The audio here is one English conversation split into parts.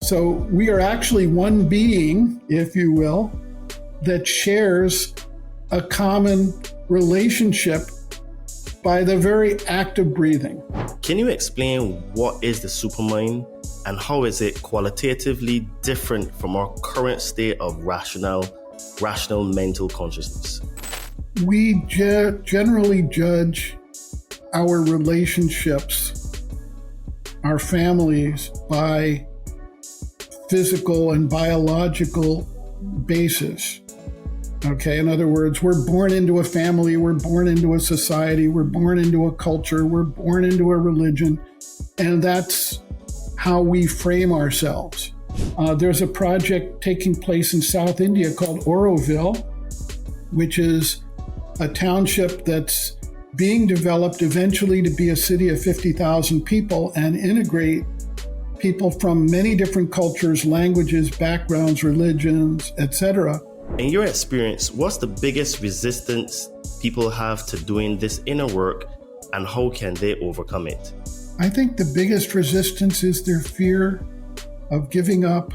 So we are actually one being, if you will, that shares a common relationship by the very act of breathing. Can you explain what is the supermind and how is it qualitatively different from our current state of rational mental consciousness? We generally judge our relationships, our families, by physical and biological basis. Okay, in other words, we're born into a family, we're born into a society, we're born into a culture, we're born into a religion, and that's how we frame ourselves. There's a project taking place in South India called Aurobindo, which is a township that's being developed eventually to be a city of 50,000 people and integrate people from many different cultures, languages, backgrounds, religions, etc. In your experience, what's the biggest resistance people have to doing this inner work and how can they overcome it? I think the biggest resistance is their fear of giving up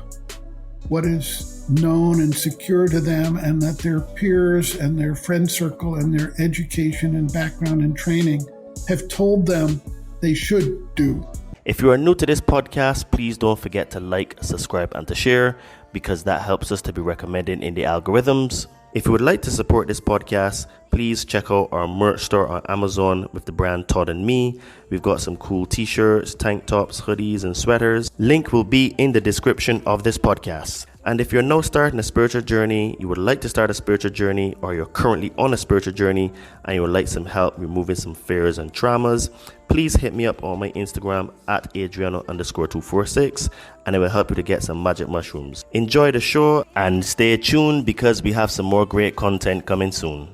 what is known and secure to them, and that their peers and their friend circle and their education and background and training have told them they should do. If you are new to this podcast, please don't forget to like, subscribe, and to share, because that helps us to be recommended in the algorithms. If you would like to support this podcast, please check out our merch store on Amazon with the brand Todd and Me. We've got some cool t-shirts, tank tops, hoodies, and sweaters. Link will be in the description of this podcast. And if you're now starting a spiritual journey, you would like to start a spiritual journey, or you're currently on a spiritual journey and you would like some help removing some fears and traumas, please hit me up on my Instagram at Adriano_246 and it will help you to get some magic mushrooms. Enjoy the show and stay tuned because we have some more great content coming soon.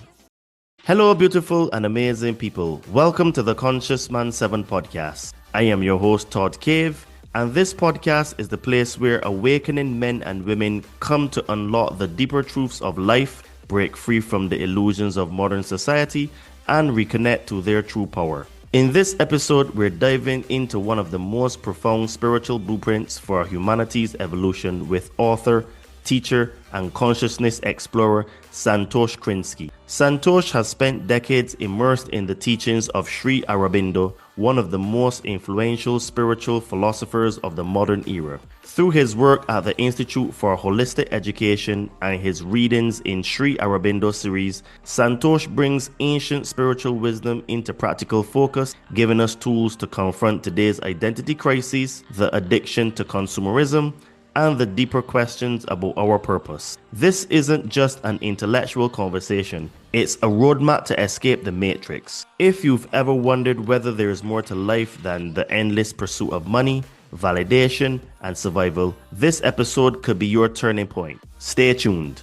Hello, beautiful and amazing people. Welcome to the Conscious Man 7 podcast. I am your host, Todd Cave. And this podcast is the place where awakening men and women come to unlock the deeper truths of life, break free from the illusions of modern society, and reconnect to their true power. In this episode, we're diving into one of the most profound spiritual blueprints for humanity's evolution with author, teacher, and consciousness explorer Santosh Krinsky. Santosh has spent decades immersed in the teachings of Sri Aurobindo, one of the most influential spiritual philosophers of the modern era. Through his work at the Institute for Holistic Education and his readings in Sri Aurobindo series, Santosh brings ancient spiritual wisdom into practical focus, giving us tools to confront today's identity crises, the addiction to consumerism, and the deeper questions about our purpose. This isn't just an intellectual conversation, it's a roadmap to escape the matrix. If you've ever wondered whether there is more to life than the endless pursuit of money, validation, and survival, this episode could be your turning point. Stay tuned.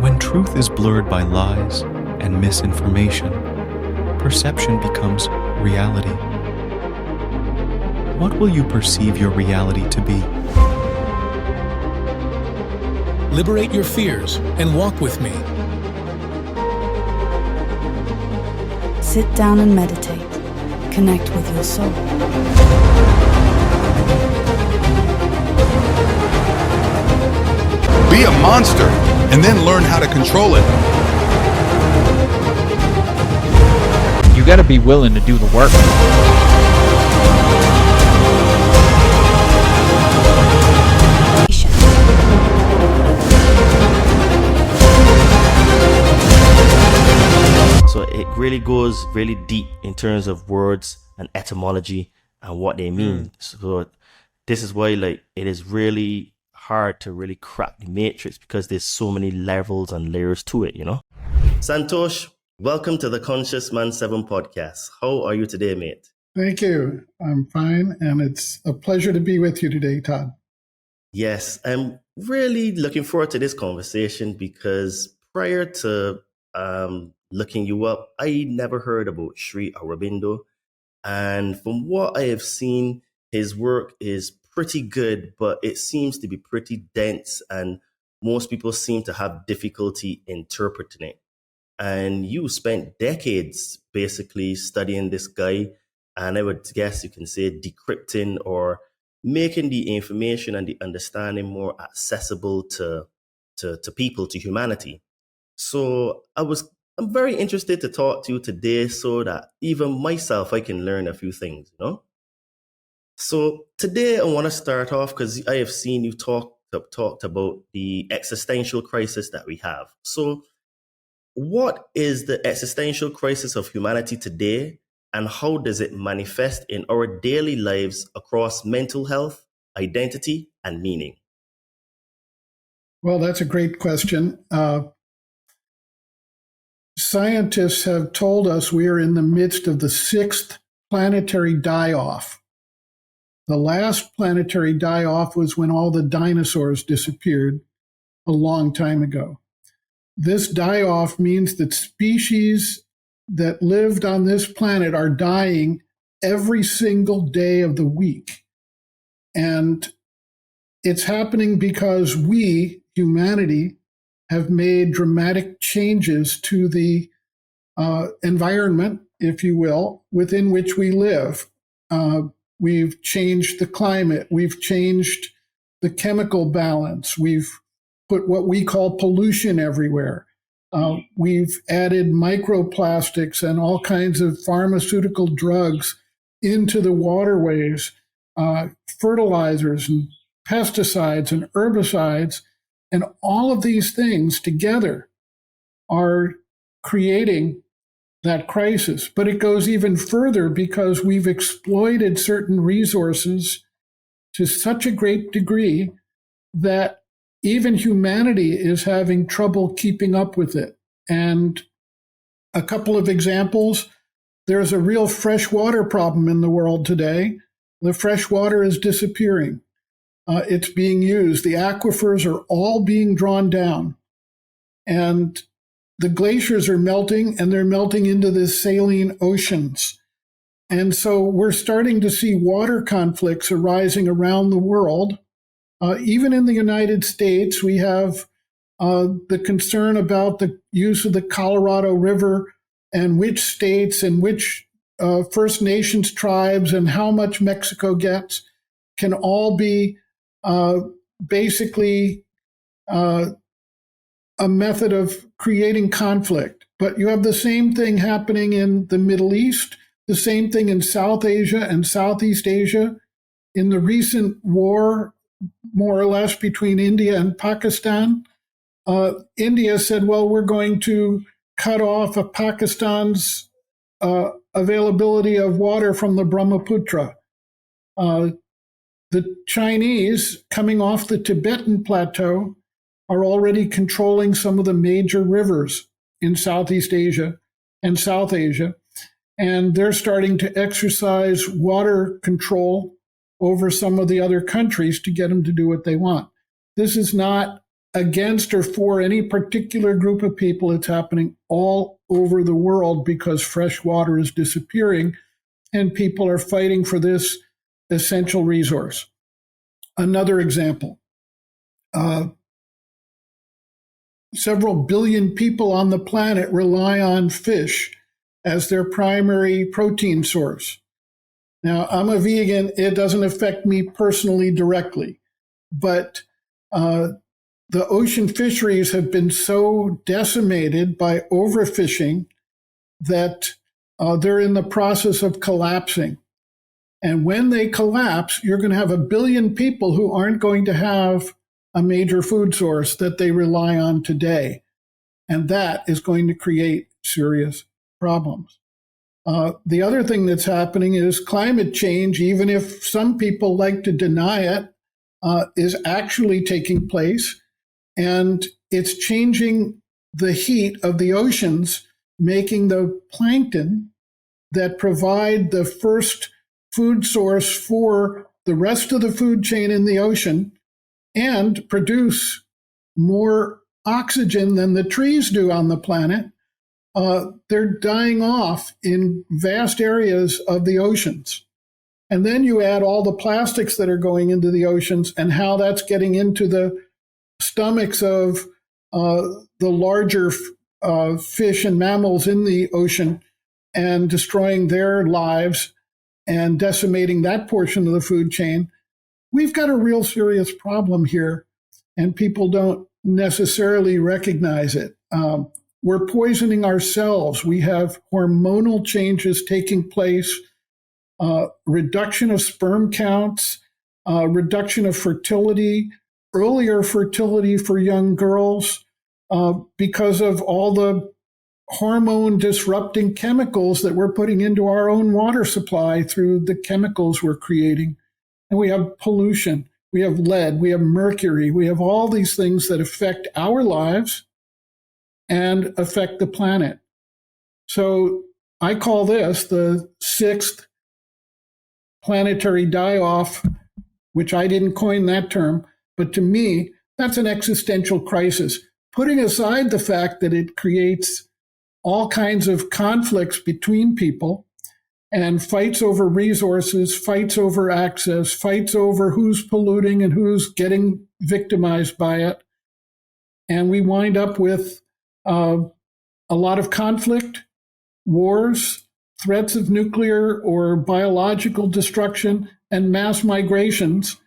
When truth is blurred by lies and misinformation, perception becomes reality. What will you perceive your reality to be? Liberate your fears and walk with me. Sit down and meditate. Connect with your soul. Be a monster and then learn how to control it. You gotta be willing to do the work. So it really goes really deep in terms of words and etymology and what they mean. So this is why it is really hard to really crack the matrix, because there's so many levels and layers to it, Santosh, welcome to the Conscious Man 7 podcast. How are you today, mate? Thank you. I'm fine, and it's a pleasure to be with you today, Todd. Yes, I'm really looking forward to this conversation because prior to looking you up, I never heard about Sri Aurobindo. And from what I have seen, his work is pretty good, but it seems to be pretty dense and most people seem to have difficulty interpreting it. And you spent decades basically studying this guy, and I would guess you can say decrypting or making the information and the understanding more accessible to people, to humanity. So I'm very interested to talk to you today so that even myself, I can learn a few things, you know? So today I want to start off because I have seen you talked about the existential crisis that we have. So what is the existential crisis of humanity today, and how does it manifest in our daily lives across mental health, identity, and meaning? Well, that's a great question. Scientists have told us we are in the midst of the sixth planetary die-off. The last planetary die-off was when all the dinosaurs disappeared a long time ago. This die-off means that species that lived on this planet are dying every single day of the week. And it's happening because we, humanity, have made dramatic changes to the environment, if you will, within which we live. We've changed the climate. We've changed the chemical balance. We've put what we call pollution everywhere. We've added microplastics and all kinds of pharmaceutical drugs into the waterways, fertilizers and pesticides and herbicides. And all of these things together are creating that crisis. But it goes even further because we've exploited certain resources to such a great degree that even humanity is having trouble keeping up with it. And a couple of examples, there's a real freshwater problem in the world today. The fresh water is disappearing. It's being used. The aquifers are all being drawn down. And the glaciers are melting, and they're melting into the saline oceans. And so we're starting to see water conflicts arising around the world. Even in the United States, we have the concern about the use of the Colorado River and which states and which First Nations tribes and how much Mexico gets can all be basically a method of creating conflict. But you have the same thing happening in the Middle East, the same thing in South Asia and Southeast Asia. In the recent war, more or less, between India and Pakistan, India said, well, we're going to cut off Pakistan's availability of water from the Brahmaputra. The Chinese, coming off the Tibetan plateau, are already controlling some of the major rivers in Southeast Asia and South Asia. And they're starting to exercise water control over some of the other countries to get them to do what they want. This is not against or for any particular group of people. It's happening all over the world because fresh water is disappearing and people are fighting for this essential resource. Another example, several billion people on the planet rely on fish as their primary protein source. Now, I'm a vegan. It doesn't affect me personally directly, but the ocean fisheries have been so decimated by overfishing that they're in the process of collapsing. And when they collapse, you're going to have 1 billion people who aren't going to have a major food source that they rely on today. And that is going to create serious problems. The other thing that's happening is climate change, even if some people like to deny it, is actually taking place. And it's changing the heat of the oceans, making the plankton that provide the first food source for the rest of the food chain in the ocean and produce more oxygen than the trees do on the planet. They're dying off in vast areas of the oceans. And then you add all the plastics that are going into the oceans and how that's getting into the stomachs of the larger fish and mammals in the ocean and destroying their lives and decimating that portion of the food chain. we've got a real serious problem here, and people don't necessarily recognize it. We're poisoning ourselves. We have hormonal changes taking place, reduction of sperm counts, reduction of fertility, earlier fertility for young girls because of all the hormone disrupting chemicals that we're putting into our own water supply through the chemicals we're creating. And we have pollution, we have lead, we have mercury, we have all these things that affect our lives and affect the planet. So I call this the sixth planetary die-off, which I didn't coin that term, but to me, that's an existential crisis. Putting aside the fact that it creates all kinds of conflicts between people and fights over resources, fights over access, fights over who's polluting and who's getting victimized by it. And we wind up with a lot of conflict, wars, threats of nuclear or biological destruction, and mass migrations,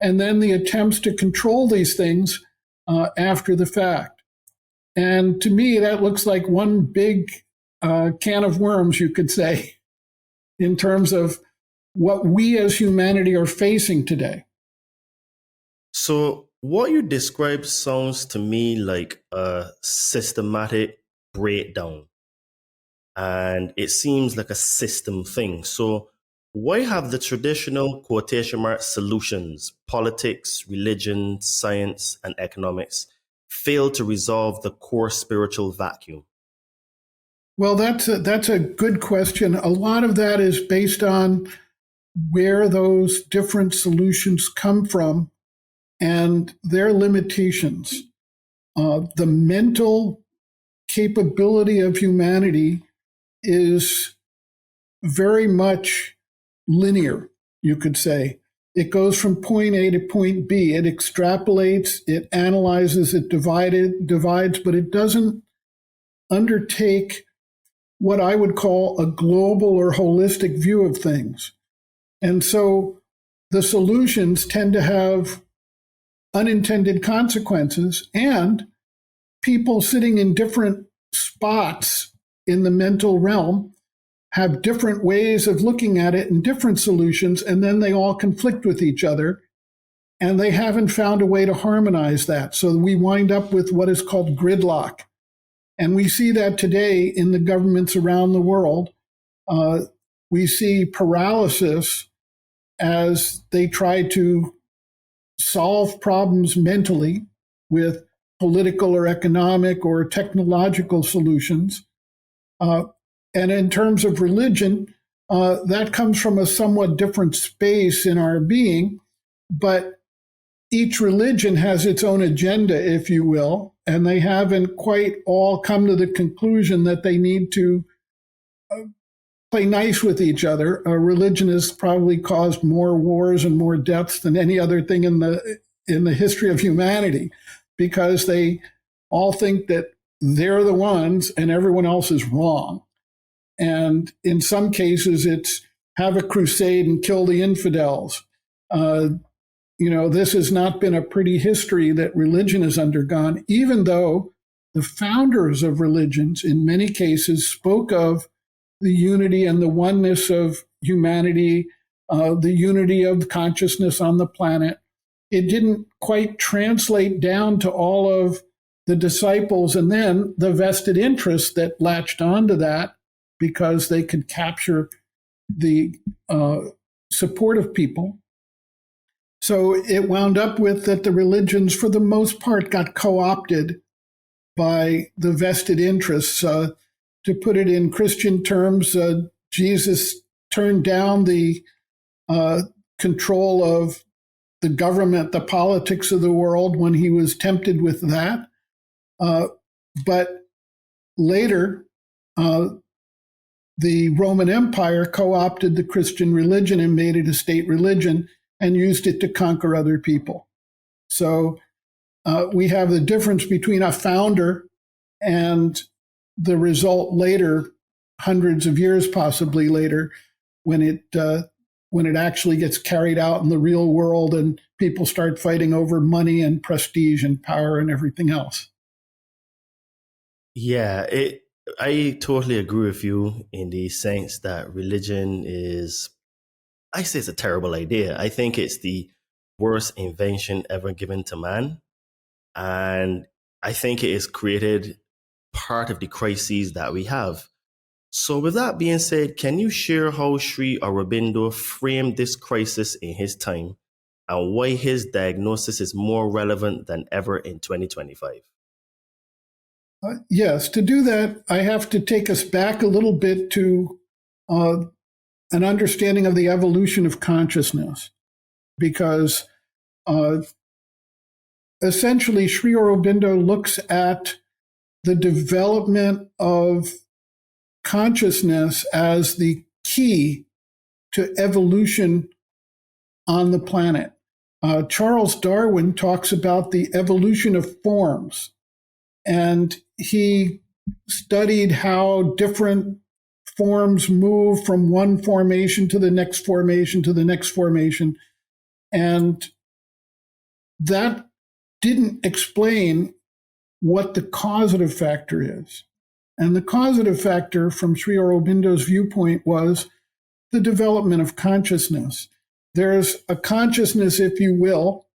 and then the attempts to control these things after the fact. And to me, that looks like one big can of worms, you could say, in terms of what we as humanity are facing today. So what you describe sounds to me like a systematic breakdown. And it seems like a system thing. So why have the traditional quotation mark solutions, politics, religion, science, and economics, failed to resolve the core spiritual vacuum? Well, that's a good question. A lot of that is based on where those different solutions come from and their limitations. The mental capability of humanity is very much linear, you could say. It goes from point A to point B. It extrapolates, it analyzes, it divides, but it doesn't undertake what I would call a global or holistic view of things. And so the solutions tend to have unintended consequences, and people sitting in different spots in the mental realm have different ways of looking at it and different solutions, and then they all conflict with each other, and they haven't found a way to harmonize that. So we wind up with what is called gridlock. And we see that today in the governments around the world. We see paralysis as they try to solve problems mentally with political or economic or technological solutions. And in terms of religion, that comes from a somewhat different space in our being, but each religion has its own agenda, if you will, and they haven't quite all come to the conclusion that they need to play nice with each other. Religion has probably caused more wars and more deaths than any other thing in the history of humanity, because they all think that they're the ones and everyone else is wrong. And in some cases, it's have a crusade and kill the infidels. This has not been a pretty history that religion has undergone, even though the founders of religions, in many cases, spoke of the unity and the oneness of humanity, the unity of consciousness on the planet. It didn't quite translate down to all of the disciples and then the vested interests that latched onto that because they could capture the support of people. So it wound up with that the religions, for the most part, got co-opted by the vested interests. To put it in Christian terms, Jesus turned down the control of the government, the politics of the world, when he was tempted with that. But later, the Roman Empire co-opted the Christian religion and made it a state religion and used it to conquer other people. So we have the difference between a founder and the result later, hundreds of years possibly later, when it when it actually gets carried out in the real world and people start fighting over money and prestige and power and everything else. Yeah, I totally agree with you in the sense that religion is, I say it's a terrible idea. I think it's the worst invention ever given to man. And I think it has created part of the crises that we have. So with that being said, can you share how Sri Aurobindo framed this crisis in his time and why his diagnosis is more relevant than ever in 2025? Yes, to do that, I have to take us back a little bit to an understanding of the evolution of consciousness, because essentially Sri Aurobindo looks at the development of consciousness as the key to evolution on the planet. Charles Darwin talks about the evolution of forms, and he studied how different forms move from one formation to the next formation to the next formation. And that didn't explain what the causative factor is. And the causative factor, from Sri Aurobindo's viewpoint, was the development of consciousness. There's a consciousness, if you will,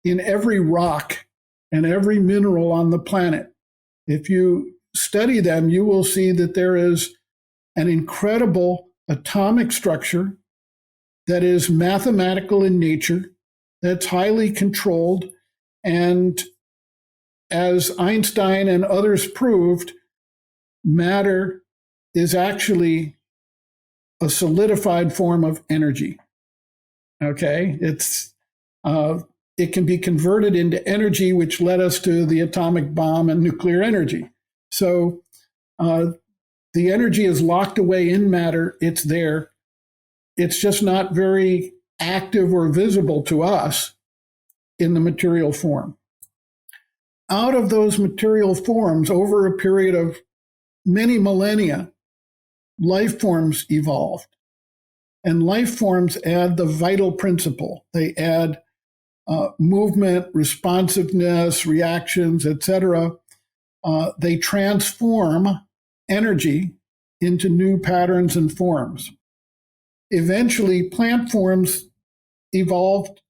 in every rock and every mineral on the planet. If you study them, you will see that there is an incredible atomic structure that is mathematical in nature, that's highly controlled, and as Einstein and others proved, matter is actually a solidified form of energy. Okay, it can be converted into energy, which led us to the atomic bomb and nuclear energy. So the energy is locked away in matter. It's there. It's just not very active or visible to us in the material form. Out of those material forms, over a period of many millennia, life forms evolved. And life forms add the vital principle. They add movement, responsiveness, reactions, etc. They transform energy into new patterns and forms. Eventually, plant forms evolved,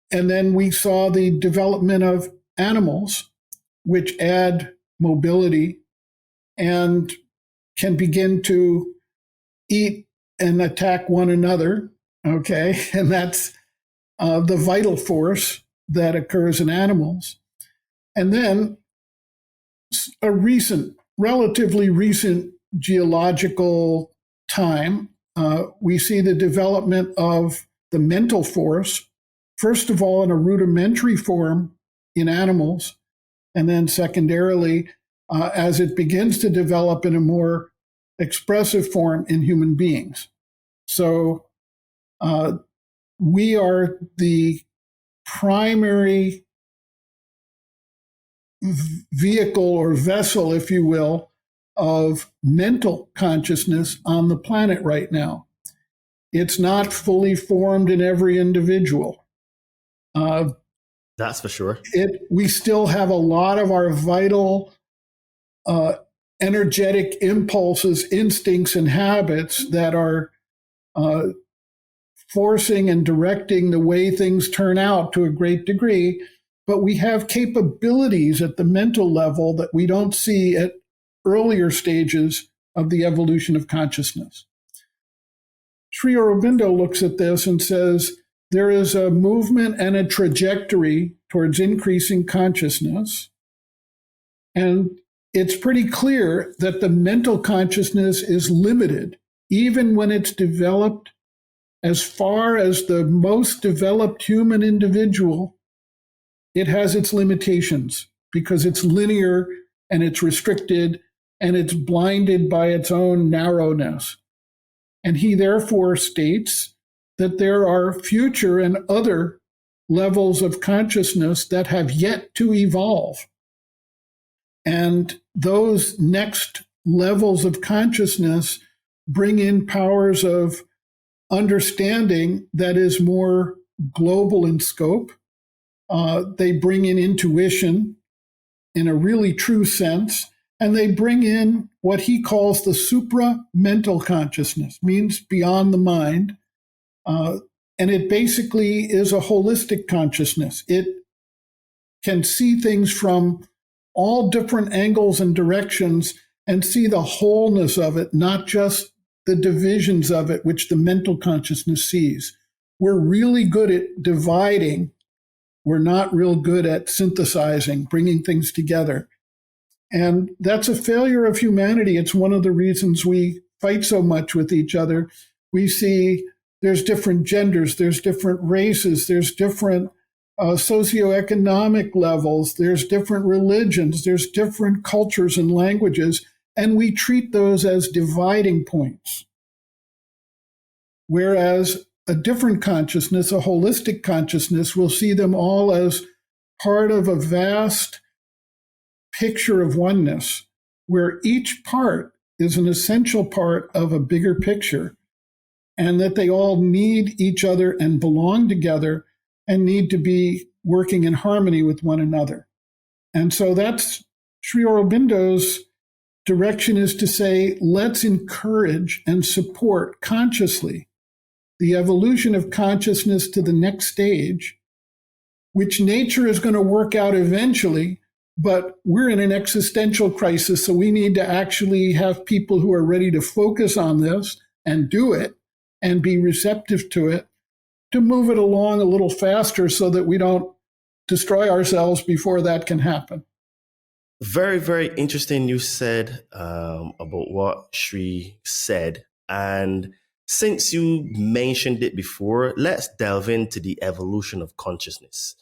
and then we saw the development of animals, which add mobility and can begin to eat and attack one another, okay? And that's the vital force that occurs in animals. And then a relatively recent geological time, we see the development of the mental force, first of all in a rudimentary form in animals, and then secondarily as it begins to develop in a more expressive form in human beings. So we are the primary vehicle or vessel, if you will, of mental consciousness on the planet right now. It's not fully formed in every individual. That's for sure. We still have a lot of our vital energetic impulses, instincts, and habits that are forcing and directing the way things turn out to a great degree. But we have capabilities at the mental level that we don't see at earlier stages of the evolution of consciousness. Sri Aurobindo looks at this and says there is a movement and a trajectory towards increasing consciousness. And it's pretty clear that the mental consciousness is limited, even when it's developed as far as the most developed human individual. It has its limitations because it's linear and it's restricted and it's blinded by its own narrowness. And he therefore states that there are future and other levels of consciousness that have yet to evolve. And those next levels of consciousness bring in powers of understanding that is more global in scope. They bring in intuition in a really true sense, and they bring in what he calls the supra-mental consciousness, means beyond the mind. And it basically is a holistic consciousness. It can see things from all different angles and directions and see the wholeness of it, not just the divisions of it, which the mental consciousness sees. We're really good at dividing. We're not real good at synthesizing, bringing things together. And that's a failure of humanity. It's one of the reasons we fight so much with each other. We see there's different genders, there's different races, there's different socioeconomic levels, there's different religions, there's different cultures and languages, and we treat those as dividing points. Whereas a different consciousness, a holistic consciousness, will see them all as part of a vast picture of oneness, where each part is an essential part of a bigger picture, and that they all need each other and belong together and need to be working in harmony with one another. And so that's Sri Aurobindo's direction, is to say, let's encourage and support consciously the evolution of consciousness to the next stage, which nature is going to work out eventually, but we're in an existential crisis, so we need to actually have people who are ready to focus on this and do it and be receptive to it, to move it along a little faster so that we don't destroy ourselves before that can happen. Very, very interesting you said about what Sri said. And since you mentioned it before, let's delve into the evolution of consciousness.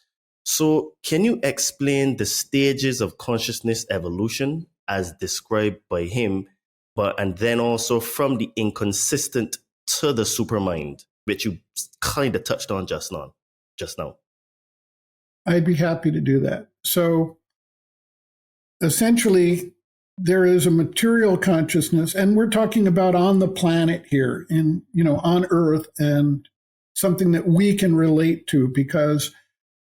So can you explain the stages of consciousness evolution as described by him, and then also from the inconsistent to the supermind, which you kind of touched on just now? I'd be happy to do that. So essentially, there is a material consciousness, and we're talking about on the planet here, on Earth, and something that we can relate to, because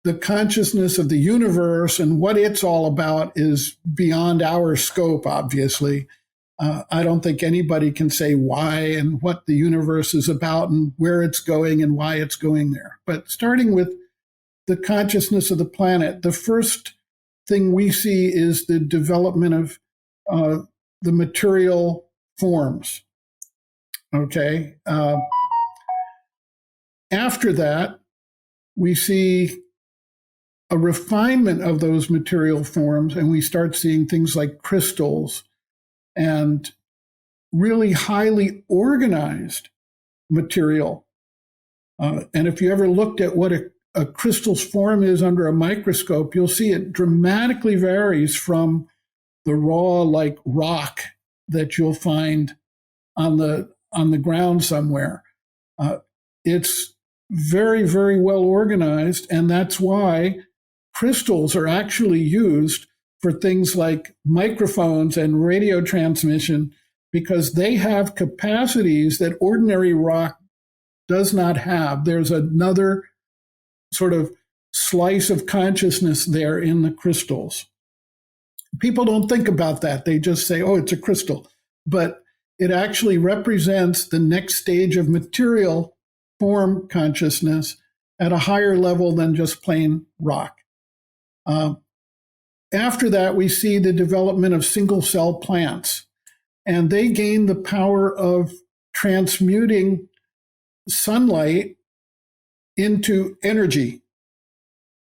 the consciousness of the universe and what it's all about is beyond our scope, obviously. I don't think anybody can say why and what the universe is about and where it's going and why it's going there. But starting with the consciousness of the planet, the first thing we see is the development of the material forms. Okay. After that, we see a refinement of those material forms, and we start seeing things like crystals and really highly organized material. And if you ever looked at what a crystal's form is under a microscope, you'll see it dramatically varies from the raw, like rock that you'll find on the ground somewhere. It's very, very well organized, and that's why crystals are actually used for things like microphones and radio transmission, because they have capacities that ordinary rock does not have. There's another sort of slice of consciousness there in the crystals. People don't think about that. They just say, oh, it's a crystal. But it actually represents the next stage of material form consciousness at a higher level than just plain rock. After that, we see the development of single-cell plants, and they gain the power of transmuting sunlight into energy,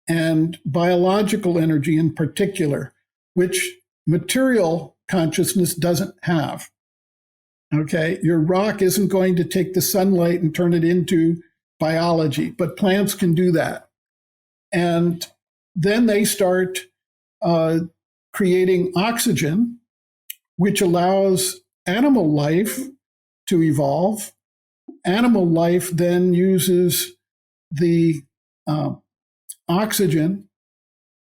and biological energy in particular, which material consciousness doesn't have. Okay, your rock isn't going to take the sunlight and turn it into biology, but plants can do that. And then they start creating oxygen, which allows animal life to evolve. Animal life then uses the oxygen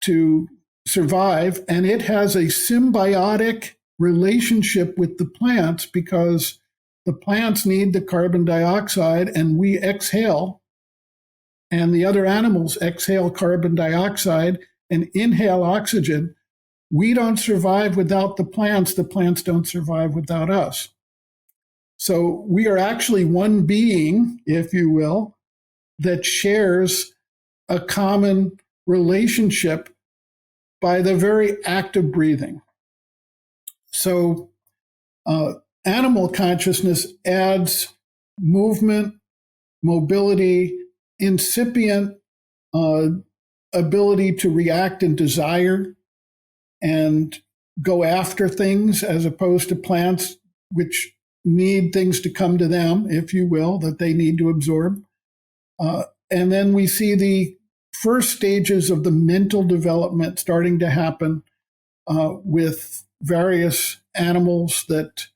to survive, and it has a symbiotic relationship with the plants, because The plants need the carbon dioxide, and we exhale, and the other animals exhale carbon dioxide and inhale oxygen. We don't survive without the plants. The plants don't survive without us. So we are actually one being, if you will, that shares a common relationship by the very act of breathing. So animal consciousness adds movement, mobility, incipient ability to react and desire and go after things, as opposed to plants, which need things to come to them, if you will, that they need to absorb. And then we see the first stages of the mental development starting to happen with various animals that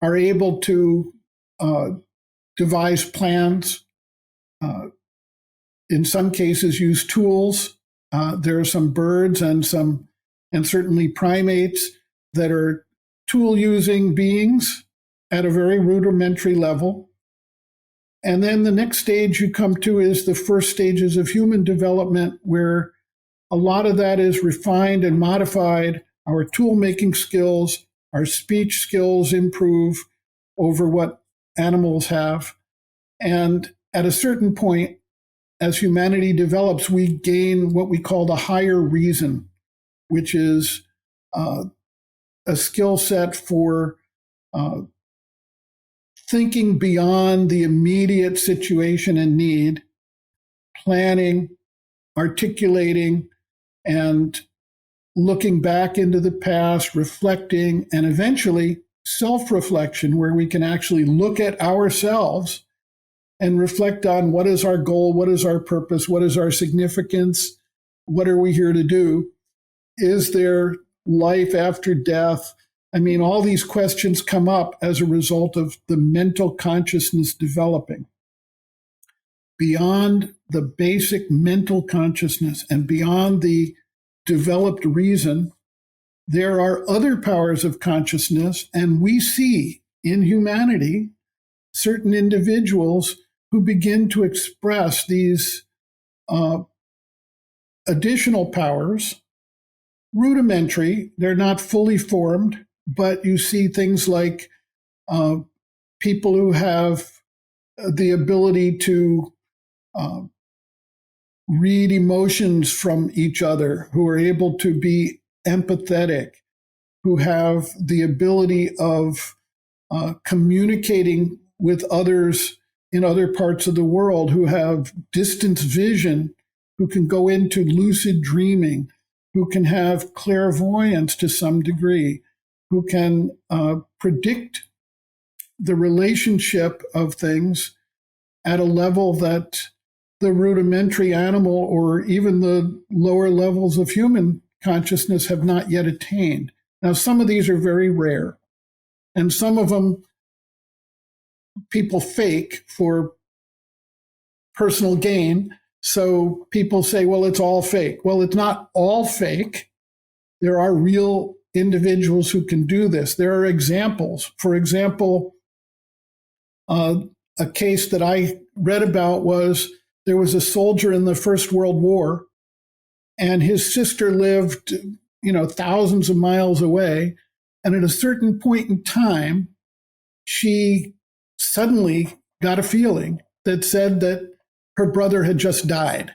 are able to devise plans, in some cases use tools. There are some birds and certainly primates that are tool-using beings at a very rudimentary level. And then the next stage you come to is the first stages of human development, where a lot of that is refined and modified. Our tool-making skills, our speech skills improve over what animals have. And at a certain point, as humanity develops, we gain what we call the higher reason, which is a skill set for thinking beyond the immediate situation and need, planning, articulating, and looking back into the past, reflecting, and eventually self-reflection, where we can actually look at ourselves and reflect on what is our goal, what is our purpose, what is our significance, what are we here to do? Is there life after death? I mean, all these questions come up as a result of the mental consciousness developing. Beyond the basic mental consciousness and beyond the developed reason, there are other powers of consciousness, and we see in humanity certain individuals who begin to express these additional powers, rudimentary. They're not fully formed, but you see things like people who have the ability to read emotions from each other, who are able to be empathetic, who have the ability of communicating with others in other parts of the world, who have distance vision, who can go into lucid dreaming, who can have clairvoyance to some degree, who can predict the relationship of things at a level that the rudimentary animal or even the lower levels of human consciousness have not yet attained. Now, some of these are very rare, and some of them people fake for personal gain. So people say, well, it's all fake. Well, it's not all fake. There are real individuals who can do this. There are examples. For example, a case that I read about was there was a soldier in the First World War, and his sister lived, thousands of miles away. And at a certain point in time, she suddenly got a feeling that said that her brother had just died.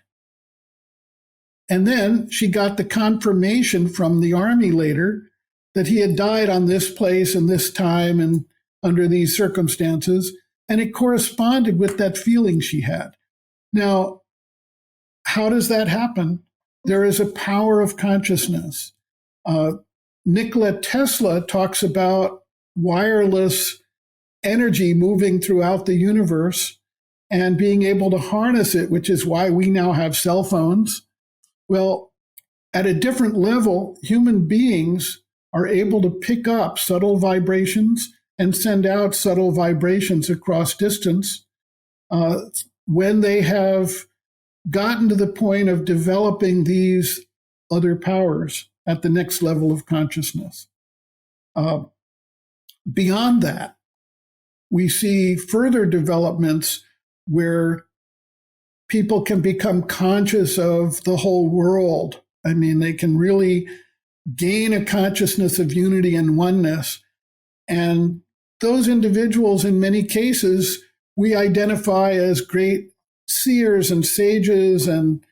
And then she got the confirmation from the army later that he had died on this place and this time and under these circumstances. And it corresponded with that feeling she had. Now, how does that happen? There is a power of consciousness. Nikola Tesla talks about wireless energy moving throughout the universe and being able to harness it, which is why we now have cell phones. Well, at a different level, human beings are able to pick up subtle vibrations and send out subtle vibrations across distance when they have gotten to the point of developing these other powers at the next level of consciousness. beyond that, we see further developments where people can become conscious of the whole world. I mean, they can really gain a consciousness of unity and oneness. And those individuals, in many cases, we identify as great seers and sages and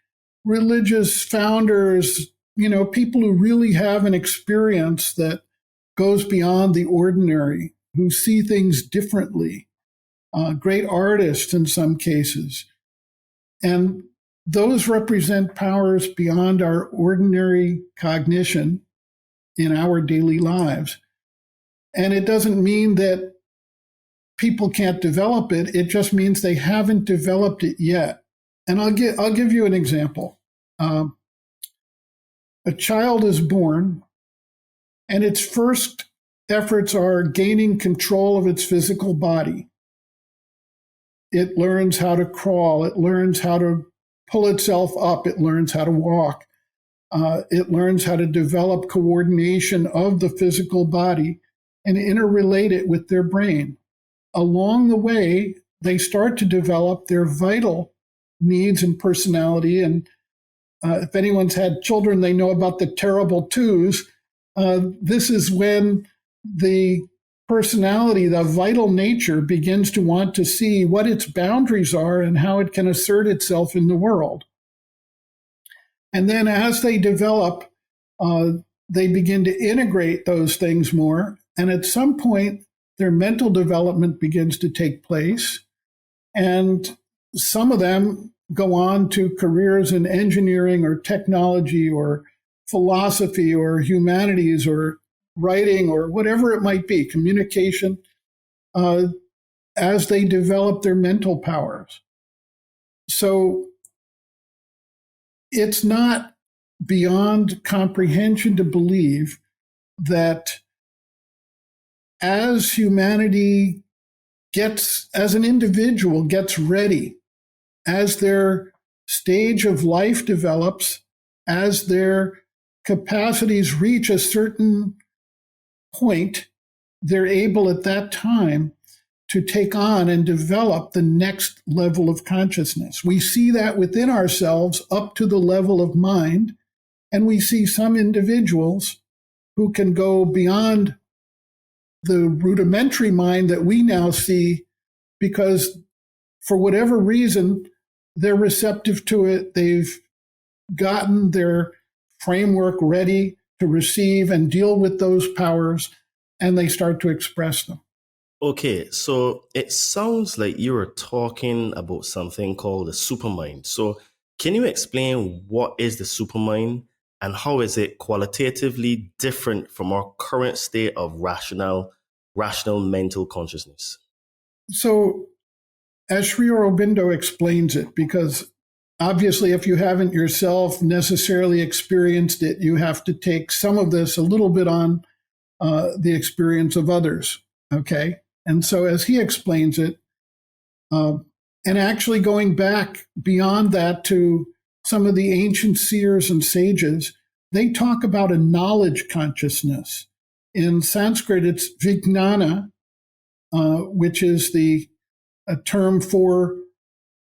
religious founders, people who really have an experience that goes beyond the ordinary, who see things differently, great artists in some cases. And those represent powers beyond our ordinary cognition in our daily lives. And it doesn't mean that people can't develop it. It just means they haven't developed it yet. And I'll give you an example. A child is born, and its first efforts are gaining control of its physical body. It learns how to crawl. It learns how to pull itself up. It learns how to walk. It learns how to develop coordination of the physical body and interrelate it with their brain. Along the way, they start to develop their vital needs and personality. And if anyone's had children, they know about the terrible twos. This is when the personality, the vital nature, begins to want to see what its boundaries are and how it can assert itself in the world. And then as they develop, they begin to integrate those things more. And at some point, their mental development begins to take place. And some of them go on to careers in engineering or technology or philosophy or humanities or writing or whatever it might be, communication, as they develop their mental powers. So it's not beyond comprehension to believe that as humanity as an individual gets ready, as their stage of life develops, as their capacities reach a certain point, they're able at that time to take on and develop the next level of consciousness. We see that within ourselves up to the level of mind, and we see some individuals who can go beyond the rudimentary mind that we now see because for whatever reason, they're receptive to it. They've gotten their framework ready to receive and deal with those powers, and they start to express them. Okay, so it sounds like you were talking about something called the supermind. So can you explain what is the supermind and how is it qualitatively different from our current state of rational mental consciousness? So as Sri Aurobindo explains it, because obviously if you haven't yourself necessarily experienced it, you have to take some of this a little bit on the experience of others, okay? And so as he explains it, and actually going back beyond that to some of the ancient seers and sages, they talk about a knowledge consciousness. In Sanskrit, it's vijnana, which is a term for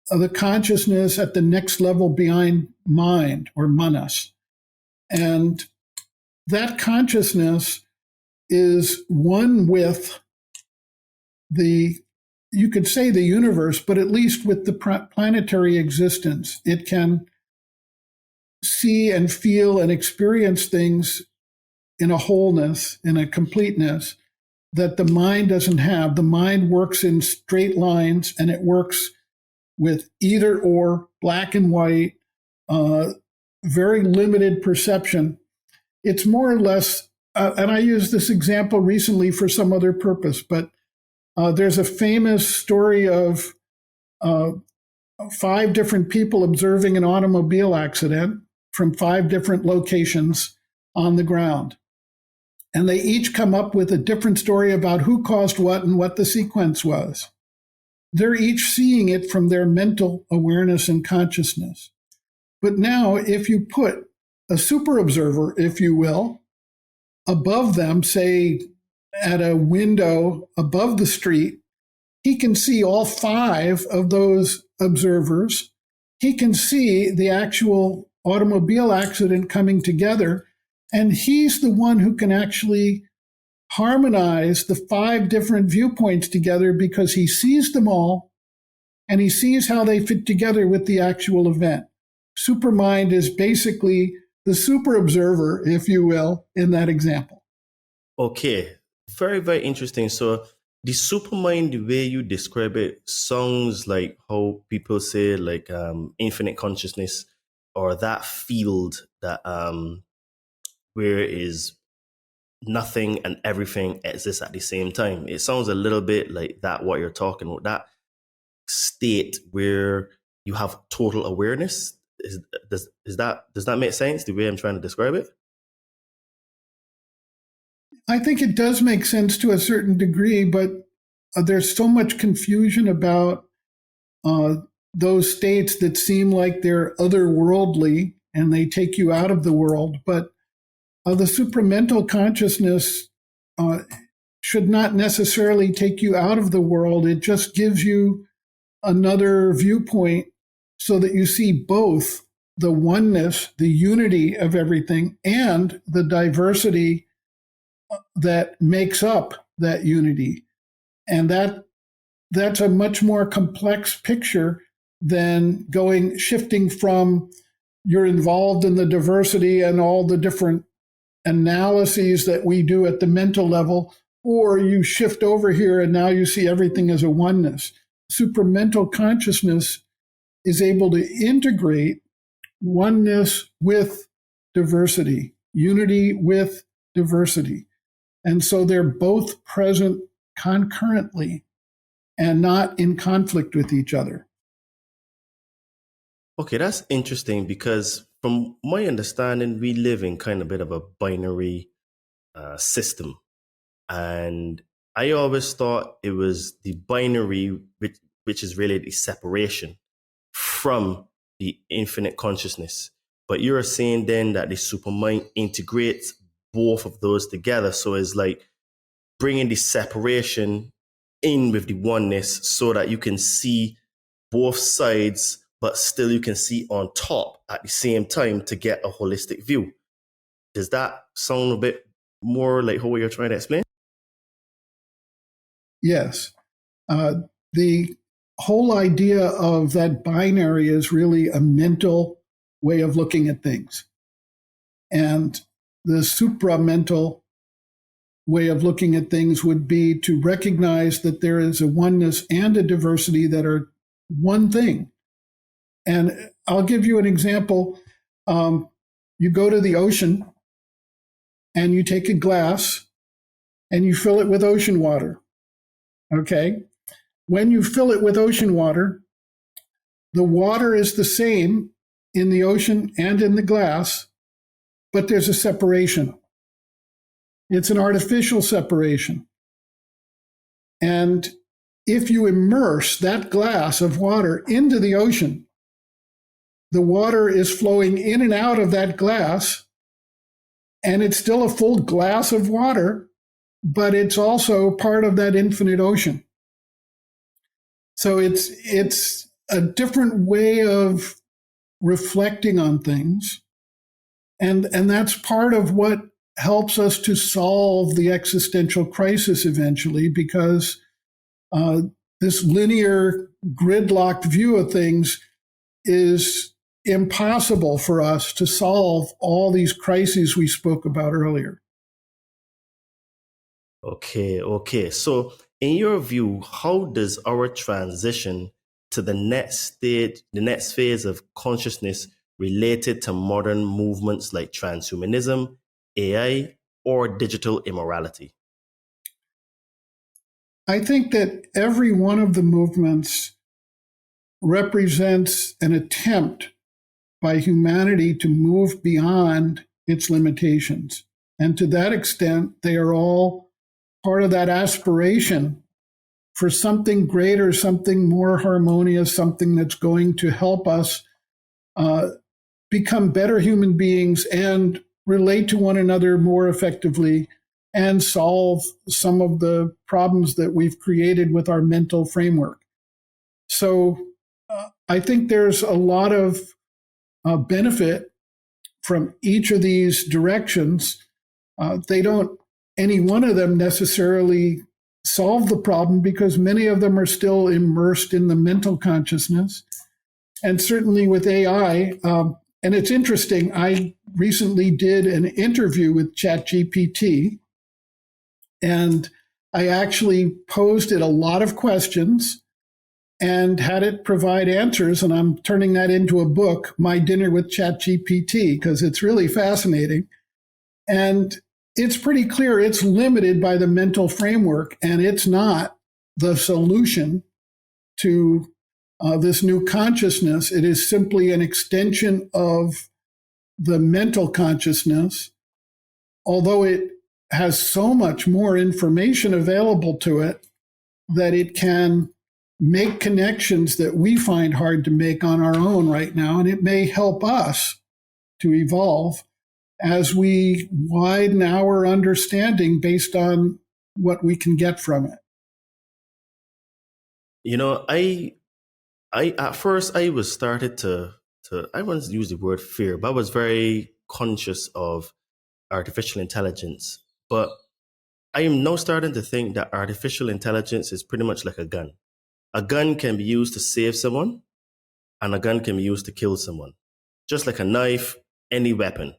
the consciousness at the next level behind mind, or manas. And that consciousness is one with you could say the universe, but at least with the planetary existence. It can see and feel and experience things in a wholeness, in a completeness that the mind doesn't have. The mind works in straight lines, and it works with either or, black and white, very limited perception. It's more or less, and I used this example recently for some other purpose, but there's a famous story of 5 different people observing an automobile accident from 5 different locations on the ground. And they each come up with a different story about who caused what and what the sequence was. They're each seeing it from their mental awareness and consciousness. But now, if you put a super observer, if you will, above them, say at a window above the street, he can see all 5 of those observers. He can see the actual automobile accident coming together, and he's the one who can actually harmonize the 5 different viewpoints together because he sees them all and he sees how they fit together with the actual event. Supermind is basically the super observer, if you will, in that example. Okay, very, very interesting. So the supermind, the way you describe it, sounds like how people say like infinite consciousness, or that field that where is nothing and everything exists at the same time. It sounds a little bit like that, what you're talking about, that state where you have total awareness. Does that make sense, the way I'm trying to describe it? I think it does make sense to a certain degree, but there's so much confusion about those states that seem like they're otherworldly and they take you out of the world. But the supramental consciousness should not necessarily take you out of the world. It just gives you another viewpoint so that you see both the oneness, the unity of everything, and the diversity that makes up that unity. And that's a much more complex picture than shifting from you're involved in the diversity and all the different analyses that we do at the mental level, or you shift over here and now you see everything as a oneness. Supramental consciousness is able to integrate oneness with diversity, unity with diversity. And so they're both present concurrently and not in conflict with each other. Okay, that's interesting because from my understanding, we live in kind of a bit of a binary system. And I always thought it was the binary, which is really the separation from the infinite consciousness. But you're saying then that the supermind integrates both of those together. So it's like bringing the separation in with the oneness so that you can see both sides, but still you can see on top at the same time to get a holistic view. Does that sound a bit more like how you're trying to explain? Yes. The whole idea of that binary is really a mental way of looking at things. And the supramental way of looking at things would be to recognize that there is a oneness and a diversity that are one thing. And I'll give you an example. You go to the ocean and you take a glass and you fill it with ocean water. Okay? When you fill it with ocean water, the water is the same in the ocean and in the glass, but there's a separation. It's an artificial separation. And if you immerse that glass of water into the ocean, the water is flowing in and out of that glass, and it's still a full glass of water, but it's also part of that infinite ocean. So it's a different way of reflecting on things. And that's part of what helps us to solve the existential crisis eventually, because this linear gridlocked view of things is impossible for us to solve all these crises we spoke about earlier. Okay. So in your view, how does our transition to the next phase of consciousness related to modern movements like transhumanism, AI, or digital immorality? I think that every one of the movements represents an attempt by humanity to move beyond its limitations. And to that extent, they are all part of that aspiration for something greater, something more harmonious, something that's going to help us become better human beings and relate to one another more effectively and solve some of the problems that we've created with our mental framework. So I think there's a lot of benefit from each of these directions. They don't, any one of them necessarily solve the problem because many of them are still immersed in the mental consciousness. And certainly with AI, and it's interesting, I recently did an interview with ChatGPT, and I actually posed it a lot of questions and had it provide answers. And I'm turning that into a book, My Dinner with ChatGPT, because it's really fascinating. And it's pretty clear it's limited by the mental framework, and it's not the solution to this new consciousness. It is simply an extension of the mental consciousness, although it has so much more information available to it that it can make connections that we find hard to make on our own right now. And it may help us to evolve as we widen our understanding based on what we can get from it. You know, I at first I was started to I wouldn't use the word fear, but I was very conscious of artificial intelligence. But I am now starting to think that artificial intelligence is pretty much like a gun. A gun can be used to save someone, and a gun can be used to kill someone. Just like a knife, any weapon.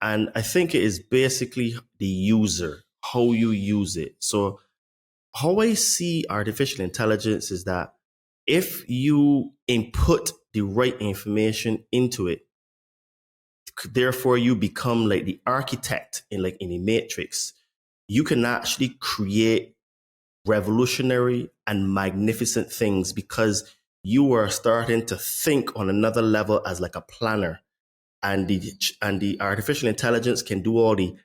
And I think it is basically the user, how you use it. So how I see artificial intelligence is that if you input the right information into it, therefore you become like the architect in a matrix, you can actually create revolutionary and magnificent things because you are starting to think on another level as like a planner. And the artificial intelligence can do all the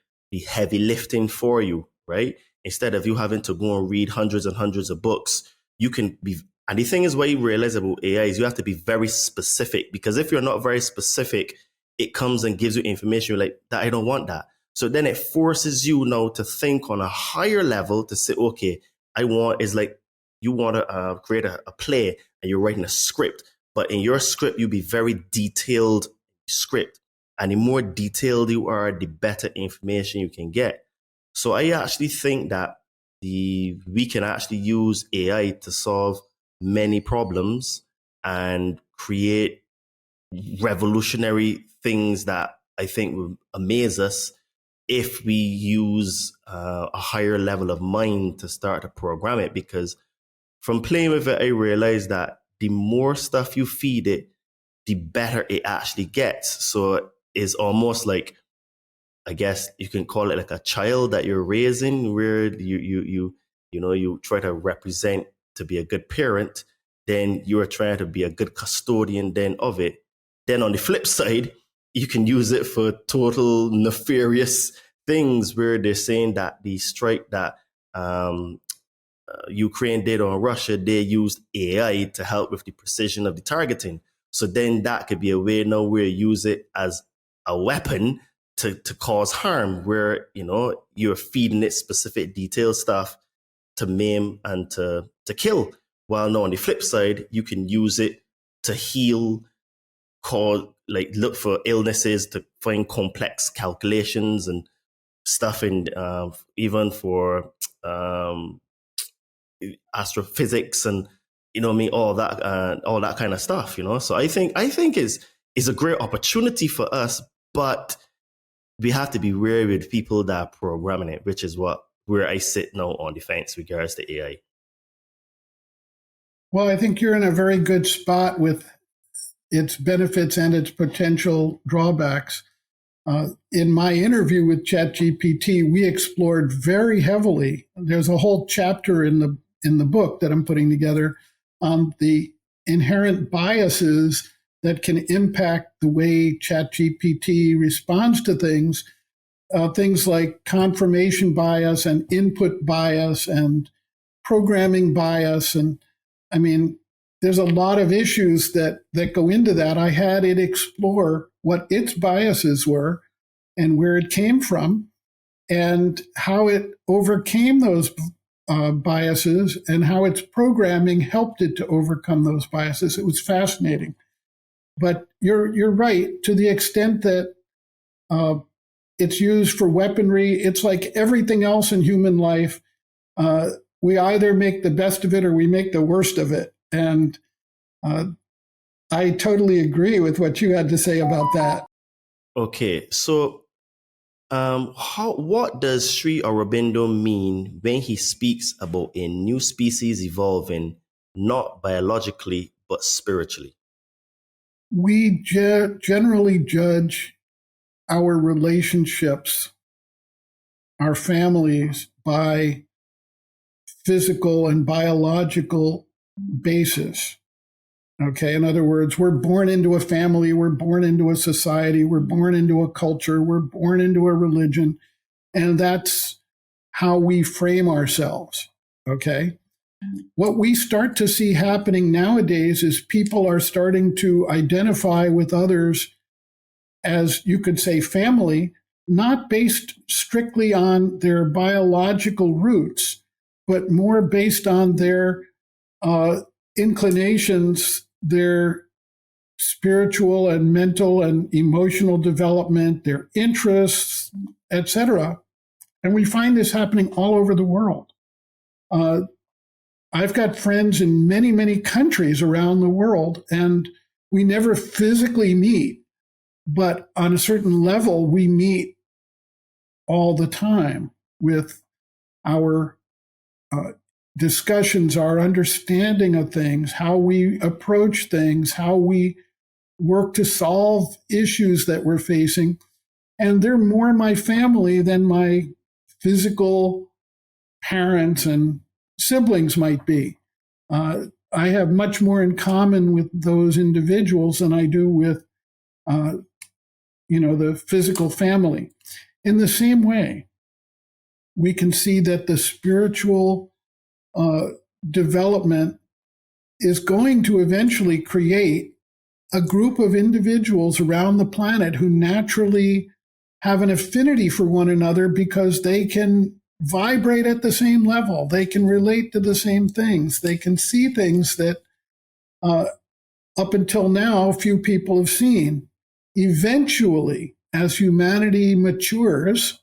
heavy lifting for you, right? Instead of you having to go and read hundreds and hundreds of books, you can be. And the thing is, what you realize about AI is you have to be very specific, because if you're not very specific, it comes and gives you information like that. I don't want that. So then it forces you now to think on a higher level to say, okay, is like you want to create a play and you're writing a script, but in your script, you be very detailed script. And the more detailed you are, the better information you can get. So I actually think that we can actually use AI to solve many problems and create revolutionary things that I think will amaze us if we use a higher level of mind to start to program it. Because from playing with it, I realized that the more stuff you feed it, the better it actually gets. So it's almost like, I guess you can call it like a child that you're raising, where you try to represent to be a good parent, then you are trying to be a good custodian then of it. Then on the flip side, you can use it for total nefarious things, where they're saying that the strike that Ukraine did on Russia, they used AI to help with the precision of the targeting. So then that could be a way now where you use it as a weapon to cause harm, where, you're feeding it specific detailed stuff to maim and to kill. While now on the flip side, you can use it to heal, look for illnesses, to find complex calculations and stuff, and even for astrophysics and all that kind of stuff. So I think it's a great opportunity for us, but we have to be wary with people that are programming it, which is where I sit now on the fence regards to AI. Well, I think you're in a very good spot with its benefits and its potential drawbacks. In my interview with ChatGPT, we explored very heavily. There's a whole chapter in the book that I'm putting together on the inherent biases that can impact the way ChatGPT responds to things like confirmation bias and input bias and programming bias. And I mean, there's a lot of issues that go into that. I had it explore what its biases were and where it came from. and how it overcame those biases and how its programming helped it to overcome those biases. It was fascinating. But you're right, to the extent that it's used for weaponry, it's like everything else in human life. We either make the best of it or we make the worst of it. And I totally agree with what you had to say about that. Okay, so what does Sri Aurobindo mean when he speaks about a new species evolving, not biologically, but spiritually? We generally judge our relationships, our families, by physical and biological basis. Okay, in other words, we're born into a family, we're born into a society, we're born into a culture, we're born into a religion, and that's how we frame ourselves. Okay? What we start to see happening nowadays is people are starting to identify with others as, you could say, family, not based strictly on their biological roots, but more based on their inclinations, their spiritual and mental and emotional development, their interests, etc. And we find this happening all over the world. I've got friends in many, many countries around the world, and we never physically meet, but on a certain level, we meet all the time with our discussions, our understanding of things, how we approach things, how we work to solve issues that we're facing. And they're more my family than my physical parents and siblings might be. I have much more in common with those individuals than I do with, the physical family. In the same way, we can see that the spiritual development is going to eventually create a group of individuals around the planet who naturally have an affinity for one another because they can vibrate at the same level. They can relate to the same things. They can see things that up until now, few people have seen. Eventually, as humanity matures,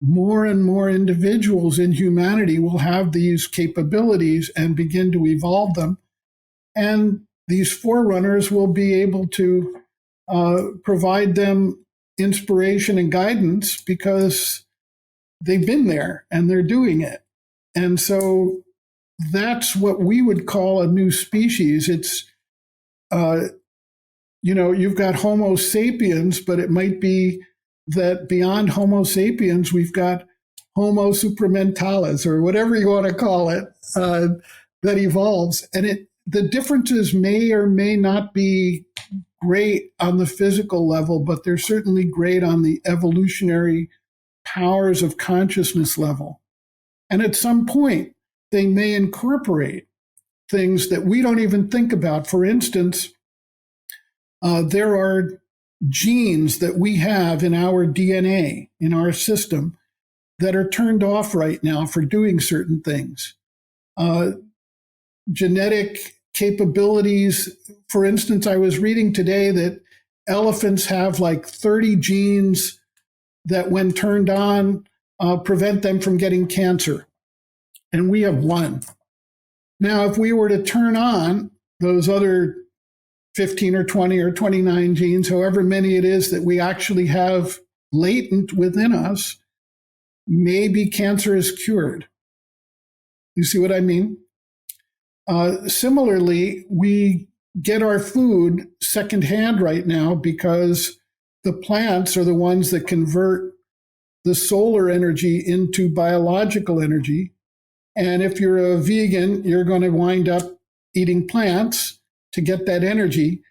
more and more individuals in humanity will have these capabilities and begin to evolve them. And these forerunners will be able to provide them inspiration and guidance because they've been there and they're doing it. And so that's what we would call a new species. It's, you've got Homo sapiens, but it might be that beyond Homo sapiens, we've got Homo supramentalis, or whatever you want to call it, that evolves. And the differences may or may not be great on the physical level, but they're certainly great on the evolutionary powers of consciousness level. And at some point, they may incorporate things that we don't even think about. For instance, there are genes that we have in our DNA, in our system, that are turned off right now for doing certain things. Genetic capabilities. For instance, I was reading today that elephants have like 30 genes that, when turned on, prevent them from getting cancer. And we have one. Now, if we were to turn on those other 15 or 20 or 29 genes, however many it is that we actually have latent within us, maybe cancer is cured. You see what I mean? Similarly, we get our food secondhand right now because the plants are the ones that convert the solar energy into biological energy. And if you're a vegan, you're going to wind up eating plants to get that energy.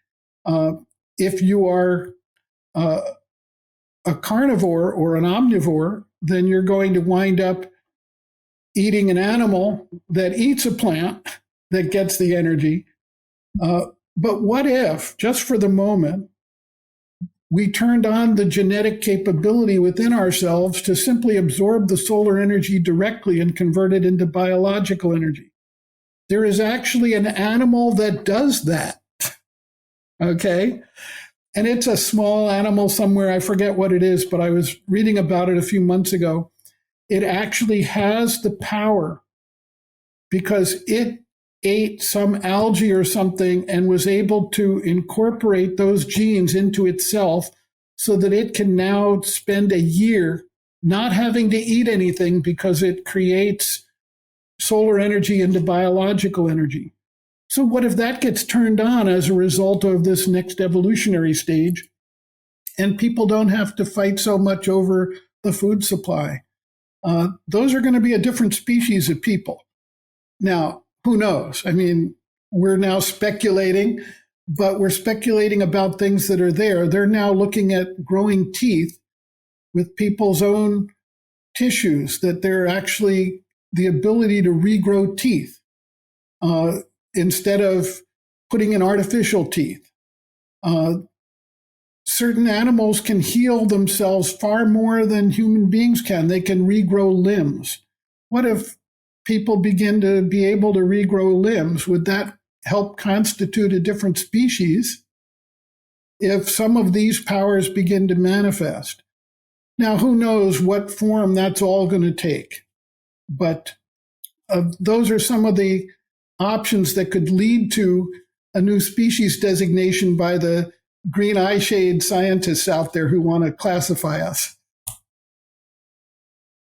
If you are a carnivore or an omnivore, then you're going to wind up eating an animal that eats a plant that gets the energy. But what if, just for the moment, we turned on the genetic capability within ourselves to simply absorb the solar energy directly and convert it into biological energy. There is actually an animal that does that. Okay? And it's a small animal somewhere. I forget what it is, but I was reading about it a few months ago. It actually has the power because it ate some algae or something and was able to incorporate those genes into itself so that it can now spend a year not having to eat anything because it creates solar energy into biological energy. So what if that gets turned on as a result of this next evolutionary stage and people don't have to fight so much over the food supply? Those are going to be a different species of people. Now, who knows? I mean, we're now speculating, but we're speculating about things that are there. They're now looking at growing teeth with people's own tissues, that they're actually the ability to regrow teeth instead of putting in artificial teeth. Certain animals can heal themselves far more than human beings can. They can regrow limbs. What if people begin to be able to regrow limbs? Would that help constitute a different species if some of these powers begin to manifest? Now, who knows what form that's all going to take? But those are some of the options that could lead to a new species designation by the green eye shade scientists out there who want to classify us.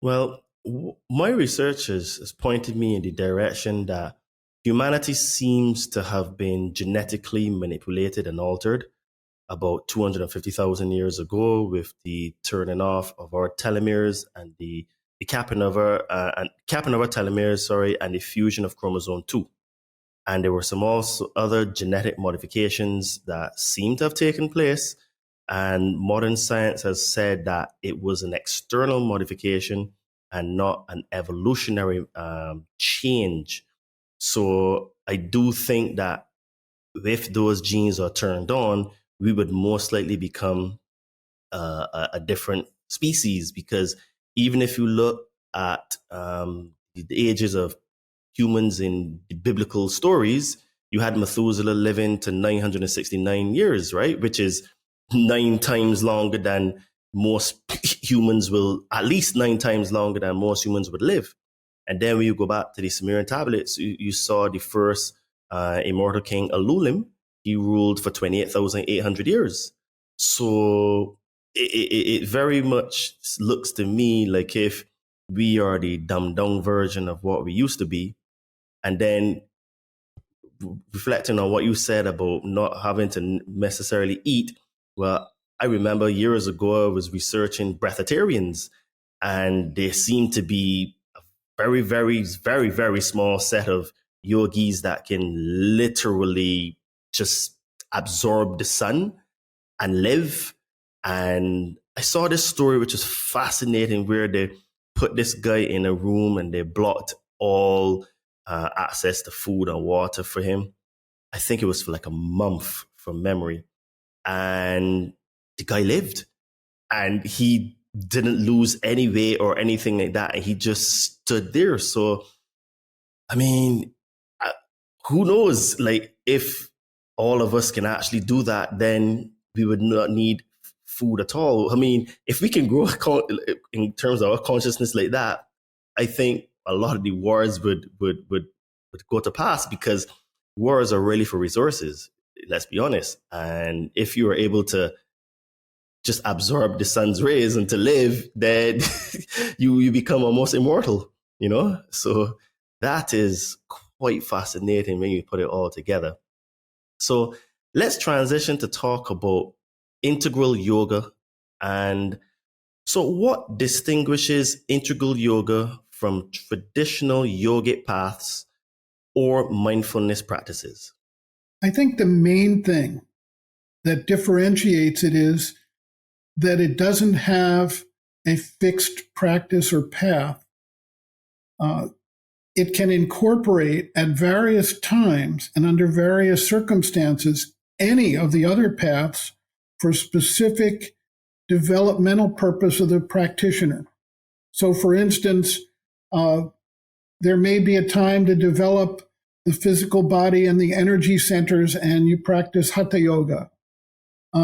Well, my research has pointed me in the direction that humanity seems to have been genetically manipulated and altered about 250,000 years ago with the turning off of our telomeres and the capping of our telomeres, and the fusion of chromosome 2. And there were some also other genetic modifications that seem to have taken place. And modern science has said that it was an external modification and not an evolutionary change. So I do think that if those genes are turned on, we would most likely become a different species, because even if you look at the ages of humans in the biblical stories, you had Methuselah living to 969 years, right? Which is 9 times longer than most humans will, at least 9 times longer than most humans would live. And then when you go back to the Sumerian tablets, you saw the first immortal king Alulim. He ruled for 28,800 years. So it very much looks to me like if we are the dumbed down version of what we used to be. And then reflecting on what you said about not having to necessarily eat, well, I remember years ago I was researching breatharians, and there seemed to be a very, very, very, very small set of yogis that can literally just absorb the sun and live. And I saw this story, which is fascinating, where they put this guy in a room and they blocked all access to food and water for him. I think it was for like a month from memory. And the guy lived, and he didn't lose any weight or anything like that. And he just stood there. So, I mean, who knows? Like, if all of us can actually do that, then we would not need food at all. I mean, if we can grow in terms of our consciousness like that, I think a lot of the wars would go to pass, because wars are really for resources. Let's be honest. And if you are able to just absorb the sun's rays and to live, then you become almost immortal, you know? So that is quite fascinating when you put it all together. So let's transition to talk about integral yoga. And so what distinguishes integral yoga from traditional yogic paths or mindfulness practices? I think the main thing that differentiates it is that it doesn't have a fixed practice or path. It can incorporate at various times and under various circumstances any of the other paths for specific developmental purpose of the practitioner. So, for instance, there may be a time to develop the physical body and the energy centers, and you practice Hatha Yoga.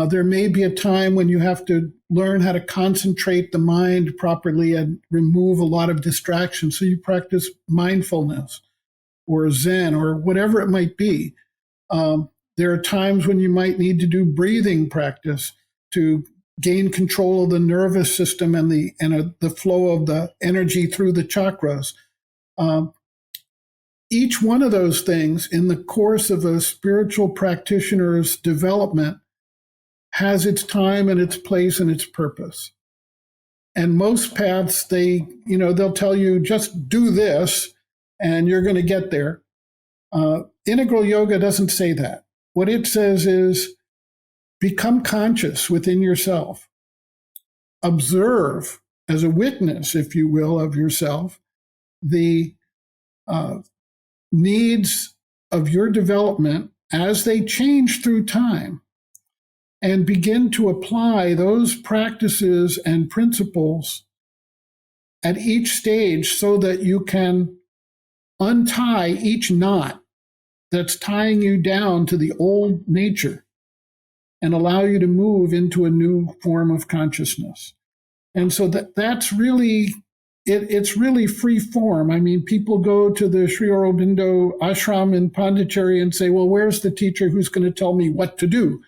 There may be a time when you have to learn how to concentrate the mind properly and remove a lot of distractions. So you practice mindfulness or Zen or whatever it might be. There are times when you might need to do breathing practice to gain control of the nervous system and the flow of the energy through the chakras. Each one of those things in the course of a spiritual practitioner's development has its time and its place and its purpose. And most paths, they'll tell you, just do this and you're going to get there. Integral yoga doesn't say that. What it says is become conscious within yourself. Observe as a witness, if you will, of yourself, the needs of your development as they change through time, and begin to apply those practices and principles at each stage so that you can untie each knot that's tying you down to the old nature and allow you to move into a new form of consciousness. And so that's really, it's really free form. I mean, people go to the Sri Aurobindo ashram in Pondicherry and say, well, where's the teacher who's going to tell me what to do?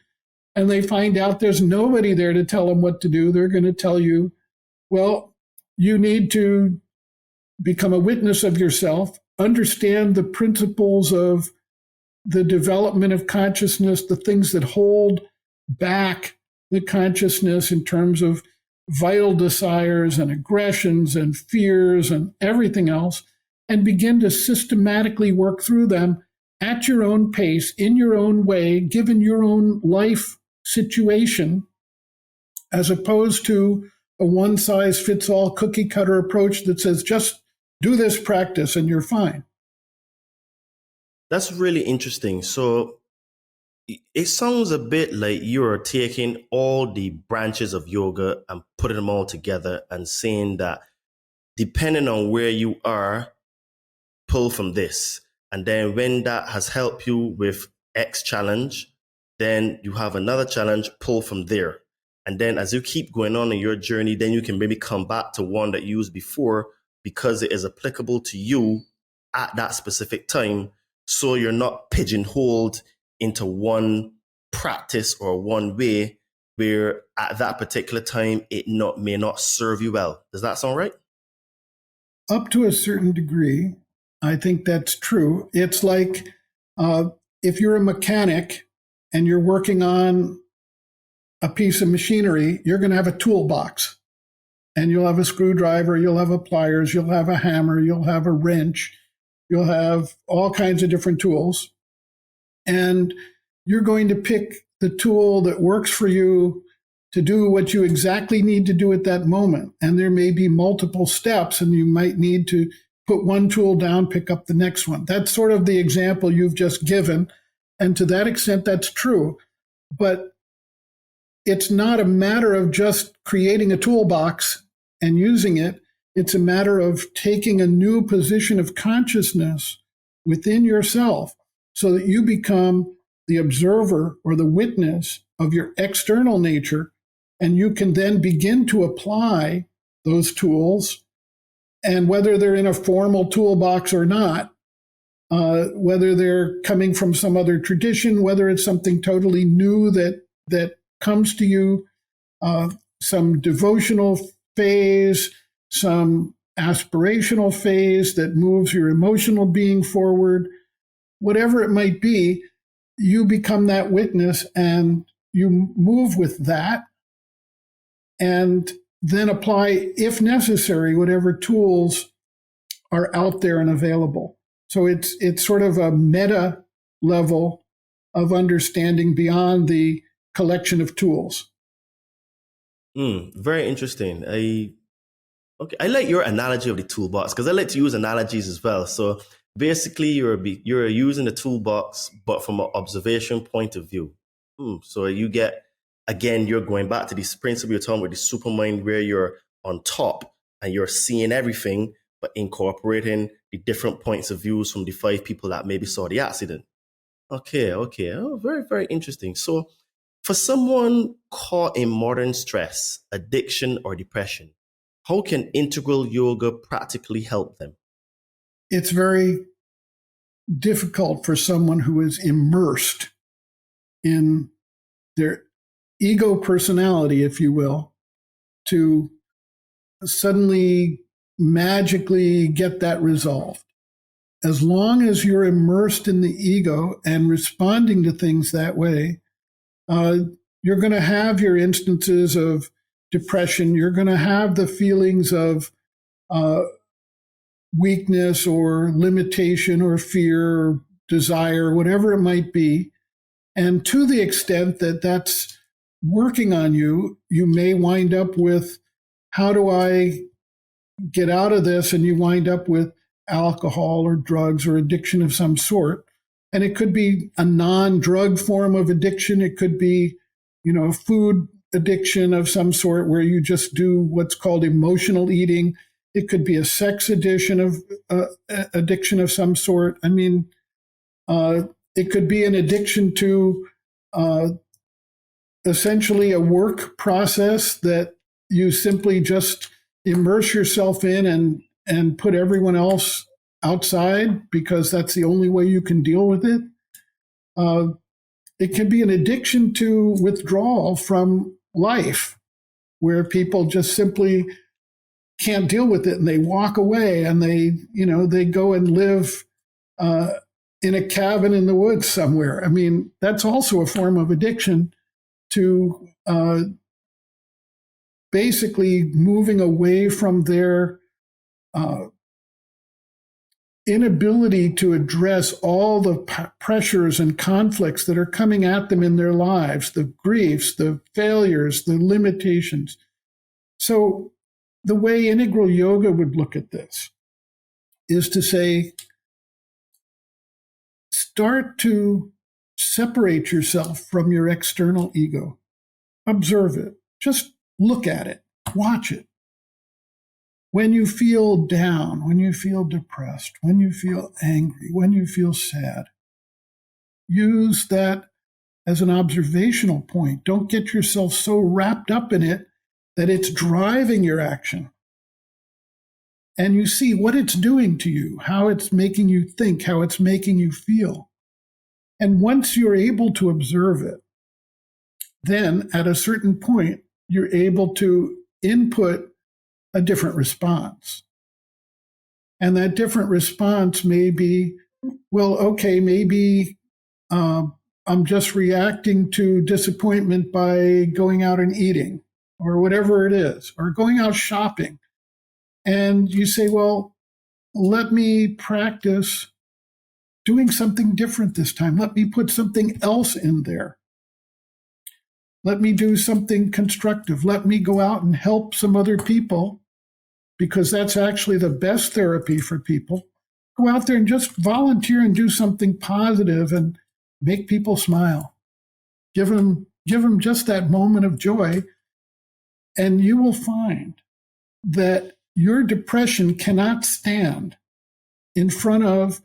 And they find out there's nobody there to tell them what to do. They're going to tell you, well, you need to become a witness of yourself, understand the principles of the development of consciousness, the things that hold back the consciousness in terms of vital desires and aggressions and fears and everything else, and begin to systematically work through them at your own pace, in your own way, given your own life situation, as opposed to a one-size-fits-all cookie-cutter approach that says, just do this practice and you're fine. That's really interesting. So it sounds a bit like you're taking all the branches of yoga and putting them all together and saying that depending on where you are, pull from this. And then when that has helped you with X challenge, then you have another challenge, pull from there. And then as you keep going on in your journey, then you can maybe come back to one that you used before because it is applicable to you at that specific time. So you're not pigeonholed into one practice or one way where at that particular time it may not serve you well. Does that sound right? Up to a certain degree, I think that's true. It's like if you're a mechanic and you're working on a piece of machinery, you're going to have a toolbox. And you'll have a screwdriver, you'll have a pliers, you'll have a hammer, you'll have a wrench, you'll have all kinds of different tools. And you're going to pick the tool that works for you to do what you exactly need to do at that moment. And there may be multiple steps, and you might need to put one tool down, pick up the next one. That's sort of the example you've just given. And to that extent, that's true. But it's not a matter of just creating a toolbox and using it. It's a matter of taking a new position of consciousness within yourself so that you become the observer or the witness of your external nature, and you can then begin to apply those tools. And whether they're in a formal toolbox or not, whether they're coming from some other tradition, whether it's something totally new that comes to you, some devotional phase, some aspirational phase that moves your emotional being forward, whatever it might be, you become that witness and you move with that and then apply, if necessary, whatever tools are out there and available. So it's sort of a meta level of understanding beyond the collection of tools. Very interesting. I like your analogy of the toolbox because I like to use analogies as well. So basically, you're using the toolbox, but from an observation point of view. So you get again, you're going back to this principle you're talking about, the supermind, where you're on top and you're seeing everything, but incorporating the different points of views from the 5 people that maybe saw the accident. Okay. Oh, very, very interesting. So for someone caught in modern stress, addiction, or depression, how can integral yoga practically help them? It's very difficult for someone who is immersed in their ego personality, if you will, to suddenly magically get that resolved. As long as you're immersed in the ego and responding to things that way, you're going to have your instances of depression. You're going to have the feelings of weakness or limitation or fear or desire, whatever it might be. And to the extent that that's working on you, you may wind up with, how do I get out of this? And you wind up with alcohol or drugs or addiction of some sort. And it could be a non-drug form of addiction. It could be, food addiction of some sort where you just do what's called emotional eating. It could be a sex addiction of some sort. I mean, it could be an addiction to essentially a work process that you simply just immerse yourself in and put everyone else outside because that's the only way you can deal with it. It can be an addiction to withdrawal from life, where people just simply can't deal with it and they walk away and they go and live in a cabin in the woods somewhere. I mean, that's also a form of addiction to basically moving away from their inability to address all the pressures and conflicts that are coming at them in their lives, the griefs, the failures, the limitations. So the way integral yoga would look at this is to say, start to separate yourself from your external ego. Observe it. Just look at it. Watch it. When you feel down, when you feel depressed, when you feel angry, when you feel sad, use that as an observational point. Don't get yourself so wrapped up in it that it's driving your action. And you see what it's doing to you, how it's making you think, how it's making you feel. And once you're able to observe it, then at a certain point, you're able to input a different response. And that different response may be, well, okay, maybe I'm just reacting to disappointment by going out and eating or whatever it is, or going out shopping. And you say, well, let me practice doing something different this time. Let me put something else in there. Let me do something constructive. Let me go out and help some other people, because that's actually the best therapy for people. Go out there and just volunteer and do something positive and make people smile. Give them just that moment of joy, and you will find that your depression cannot stand in front of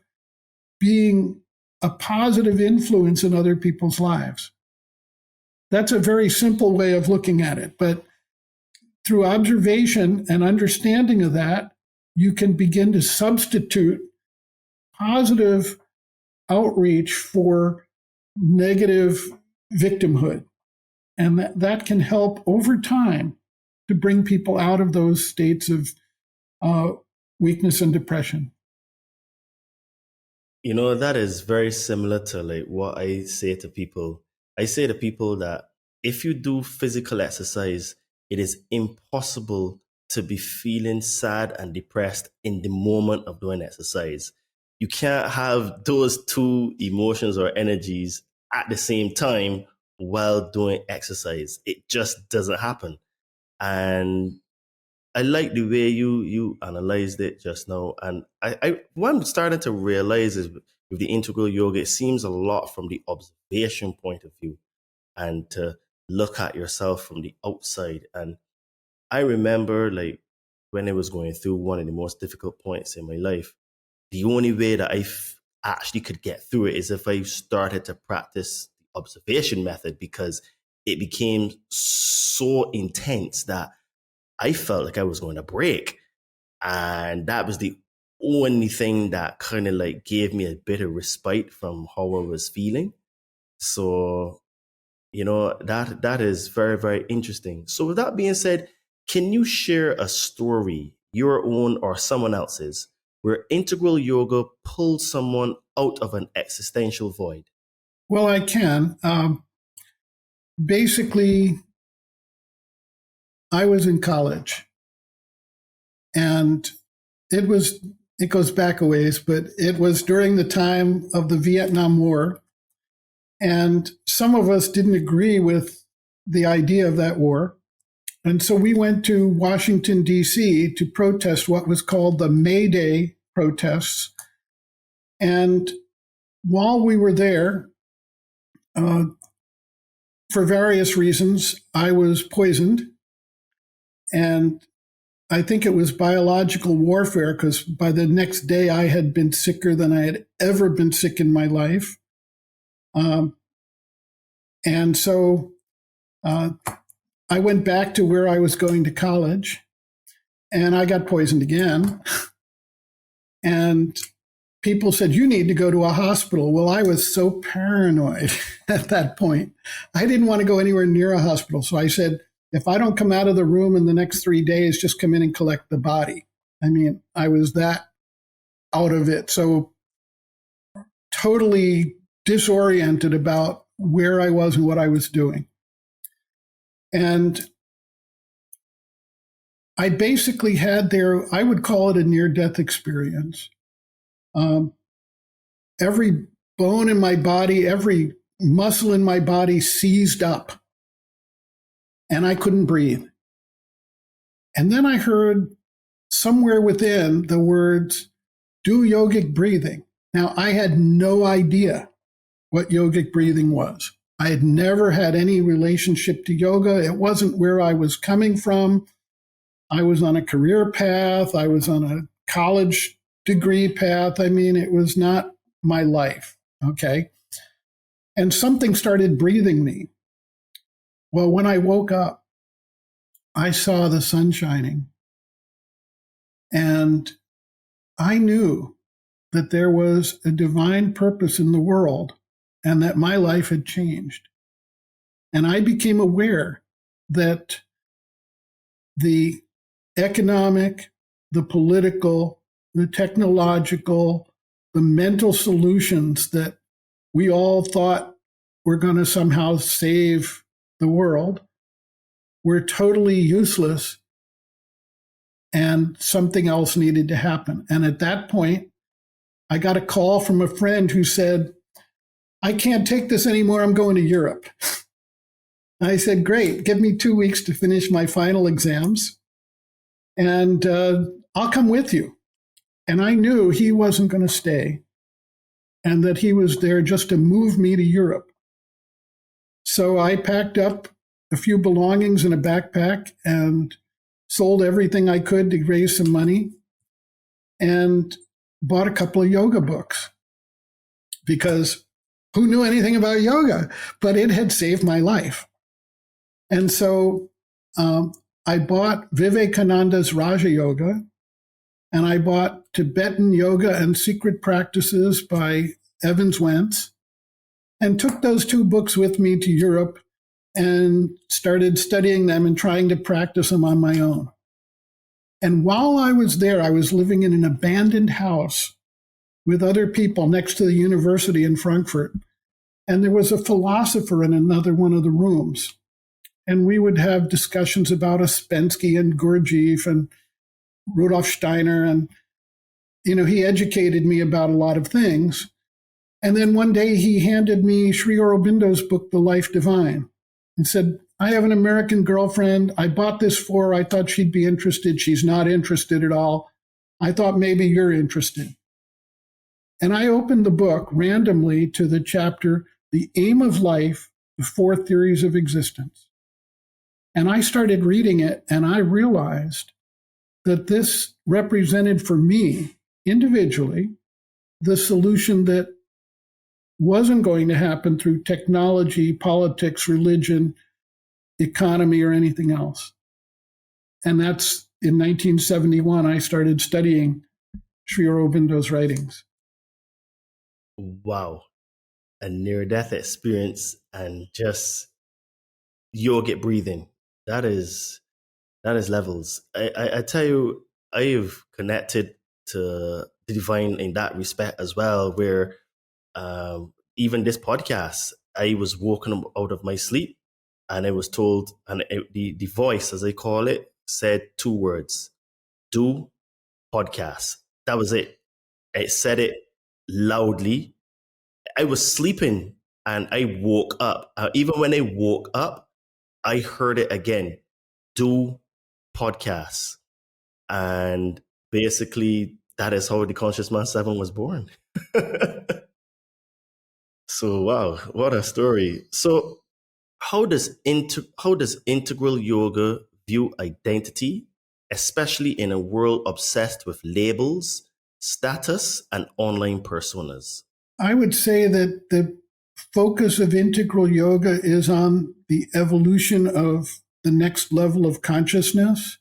being a positive influence in other people's lives. That's a very simple way of looking at it, but through observation and understanding of that, you can begin to substitute positive outreach for negative victimhood. And that can help over time to bring people out of those states of weakness and depression. That is very similar to like what I say to people. I say to people that if you do physical exercise, it is impossible to be feeling sad and depressed in the moment of doing exercise. You can't have those two emotions or energies at the same time while doing exercise. It just doesn't happen. And I like the way you analyzed it just now. And what I'm starting to realize is with the integral yoga, it seems a lot from the observation point of view, and to look at yourself from the outside. And I remember, like, when I was going through one of the most difficult points in my life, the only way that actually could get through it is if I started to practice the observation method, because it became so intense that I felt like I was going to break. And that was the only thing that kind of like gave me a bit of respite from how I was feeling. So, that is very, very interesting. So with that being said, can you share a story, your own or someone else's, where integral yoga pulled someone out of an existential void? Well, I can. Basically, I was in college, and it goes back a ways, but it was during the time of the Vietnam War. And some of us didn't agree with the idea of that war. And so we went to Washington, D.C. to protest what was called the May Day protests. And while we were there, for various reasons, I was poisoned. And I think it was biological warfare, because by the next day I had been sicker than I had ever been sick in my life. And so I went back to where I was going to college, and I got poisoned again. And people said, you need to go to a hospital. Well, I was so paranoid at that point. I didn't want to go anywhere near a hospital. So I said, if I don't come out of the room in the next 3 days, just come in and collect the body. I mean, I was that out of it. So totally disoriented about where I was and what I was doing. And I basically had I would call it a near-death experience. Every bone in my body, every muscle in my body seized up, and I couldn't breathe. And then I heard somewhere within the words, do yogic breathing. Now, I had no idea what yogic breathing was. I had never had any relationship to yoga. It wasn't where I was coming from. I was on a career path. I was on a college degree path. I mean, it was not my life, okay? And something started breathing me. Well, when I woke up, I saw the sun shining, and I knew that there was a divine purpose in the world and that my life had changed. And I became aware that the economic, the political, the technological, the mental solutions that we all thought were going to somehow save the world were totally useless, and something else needed to happen. And at that point, I got a call from a friend who said, I can't take this anymore. I'm going to Europe. I said, great, give me 2 weeks to finish my final exams, and I'll come with you. And I knew he wasn't going to stay, and that he was there just to move me to Europe. So I packed up a few belongings in a backpack and sold everything I could to raise some money, and bought a couple of yoga books, because who knew anything about yoga? But it had saved my life. And so I bought Vivekananda's Raja Yoga, and I bought Tibetan Yoga and Secret Practices by Evans Wentz, and took those 2 books with me to Europe and started studying them and trying to practice them on my own. And while I was there, I was living in an abandoned house with other people next to the university in Frankfurt. And there was a philosopher in another one of the rooms. And we would have discussions about Ouspensky and Gurdjieff and Rudolf Steiner. And, he educated me about a lot of things. And then one day he handed me Sri Aurobindo's book, The Life Divine, and said, I have an American girlfriend. I bought this for her. I thought she'd be interested. She's not interested at all. I thought maybe you're interested. And I opened the book randomly to the chapter, The Aim of Life, the 4 Theories of Existence. And I started reading it, and I realized that this represented for me individually the solution that wasn't going to happen through technology, politics, religion, economy, or anything else. And that's in 1971, I started studying Sri Aurobindo's writings. Wow. A near-death experience and just yogic breathing. That is levels. I tell you, I've connected to the divine in that respect as well, where even this podcast, I was woken out of my sleep and I was told, and the voice, as I call it, said 2 words: do podcast. That was it. It said it loudly. I was sleeping and I woke up. Even when I woke up, I heard it again: do podcasts. And basically, that is how the Conscious Man 7 was born. So, wow, what a story. So, how does integral yoga view identity, especially in a world obsessed with labels, status, and online personas? I would say that the focus of integral yoga is on the evolution of the next level of consciousness.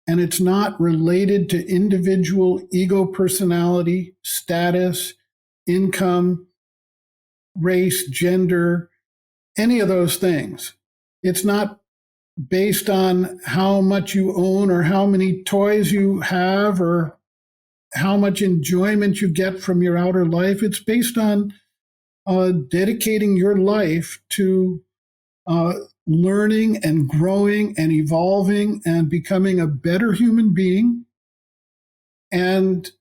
And it's not related to individual ego personality, status, income, race, gender, any of those things. It's not based on how much you own or how many toys you have or how much enjoyment you get from your outer life. It's based on dedicating your life to learning and growing and evolving and becoming a better human being, and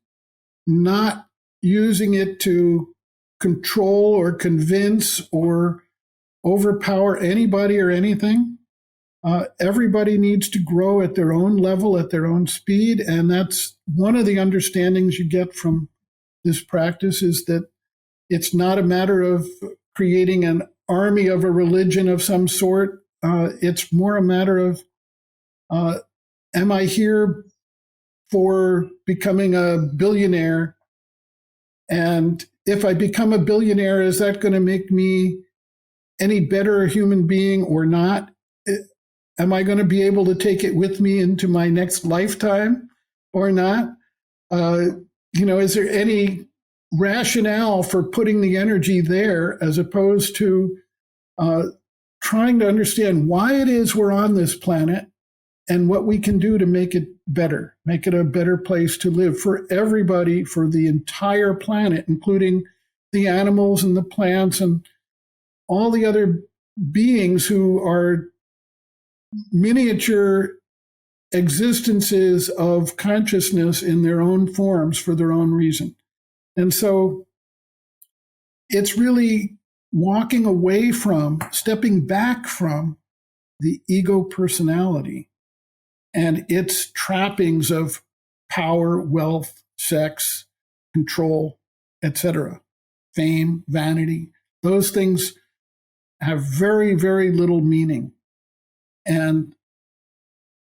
not using it to control or convince or overpower anybody or anything. Everybody needs to grow at their own level, at their own speed. And that's one of the understandings you get from this practice, is that it's not a matter of creating an army of a religion of some sort. It's more a matter of, am I here for becoming a billionaire? And if I become a billionaire, is that going to make me any better a human being or not? Am I going to be able to take it with me into my next lifetime or not? Is there any rationale for putting the energy there, as opposed to trying to understand why it is we're on this planet and what we can do to make it better, make it a better place to live for everybody, for the entire planet, including the animals and the plants and all the other beings who are miniature existences of consciousness in their own forms for their own reason. And so it's really walking away from, stepping back from the ego personality and its trappings of power, wealth, sex, control, etc., fame, vanity. Those things have very, very little meaning. And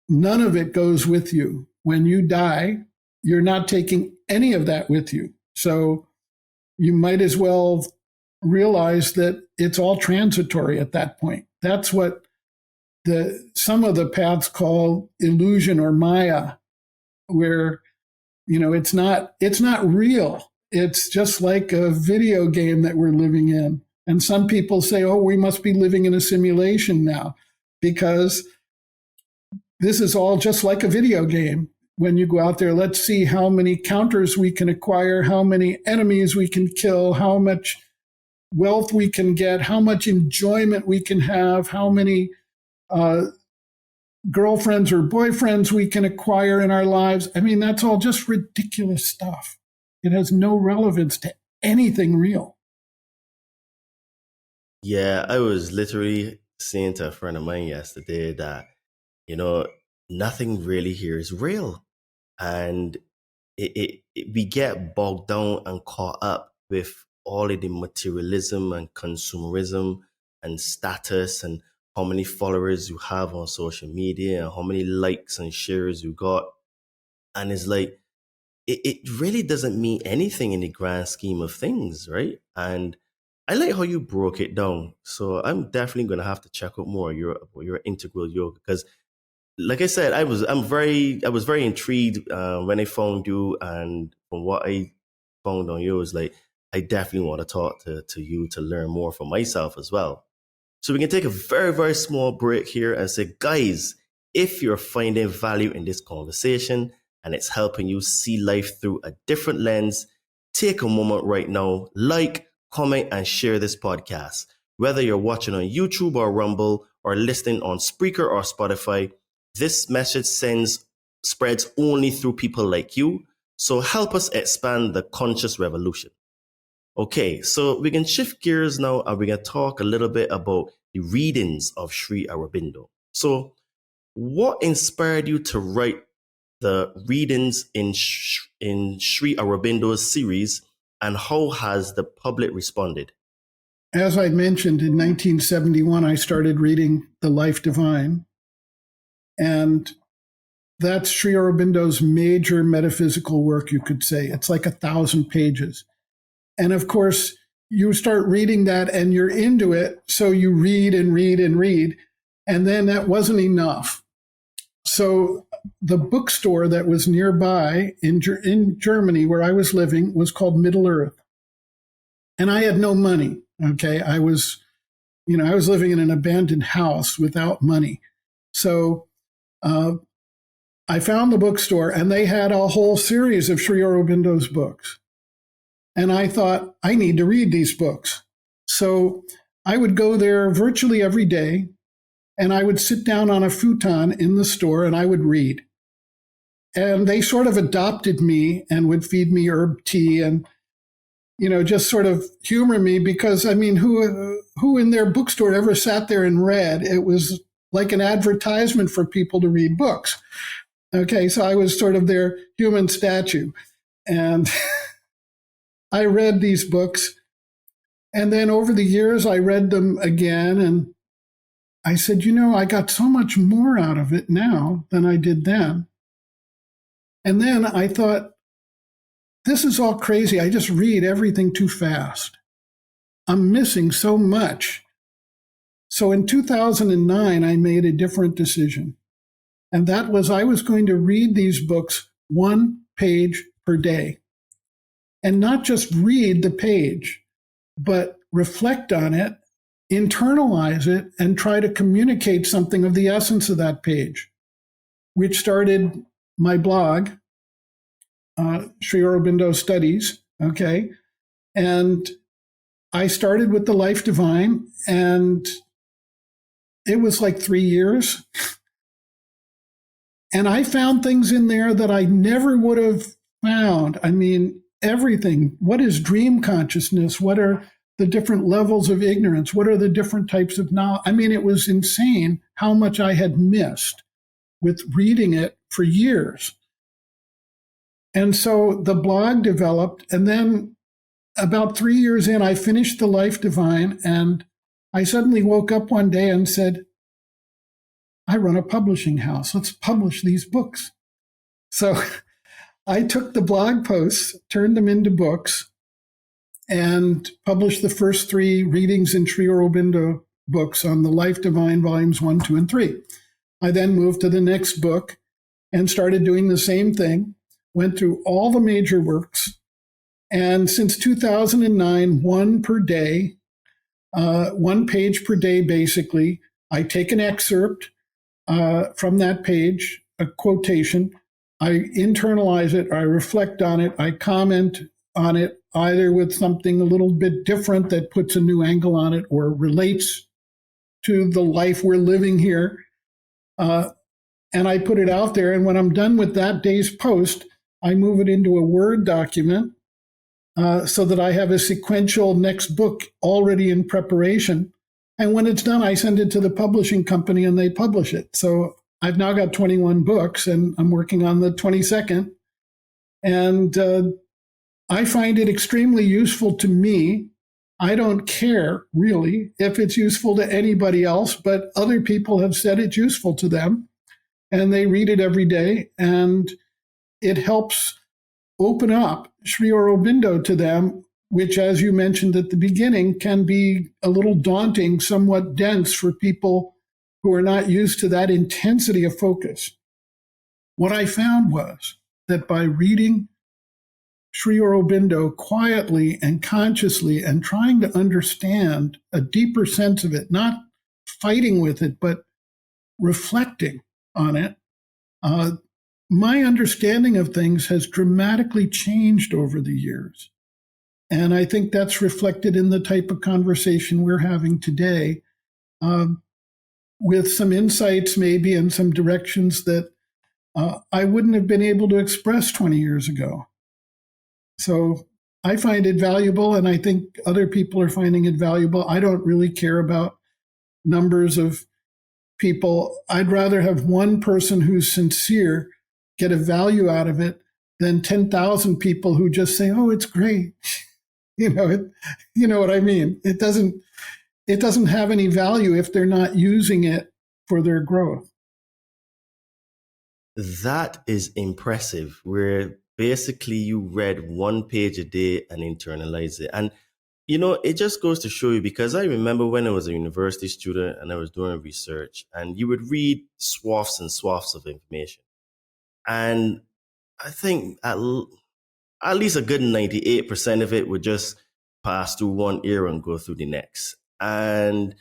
none of it goes with you. When you die, you're not taking any of that with you. So you might as well realize that it's all transitory at that point. That's what some of the paths call illusion or Maya, where it's not real. It's just like a video game that we're living in. And some people say, oh, we must be living in a simulation now, because this is all just like a video game. When you go out there, let's see how many counters we can acquire, how many enemies we can kill, how much wealth we can get, how much enjoyment we can have, how many girlfriends or boyfriends we can acquire in our lives. I mean, that's all just ridiculous stuff. It has no relevance to anything real. Yeah, I was literally saying to a friend of mine yesterday that, nothing really here is real. And we get bogged down and caught up with all of the materialism and consumerism and status and how many followers you have on social media and how many likes and shares you got. And it's like, it really doesn't mean anything in the grand scheme of things, right? And I like how you broke it down. So I'm definitely going to have to check out more your integral yoga, because like I said, I was very intrigued when I found you, and from what I found on you, is like, I definitely want to talk to you to learn more for myself as well. So we can take a very, very small break here and say, guys, if you're finding value in this conversation and it's helping you see life through a different lens, take a moment right now, like, comment, and share this podcast. Whether you're watching on YouTube or Rumble or listening on Spreaker or Spotify, this message spreads only through people like you. So help us expand the conscious revolution. Okay, so we can shift gears now and we can talk a little bit about the readings of Sri Aurobindo. So what inspired you to write the readings in Sri Aurobindo's series, and how has the public responded? As I mentioned, in 1971, I started reading The Life Divine. And that's Sri Aurobindo's major metaphysical work, you could say. It's like 1,000 pages. And of course, you start reading that and you're into it. So you read and read and read. And then that wasn't enough. So the bookstore that was nearby in Germany, where I was living, was called Middle Earth. And I had no money. Okay. I was living in an abandoned house without money. So I found the bookstore and they had a whole series of Sri Aurobindo's books. And I thought, I need to read these books. So I would go there virtually every day, and I would sit down on a futon in the store and I would read. And they sort of adopted me and would feed me herb tea and, just sort of humor me, because, I mean, who in their bookstore ever sat there and read? It was like an advertisement for people to read books. Okay, so I was sort of their human statue. And I read these books. And then over the years, I read them again. And I said, I got so much more out of it now than I did then. And then I thought, this is all crazy. I just read everything too fast. I'm missing so much. So in 2009, I made a different decision. And that was, I was going to read these books 1 page per day. And not just read the page, but reflect on it, internalize it, and try to communicate something of the essence of that page, which started my blog, Sri Aurobindo Studies, okay? And I started with The Life Divine, and it was like 3 years. And I found things in there that I never would have found. I mean, everything. What is dream consciousness? What are the different levels of ignorance? What are the different types of knowledge? I mean, it was insane how much I had missed with reading it for years. And so the blog developed, and then about 3 years in, I finished The Life Divine, and I suddenly woke up one day and said, I run a publishing house. Let's publish these books. So I took the blog posts, turned them into books, and published the first 3 readings in Sri Aurobindo books on The Life Divine, volumes 1, 2, and 3. I then moved to the next book and started doing the same thing, went through all the major works, and since 2009, 1 per day, 1 page per day, basically, I take an excerpt from that page, a quotation, I internalize it, I reflect on it, I comment on it, either with something a little bit different that puts a new angle on it or relates to the life we're living here. And I put it out there. And when I'm done with that day's post, I move it into a Word document so that I have a sequential next book already in preparation. And when it's done, I send it to the publishing company and they publish it. So I've now got 21 books and I'm working on the 22nd. And I find it extremely useful to me I don't care really if it's useful to anybody else, but other people have said it's useful to them and they read it every day, and it helps open up Sri Aurobindo to them, which, as you mentioned at the beginning, can be a little daunting, somewhat dense for people who are not used to that intensity of focus. What I found was that by reading Sri Aurobindo quietly and consciously and trying to understand a deeper sense of it, not fighting with it, but reflecting on it, my understanding of things has dramatically changed over the years. And I think that's reflected in the type of conversation we're having today, with some insights maybe and some directions that I wouldn't have been able to express 20 years ago. So I find it valuable, and I think other people are finding it valuable. I don't really care about numbers of people. I'd rather have one person who's sincere get a value out of it than 10,000 people who just say, "Oh, it's great." You know what I mean? It doesn't have any value if they're not using it for their growth. That is impressive, where basically you read one page a day and internalized it. And, it just goes to show you, because I remember when I was a university student and I was doing research, and you would read swaths and swaths of information. And I think at least a good 98% of it would just pass through one ear and go through the next. And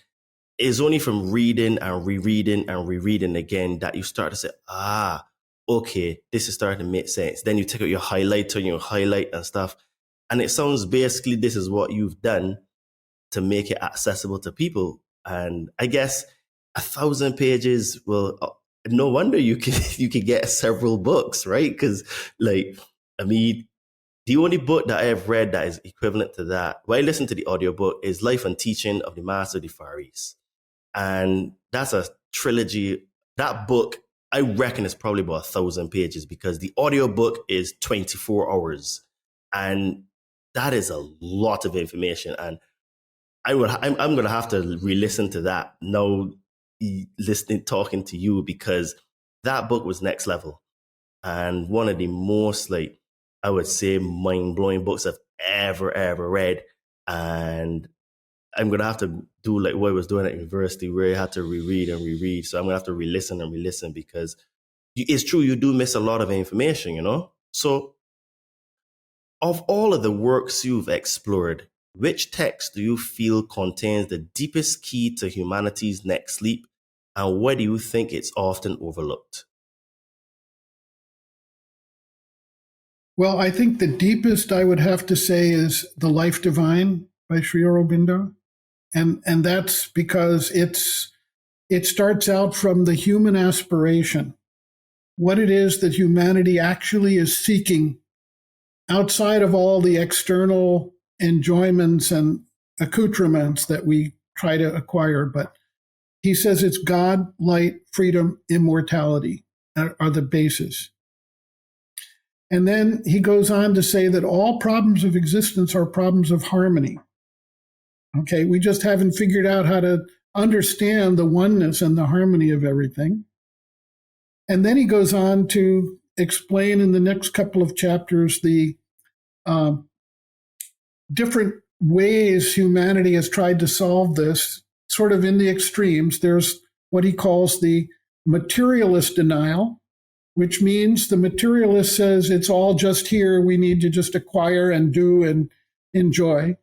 it's only from reading and rereading again that you start to say, okay, this is starting to make sense. Then you take out your highlighter and you highlight and stuff. And it sounds basically this is what you've done to make it accessible to people. And I guess 1,000 pages, well, no wonder you could get several books, right? Because the only book that I have read that is equivalent to that, I listened to the audiobook, is Life and Teaching of the Master of the Far East. And that's a trilogy. That book, I reckon, is probably about 1,000 pages, because the audiobook is 24 hours. And that is a lot of information. And I'm going to have to re-listen to that now, talking to you, because that book was next level. And one of the most, I would say, mind-blowing books I've ever read. And I'm going to have to do what I was doing at university, where I had to reread and reread. So I'm going to have to re-listen and re-listen, because it's true, you do miss a lot of information, So of all of the works you've explored, which text do you feel contains the deepest key to humanity's next leap, and why do you think it's often overlooked? Well, I think the deepest I would have to say is The Life Divine by Sri Aurobindo. And that's because it starts out from the human aspiration, what it is that humanity actually is seeking outside of all the external enjoyments and accoutrements that we try to acquire. But he says it's God, light, freedom, immortality are the basis. And then he goes on to say that all problems of existence are problems of harmony. Okay, we just haven't figured out how to understand the oneness and the harmony of everything. And then he goes on to explain in the next couple of chapters the different ways humanity has tried to solve this, sort of in the extremes. There's what he calls the materialist denial, which means the materialist says it's all just here. We need to just acquire and do and enjoy.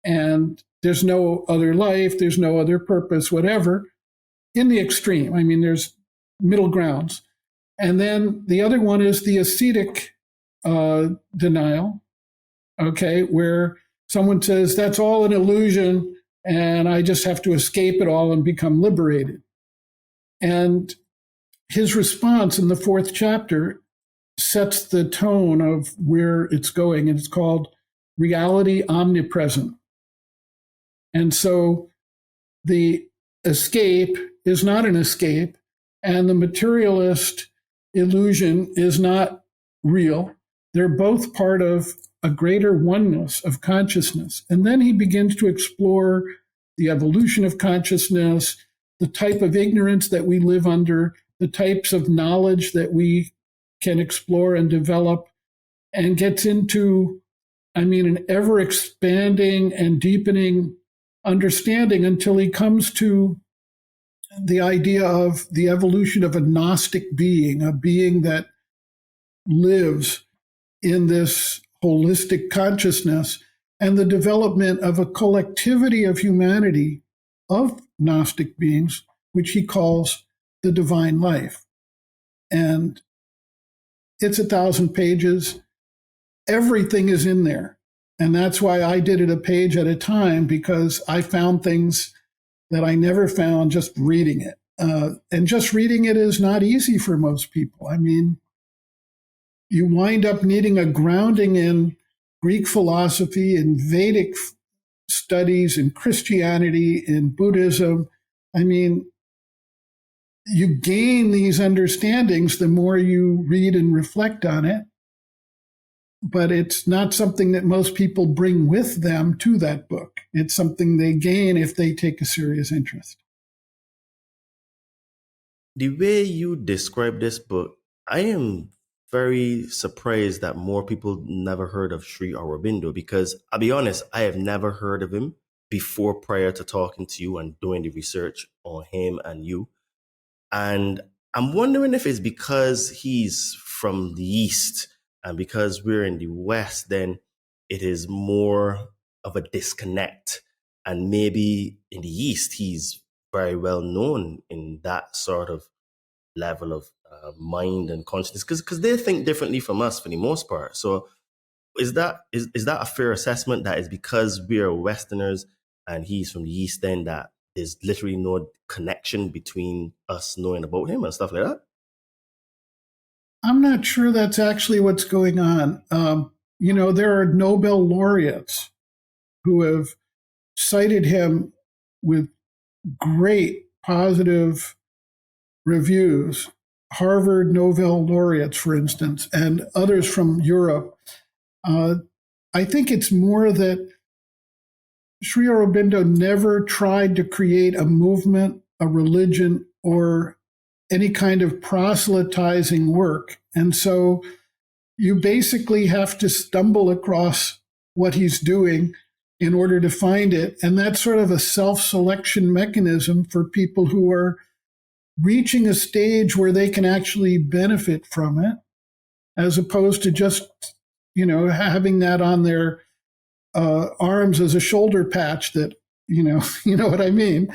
And there's no other life, there's no other purpose, whatever, in the extreme. I mean, there's middle grounds. And then the other one is the ascetic denial, okay, where someone says that's all an illusion and I just have to escape it all and become liberated. And his response in the 4th chapter sets the tone of where it's going, and it's called Reality Omnipresent. And so the escape is not an escape, and the materialist illusion is not real. They're both part of a greater oneness of consciousness. And then he begins to explore the evolution of consciousness, the type of ignorance that we live under, the types of knowledge that we can explore and develop, and gets into, an ever expanding and deepening understanding until he comes to the idea of the evolution of a Gnostic being, a being that lives in this holistic consciousness, and the development of a collectivity of humanity of Gnostic beings, which he calls the divine life. And it's 1,000 pages. Everything is in there. And that's why I did it a page at a time, because I found things that I never found just reading it. And just reading it is not easy for most people. You wind up needing a grounding in Greek philosophy, in Vedic studies, in Christianity, in Buddhism. You gain these understandings the more you read and reflect on it. But it's not something that most people bring with them to that book. It's something they gain if they take a serious interest. The way you describe this book, I am very surprised that more people never heard of Sri Aurobindo, because I'll be honest, I have never heard of him before, prior to talking to you and doing the research on him and you. And I'm wondering if it's because he's from the East, and because we're in the West, then it is more of a disconnect. And maybe in the East, he's very well known in that sort of level of mind and consciousness, because they think differently from us for the most part. So is that a fair assessment, that is because we are Westerners and he's from the East, then that there's literally no connection between us knowing about him and stuff like that? I'm not sure that's actually what's going on. There are Nobel laureates who have cited him with great positive reviews. Harvard Nobel laureates, for instance, and others from Europe. I think it's more that Sri Aurobindo never tried to create a movement, a religion, or any kind of proselytizing work. And so you basically have to stumble across what he's doing in order to find it. And that's sort of a self-selection mechanism for people who are reaching a stage where they can actually benefit from it, as opposed to just, having that on their arms as a shoulder patch that, you know what I mean?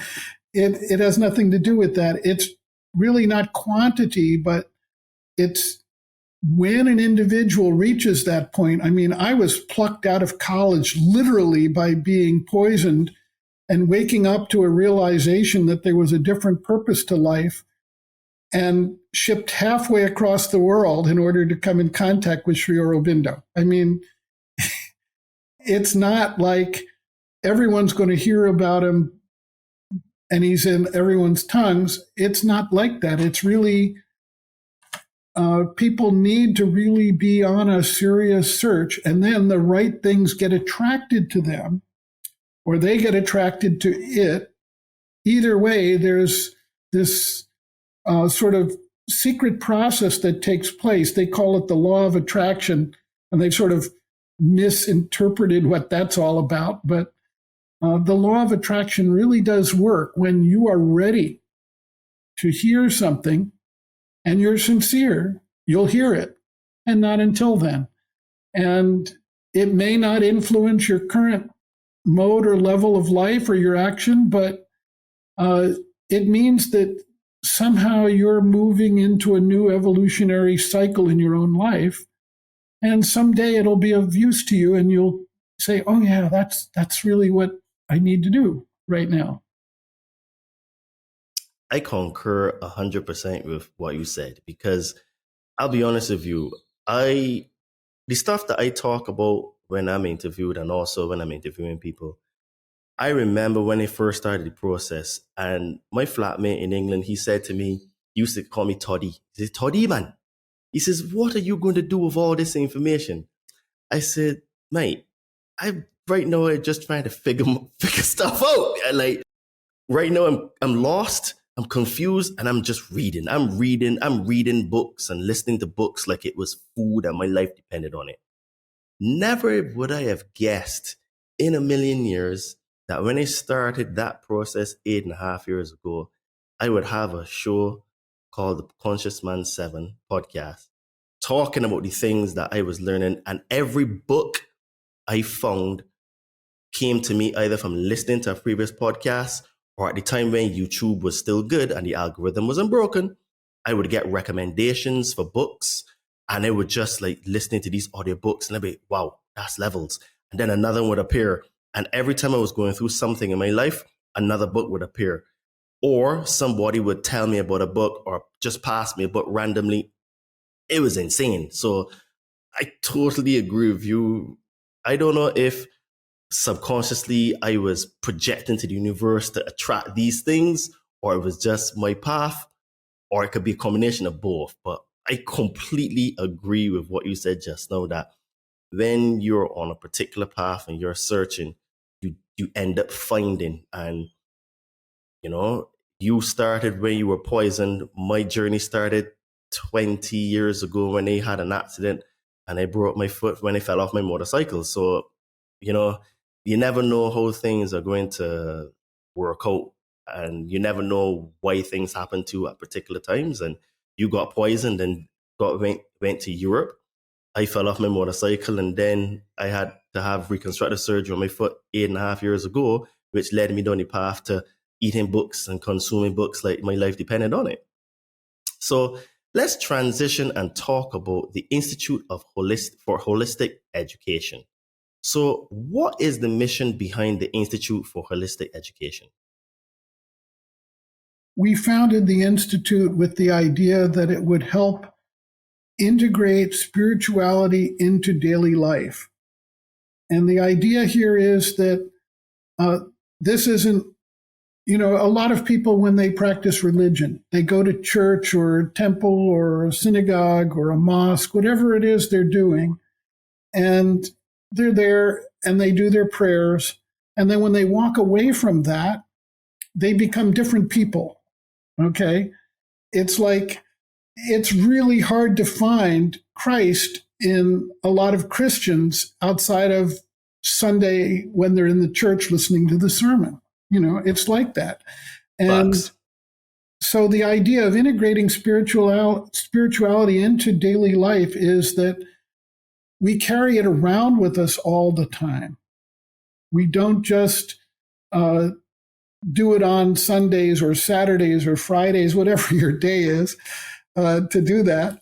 It has nothing to do with that. It's really not quantity, but it's when an individual reaches that point. I was plucked out of college literally by being poisoned and waking up to a realization that there was a different purpose to life, and shipped halfway across the world in order to come in contact with Sri Aurobindo. It's not like everyone's going to hear about him and he's in everyone's tongues. It's not like that. It's really, people need to really be on a serious search, and then the right things get attracted to them, or they get attracted to it. Either way, there's this sort of secret process that takes place. They call it the law of attraction, and they've sort of misinterpreted what that's all about. But the law of attraction really does work when you are ready to hear something and you're sincere. You'll hear it, and not until then. And it may not influence your current mode or level of life or your action, but it means that somehow you're moving into a new evolutionary cycle in your own life. And someday it'll be of use to you, and you'll say, oh yeah, that's really what I need to do right now. I concur 100% with what you said, because I'll be honest with you, the stuff that I talk about when I'm interviewed and also when I'm interviewing people, I remember when I first started the process, and my flatmate in England, he said to me, he used to call me Toddy. He said, Toddy, man. He says, what are you going to do with all this information? I said, mate, I right now I'm just trying to figure stuff out. Like right now I'm lost, I'm confused, and I'm just reading. I'm reading books and listening to books like it was food and my life depended on it. Never would I have guessed in a million years that when I started that process 8.5 years ago, I would have a show called the Conscious Man 7 podcast, talking about the things that I was learning. And every book I found came to me either from listening to a previous podcast or at the time when YouTube was still good and the algorithm wasn't broken. I would get recommendations for books and I would just like listening to these audiobooks and I'd be, wow, that's levels. And then another one would appear. And every time I was going through something in my life, another book would appear. Or somebody would tell me about a book or just pass me a book randomly. It was insane. So I totally agree with you. I don't know if subconsciously I was projecting to the universe to attract these things, or it was just my path, or it could be a combination of both. But I completely agree with what you said just now, that when you're on a particular path and you're searching, you end up finding. And you know, you started when you were poisoned. My journey started 20 years ago when I had an accident and I broke my foot when I fell off my motorcycle. So, you know, you never know how things are going to work out, and you never know why things happen to you at particular times. And you got poisoned and went to Europe. I fell off my motorcycle and then I had to have reconstructive surgery on my foot 8.5 years ago, which led me down the path to eating books and consuming books like my life depended on it. So let's transition and talk about the Institute for Holistic Education. So what is the mission behind the Institute for Holistic Education? We founded the Institute with the idea that it would help integrate spirituality into daily life. And the idea here is that this isn't, you know, a lot of people, when they practice religion, they go to church or a temple or a synagogue or a mosque, whatever it is they're doing, and they're there and they do their prayers. And then when they walk away from that, they become different people. Okay? It's like, it's really hard to find Christ in a lot of Christians outside of Sunday when they're in the church listening to the sermon. You know, it's like that. And Bugs. So the idea of integrating spirituality into daily life is that we carry it around with us all the time. We don't just do it on Sundays or Saturdays or Fridays, whatever your day is, to do that.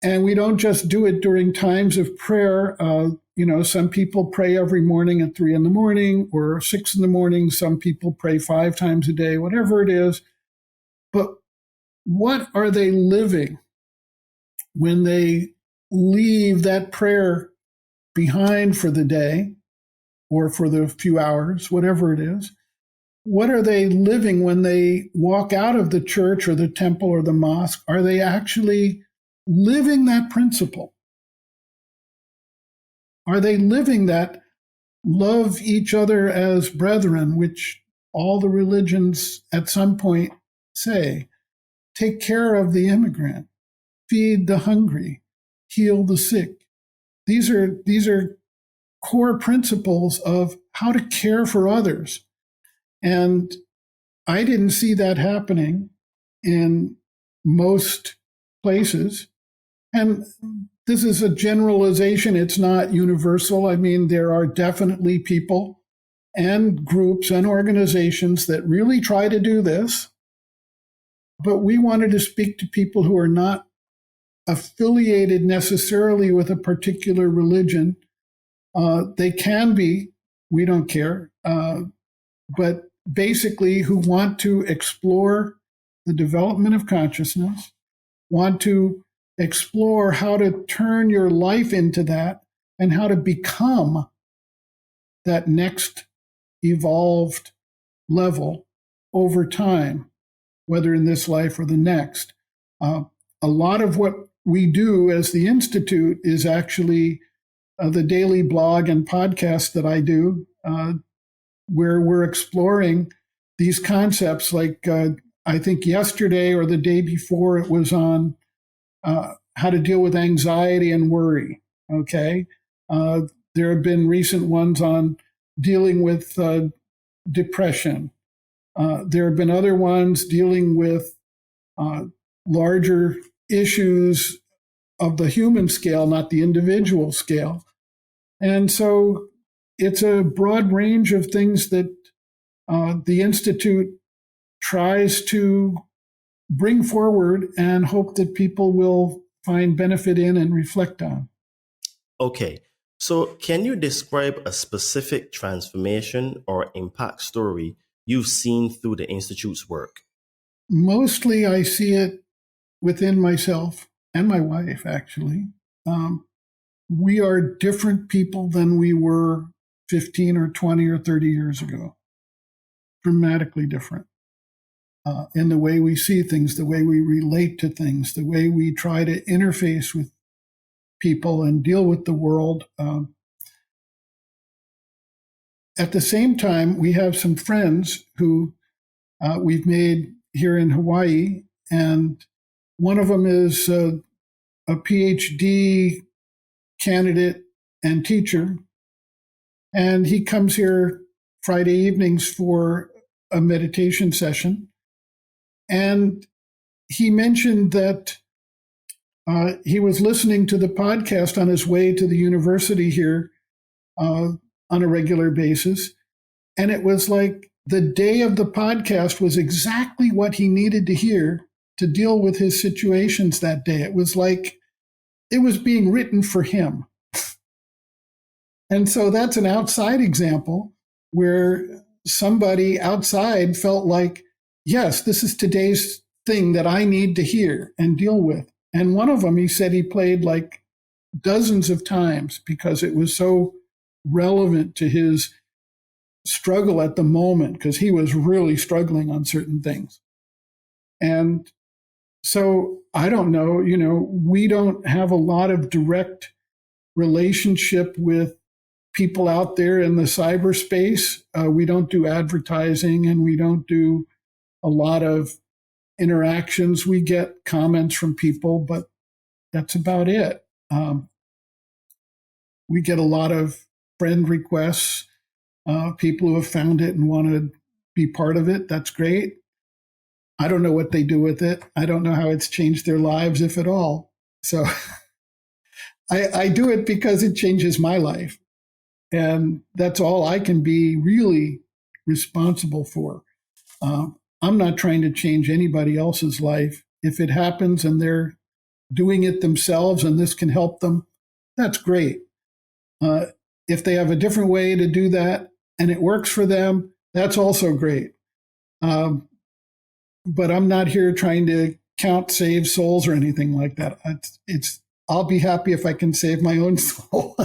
And we don't just do it during times of prayer. You know, some people pray every morning at 3 a.m. or 6 a.m. Some people pray 5 times a day, whatever it is. But what are they living when they leave that prayer behind for the day or for the few hours, whatever it is? What are they living when they walk out of the church or the temple or the mosque? Are they actually living that principle? Are they living that love each other as brethren, which all the religions at some point say? Take care of the immigrant, feed the hungry, heal the sick. These are core principles of how to care for others. And I didn't see that happening in most places. And this is a generalization. It's not universal. I mean, there are definitely people and groups and organizations that really try to do this. But we wanted to speak to people who are not affiliated necessarily with a particular religion. They can be, we don't care, but basically who want to explore the development of consciousness, want to explore how to turn your life into that and how to become that next evolved level over time, whether in this life or the next. A lot of what we do as the Institute is actually the daily blog and podcast that I do, where we're exploring these concepts. Like I think yesterday or the day before, it was on how to deal with anxiety and worry. Okay. There have been recent ones on dealing with depression. There have been other ones dealing with larger issues of the human scale, not the individual scale. And so it's a broad range of things that the Institute tries to bring forward and hope that people will find benefit in and reflect on. Okay, so can you describe a specific transformation or impact story you've seen through the Institute's work? Mostly I see it within myself and my wife, actually. We are different people than we were 15 or 20 or 30 years ago. Dramatically different in the way we see things, the way we relate to things, the way we try to interface with people and deal with the world. At the same time, we have some friends who we've made here in Hawaii, and one of them is a PhD candidate and teacher, and he comes here Friday evenings for a meditation session. And he mentioned that he was listening to the podcast on his way to the university here on a regular basis. And it was like the day of the podcast was exactly what he needed to hear to deal with his situations that day. It was like it was being written for him. And so that's an outside example where somebody outside felt like, yes, this is today's thing that I need to hear and deal with. And one of them, he said he played like dozens of times because it was so relevant to his struggle at the moment, because he was really struggling on certain things. And so I don't know, we don't have a lot of direct relationship with people out there in the cyberspace. We don't do advertising and we don't do a lot of interactions. We get comments from people, but that's about it. We get a lot of friend requests, people who have found it and want to be part of it. That's great. I don't know what they do with it. I don't know how it's changed their lives, if at all. So I do it because it changes my life. And that's all I can be really responsible for. I'm not trying to change anybody else's life. If it happens and they're doing it themselves and this can help them, that's great. If they have a different way to do that and it works for them, that's also great. But I'm not here trying to count saved souls or anything like that. I'll be happy if I can save my own soul.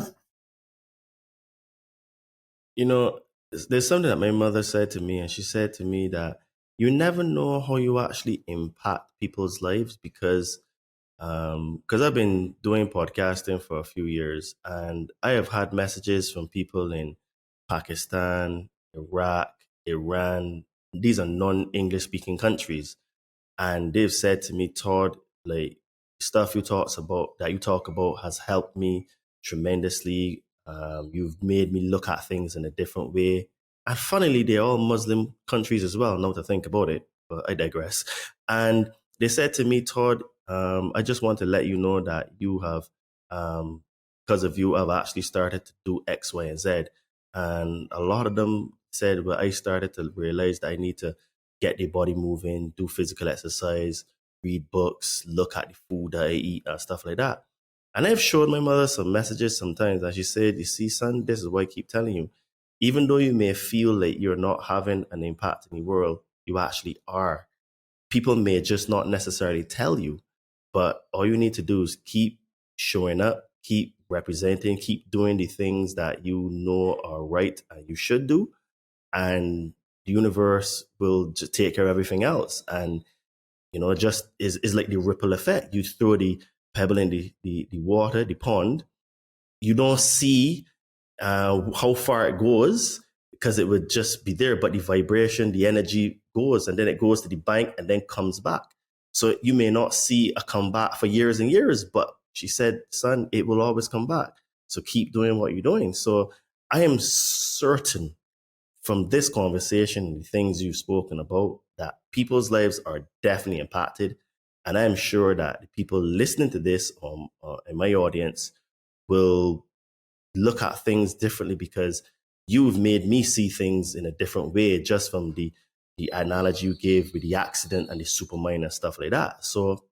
There's something that my mother said to me, and she said to me that you never know how you actually impact people's lives because I've been doing podcasting for a few years, and I have had messages from people in Pakistan, Iraq, Iran. These are non-English speaking countries. And they've said to me, Todd, like stuff you talk about has helped me tremendously. You've made me look at things in a different way. And funnily, they're all Muslim countries as well, now to think about it, but I digress. And they said to me, Todd, I just want to let you know that you have, because of you, I've actually started to do X, Y, and Z. And a lot of them said, well, I started to realize that I need to get the body moving, do physical exercise, read books, look at the food that I eat and stuff like that. And I've showed my mother some messages sometimes, and she said, you see, son, this is what I keep telling you. Even though you may feel like you're not having an impact in the world, you actually are. People may just not necessarily tell you, but all you need to do is keep showing up, keep representing, keep doing the things that you know are right and you should do. And the universe will just take care of everything else. And, it just is like the ripple effect. You throw the pebble in the water, the pond, you don't see how far it goes because it would just be there, but the vibration, the energy goes, and then it goes to the bank and then comes back. So you may not see a comeback for years and years, but she said, son, it will always come back. So keep doing what you're doing. So I am certain from this conversation, the things you've spoken about, that people's lives are definitely impacted. And I'm sure that the people listening to this in my audience will look at things differently, because you've made me see things in a different way just from the analogy you gave with the accident and the supermind and stuff like that. So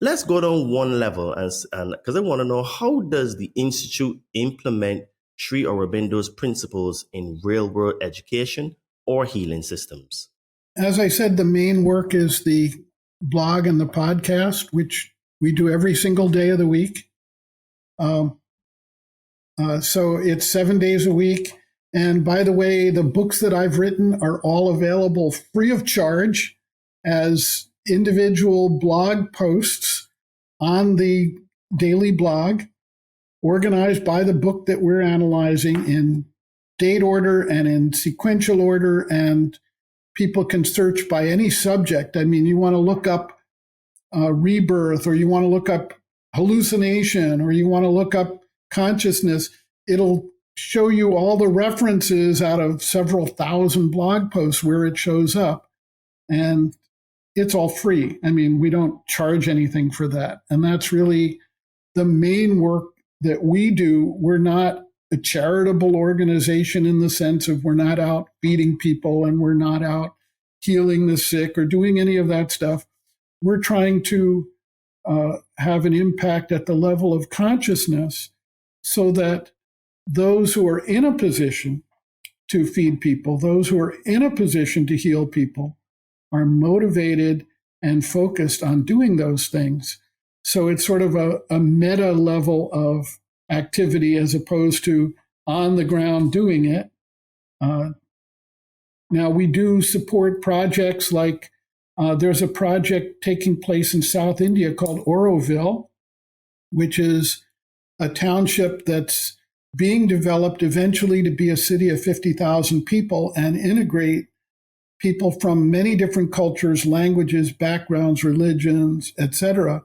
let's go down one level, and because I want to know, how does the Institute implement Sri Aurobindo's principles in real-world education or healing systems? As I said, the main work is the blog and the podcast, which we do every single day of the week. So it's 7 days a week. And by the way, the books that I've written are all available free of charge as individual blog posts on the daily blog, organized by the book that we're analyzing in date order and in sequential order. And people can search by any subject. I mean, you want to look up rebirth, or you want to look up hallucination, or you want to look up consciousness. It'll show you all the references out of several thousand blog posts where it shows up. And it's all free. I mean, we don't charge anything for that. And that's really the main work that we do. We're not a charitable organization in the sense of we're not out feeding people, and we're not out healing the sick or doing any of that stuff. We're trying to have an impact at the level of consciousness, so that those who are in a position to feed people, those who are in a position to heal people, are motivated and focused on doing those things. So it's sort of a meta level of activity as opposed to on the ground doing it. Now, we do support projects like there's a project taking place in South India called Aurobindo, which is a township that's being developed eventually to be a city of 50,000 people and integrate people from many different cultures, languages, backgrounds, religions, etc.,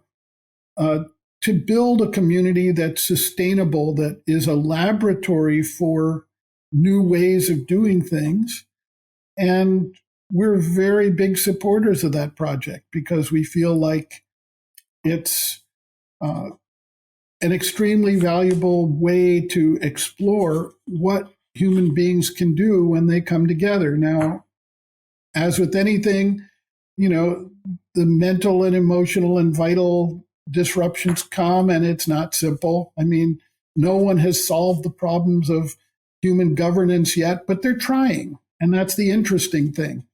to build a community that's sustainable, that is a laboratory for new ways of doing things. And we're very big supporters of that project because we feel like it's an extremely valuable way to explore what human beings can do when they come together. Now, as with anything, the mental and emotional and vital disruptions come, and it's not simple. I mean, no one has solved the problems of human governance yet, but they're trying. And that's the interesting thing.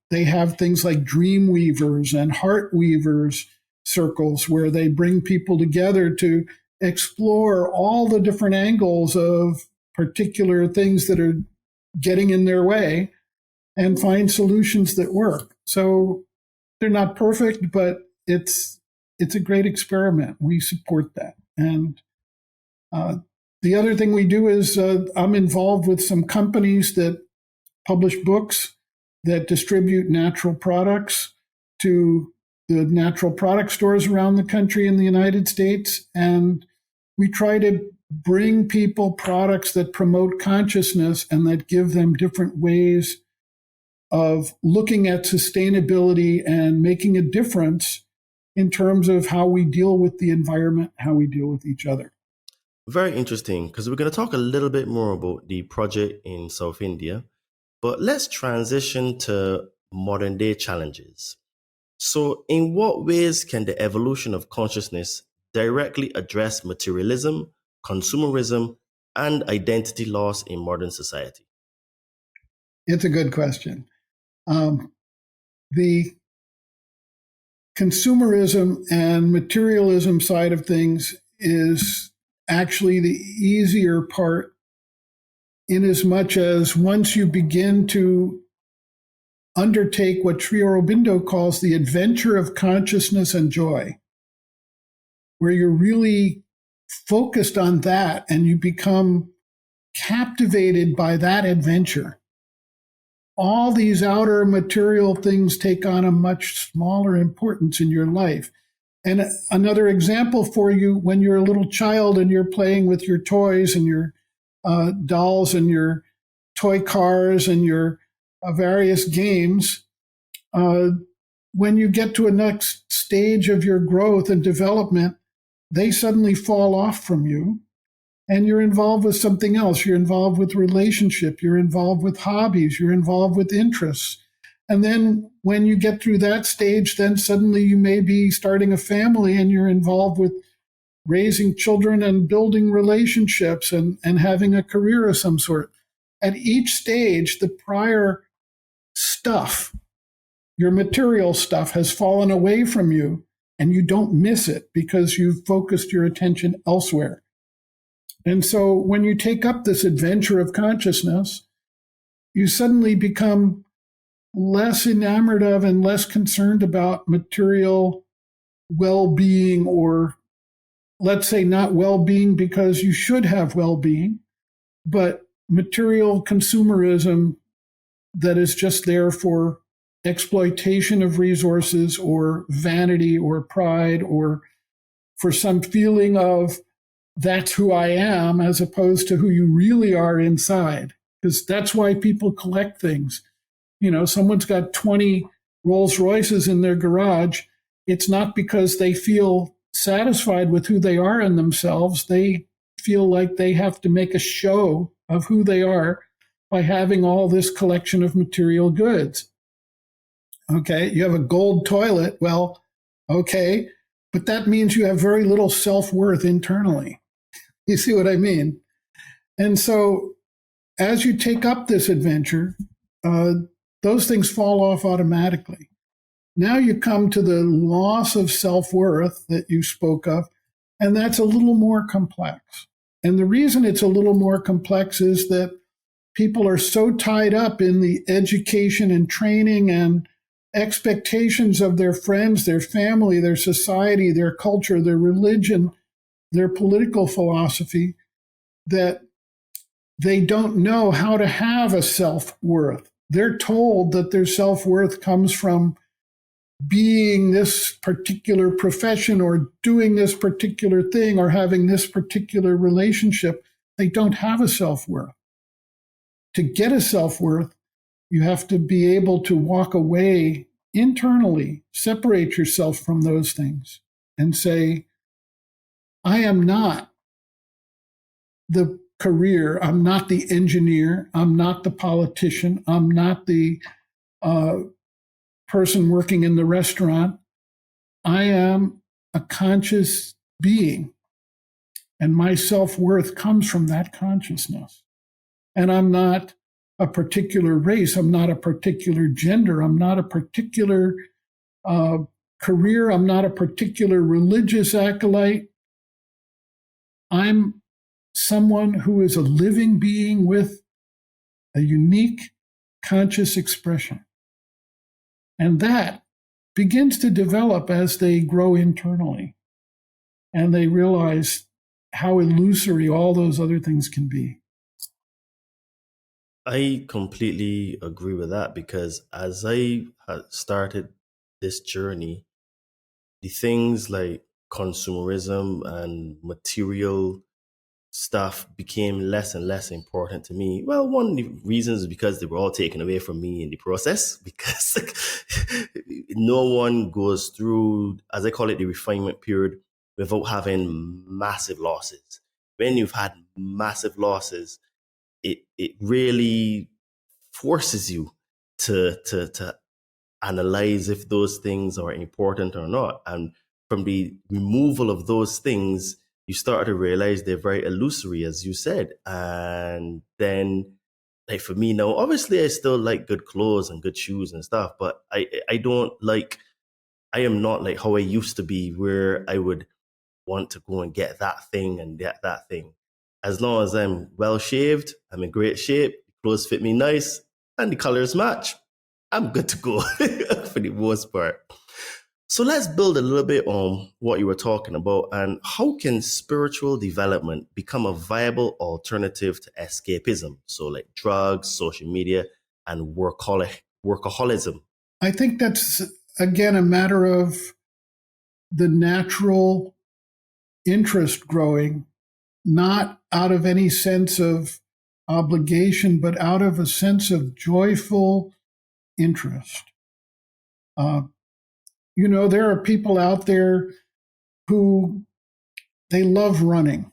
They have things like dream weavers and heart weavers circles where they bring people together to explore all the different angles of particular things that are getting in their way and find solutions that work. So they're not perfect, but it's a great experiment. We support that. And the other thing we do is I'm involved with some companies that publish books that distribute natural products to the natural product stores around the country in the United States. And we try to bring people products that promote consciousness and that give them different ways of looking at sustainability and making a difference in terms of how we deal with the environment, how we deal with each other. Very interesting, because we're going to talk a little bit more about the project in South India, but let's transition to modern day challenges. So in what ways can the evolution of consciousness directly address materialism, consumerism, and identity loss in modern society? It's a good question. The consumerism and materialism side of things is actually the easier part, in as much as once you begin to undertake what Sri Aurobindo calls the adventure of consciousness and joy, where you're really focused on that and you become captivated by that adventure, all these outer material things take on a much smaller importance in your life. And another example for you, when you're a little child and you're playing with your toys and your dolls and your toy cars and your various games, when you get to a next stage of your growth and development, they suddenly fall off from you and you're involved with something else. You're involved with relationship. You're involved with hobbies. You're involved with interests. And then when you get through that stage, then suddenly you may be starting a family and you're involved with raising children and building relationships and having a career of some sort. At each stage, the prior stuff, your material stuff, has fallen away from you and you don't miss it because you've focused your attention elsewhere. And so when you take up this adventure of consciousness, you suddenly become less enamored of and less concerned about material well-being, or let's say not well-being because you should have well-being, but material consumerism that is just there for exploitation of resources or vanity or pride or for some feeling of that's who I am as opposed to who you really are inside. Because that's why people collect things. You know, someone's got 20 Rolls Royces in their garage. It's not because they feel satisfied with who they are in themselves. They feel like they have to make a show of who they are by having all this collection of material goods. Okay, you have a gold toilet. Well, okay, but that means you have very little self-worth internally. You see what I mean? And so as you take up this adventure, those things fall off automatically. Now you come to the loss of self-worth that you spoke of, and that's a little more complex. And the reason it's a little more complex is that people are so tied up in the education and training and expectations of their friends, their family, their society, their culture, their religion, their political philosophy, that they don't know how to have a self-worth. They're told that their self-worth comes from being this particular profession or doing this particular thing or having this particular relationship. They don't have a self-worth. To get a self-worth, you have to be able to walk away internally, separate yourself from those things and say, I am not the career, I'm not the engineer, I'm not the politician, I'm not the person working in the restaurant. I am a conscious being, and my self-worth comes from that consciousness. And I'm not a particular race, I'm not a particular gender, I'm not a particular career, I'm not a particular religious acolyte. I'm someone who is a living being with a unique conscious expression. And that begins to develop as they grow internally and they realize how illusory all those other things can be. I completely agree with that, because as I had started this journey, the things like consumerism and material stuff became less and less important to me. Well, one of the reasons is because they were all taken away from me in the process, because no one goes through, as I call it, the refinement period without having massive losses. When you've had massive losses, it really forces you to analyze if those things are important or not. And from the removal of those things, you start to realize they're very illusory, as you said. And then, like for me now, obviously I still like good clothes and good shoes and stuff, but I am not like how I used to be, where I would want to go and get that thing and get that thing. As long as I'm well shaved, I'm in great shape, clothes fit me nice, and the colors match, I'm good to go for the most part. So let's build a little bit on what you were talking about, and how can spiritual development become a viable alternative to escapism? So like drugs, social media, and workaholism. I think that's, again, a matter of the natural interest growing, not out of any sense of obligation, but out of a sense of joyful interest. There are people out there who they love running,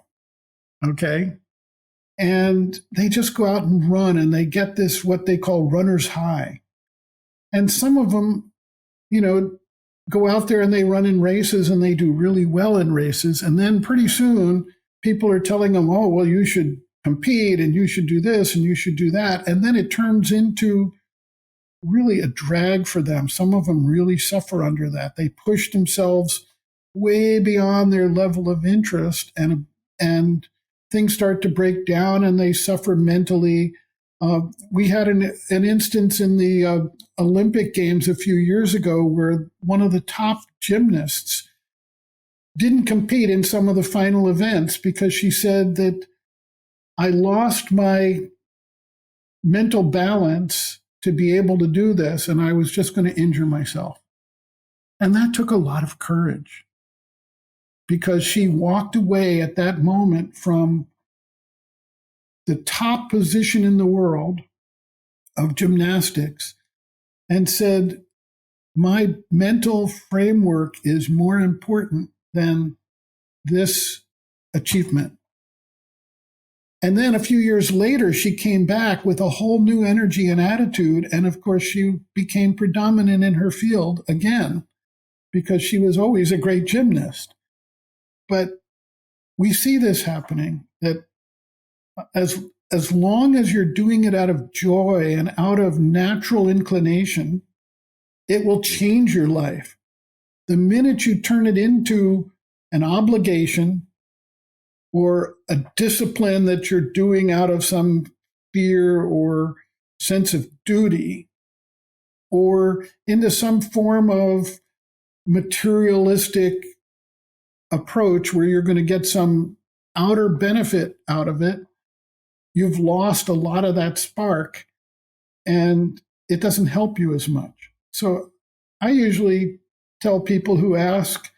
okay? And they just go out and run, and they get this, what they call runner's high. And some of them, go out there and they run in races and they do really well in races. And then pretty soon people are telling them, oh, well, you should compete and you should do this and you should do that. And then it turns into really a drag for them. Some of them really suffer under that. They push themselves way beyond their level of interest, and things start to break down and they suffer mentally. We had an instance in the Olympic Games a few years ago where one of the top gymnasts didn't compete in some of the final events because she said that I lost my mental balance to be able to do this, and I was just going to injure myself. And that took a lot of courage because she walked away at that moment from the top position in the world of gymnastics and said, my mental framework is more important than this achievement. And then a few years later, she came back with a whole new energy and attitude. And of course, she became predominant in her field again, because she was always a great gymnast. But we see this happening, that as long as you're doing it out of joy and out of natural inclination, it will change your life. The minute you turn it into an obligation or a discipline that you're doing out of some fear or sense of duty, or into some form of materialistic approach where you're going to get some outer benefit out of it, you've lost a lot of that spark and it doesn't help you as much. So I usually tell people who ask,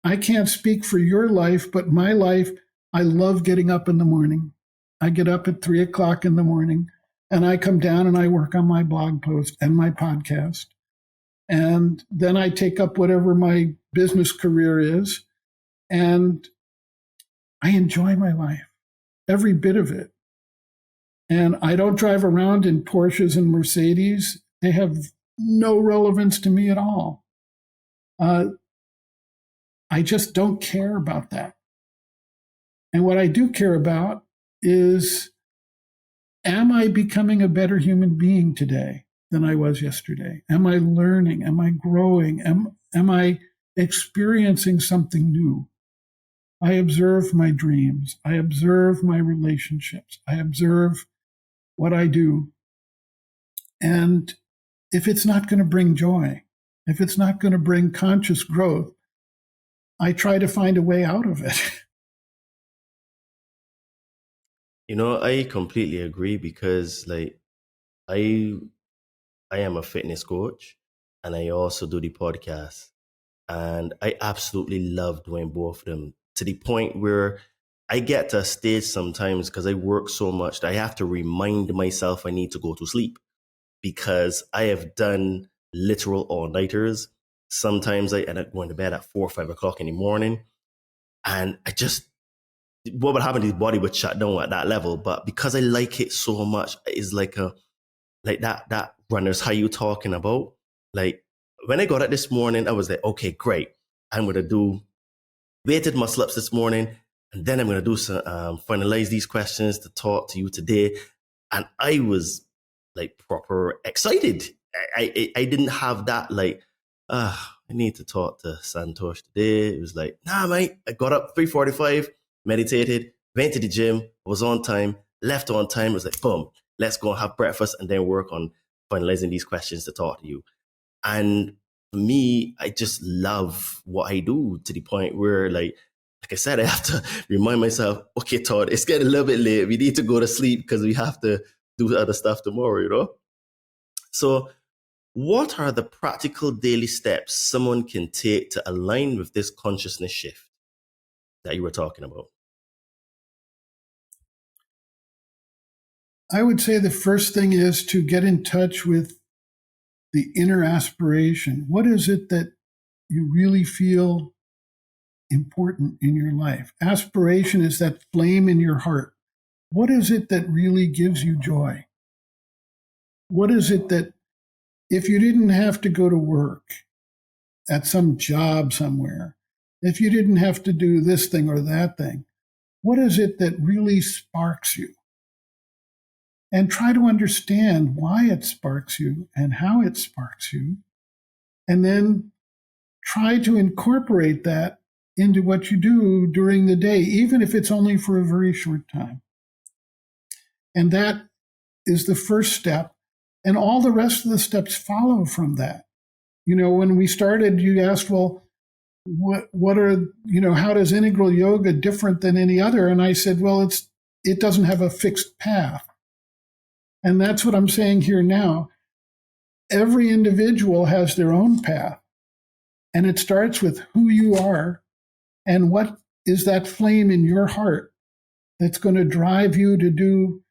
I can't speak for your life, but my life, I love getting up in the morning. I get up at 3:00 in the morning and I come down and I work on my blog post and my podcast. And then I take up whatever my business career is. And I enjoy my life, every bit of it. And I don't drive around in Porsches and Mercedes. They have no relevance to me at all. I just don't care about that. And what I do care about is, am I becoming a better human being today than I was yesterday? Am I learning? Am I growing? Am I experiencing something new? I observe my dreams. I observe my relationships. I observe what I do. And if it's not going to bring joy, if it's not going to bring conscious growth, I try to find a way out of it. I completely agree, because I am a fitness coach and I also do the podcast, and I absolutely love doing both of them, to the point where I get to a stage sometimes, because I work so much, that I have to remind myself I need to go to sleep, because I have done literal all-nighters. Sometimes I end up going to bed at 4 or 5 o'clock in the morning, and what would happen? His body would shut down at that level. But because I like it so much, it's like that runner's high you talking about. Like when I got up this morning, I was like, okay, great. I'm going to do weighted muscle ups this morning, and then I'm going to do some finalize these questions to talk to you today. And I was like proper excited. I didn't have that I need to talk to Santosh today. It was like, nah, mate. I got up 3:45, meditated, went to the gym, was on time, left on time. It was like, boom, let's go and have breakfast and then work on finalizing these questions to talk to you. And for me, I just love what I do to the point where, like I said, I have to remind myself, okay, Todd, it's getting a little bit late. We need to go to sleep because we have to do other stuff tomorrow, you know? So what are the practical daily steps someone can take to align with this consciousness shift that you were talking about? I would say the first thing is to get in touch with the inner aspiration. What is it that you really feel important in your life? Aspiration is that flame in your heart. What is it that really gives you joy? What is it that, if you didn't have to go to work at some job somewhere, if you didn't have to do this thing or that thing, what is it that really sparks you? And try to understand why it sparks you and how it sparks you. And then try to incorporate that into what you do during the day, even if it's only for a very short time. And that is the first step. And all the rest of the steps follow from that. You know, when we started, you asked, well, what are, you know, how does integral yoga different than any other? And I said, well, it doesn't have a fixed path. And that's what I'm saying here now. Every individual has their own path. And it starts with who you are and what is that flame in your heart that's going to drive you to do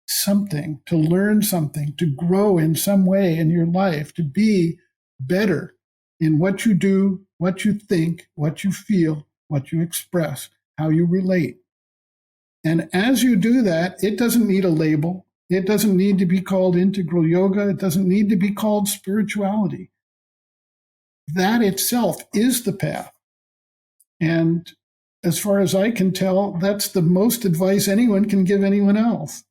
something, to learn something, to grow in some way in your life, to be better in what you do, what you think, what you feel, what you express, how you relate. And as you do that, it doesn't need a label. It doesn't need to be called integral yoga. It doesn't need to be called spirituality. That itself is the path. And as far as I can tell, that's the most advice anyone can give anyone else.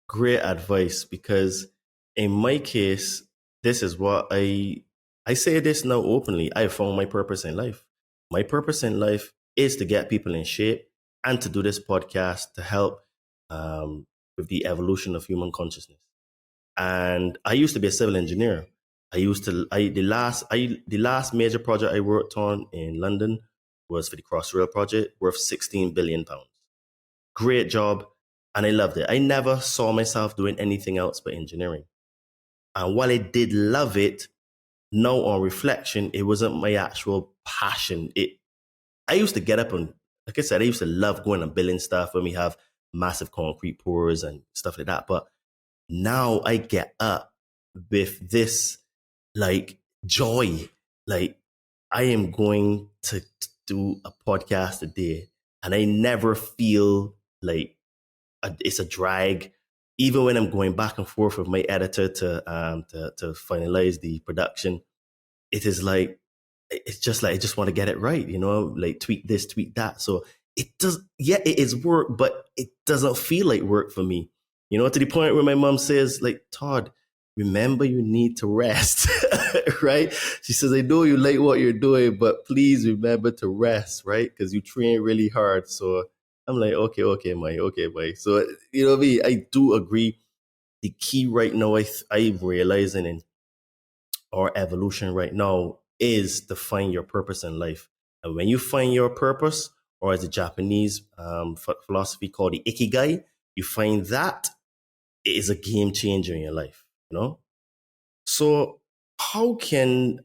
Great advice, because in my case, this is what I say this now openly. I found my purpose in life. My purpose in life is to get people in shape and to do this podcast to help with the evolution of human consciousness. And I used to be a civil engineer. The last major project I worked on in London was for the Crossrail project, worth £16 billion. Great job. And I loved it. I never saw myself doing anything else but engineering. And while I did love it, now on reflection, it wasn't my actual passion. I used to get up and, like I said, I used to love going and building stuff when we have massive concrete pours and stuff like that. But now I get up with this like joy. Like, I am going to do a podcast a day, and I never feel like it's a drag. Even when I'm going back and forth with my editor to finalize the production, it's just like I just want to get it right, you know, like tweak this, tweak that. So it is work, but it doesn't feel like work for me, you know, to the point where my mom says, like, Todd, remember you need to rest, right? She says, I know you like what you're doing, but please remember to rest, right? Because you train really hard. So I'm like, okay, Mike. So, you know what I mean? I do agree. The key right now, I'm realizing in our evolution right now is to find your purpose in life. And when you find your purpose, or as the Japanese philosophy called the ikigai, you find that it is a game changer in your life, you know? So how can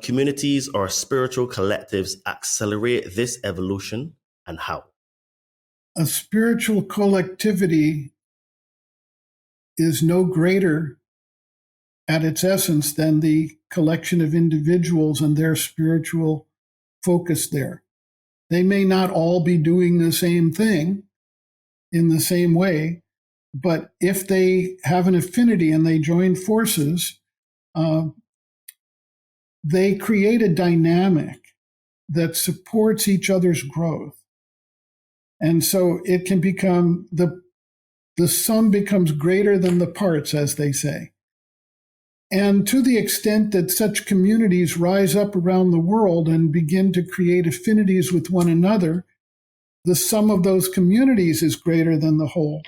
communities or spiritual collectives accelerate this evolution, and how? A spiritual collectivity is no greater at its essence than the collection of individuals and their spiritual focus there. They may not all be doing the same thing in the same way, but if they have an affinity and they join forces, they create a dynamic that supports each other's growth. And so it can become, the sum becomes greater than the parts, as they say. And to the extent that such communities rise up around the world and begin to create affinities with one another, the sum of those communities is greater than the whole.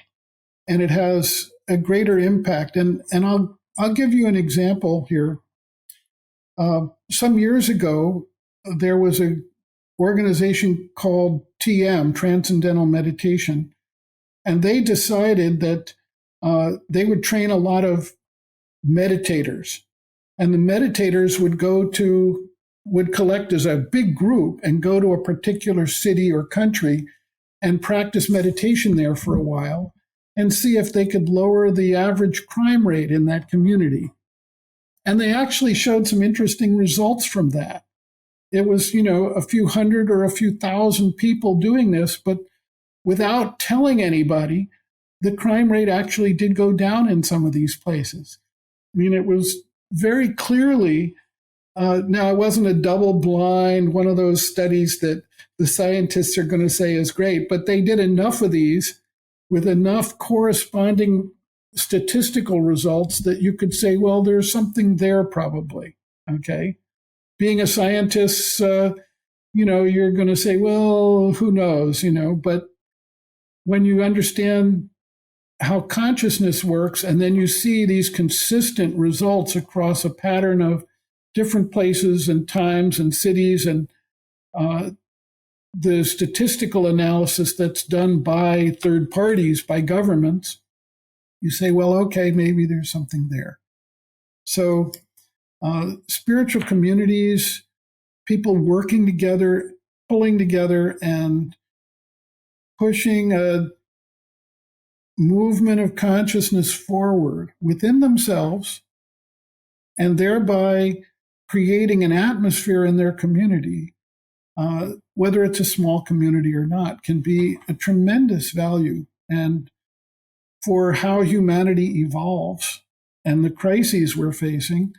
And it has a greater impact. And I'll give you an example here. Some years ago, there was an organization called TM, Transcendental Meditation, and they decided that they would train a lot of meditators. And the meditators would collect as a big group and go to a particular city or country and practice meditation there for a while and see if they could lower the average crime rate in that community. And they actually showed some interesting results from that. It was, a few hundred or a few thousand people doing this, but without telling anybody, the crime rate actually did go down in some of these places. I mean, it was very clearly, now it wasn't a double blind, one of those studies that the scientists are going to say is great, but they did enough of these with enough corresponding statistical results that you could say, well, there's something there probably, okay? Being a scientist, you're going to say, well, who knows, but when you understand how consciousness works, and then you see these consistent results across a pattern of different places and times and cities, and the statistical analysis that's done by third parties, by governments, you say, well, okay, maybe there's something there. So spiritual communities, people working together, pulling together, and pushing a movement of consciousness forward within themselves, and thereby creating an atmosphere in their community, whether it's a small community or not, can be a tremendous value. And for how humanity evolves and the crises we're facing,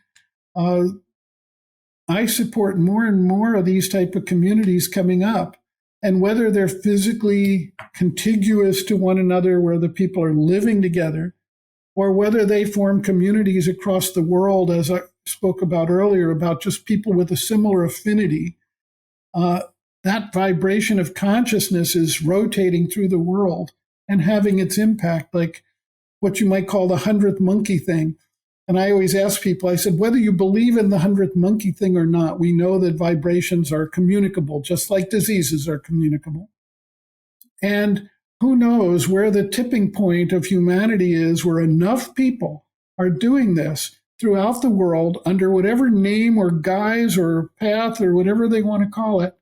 I support more and more of these type of communities coming up. And whether they're physically contiguous to one another, where the people are living together, or whether they form communities across the world, as I spoke about earlier, about just people with a similar affinity, that vibration of consciousness is rotating through the world and having its impact, like what you might call the 100th monkey thing. And I always ask people, I said, whether you believe in the 100th monkey thing or not, we know that vibrations are communicable, just like diseases are communicable. And who knows where the tipping point of humanity is, where enough people are doing this throughout the world under whatever name or guise or path or whatever they want to call it,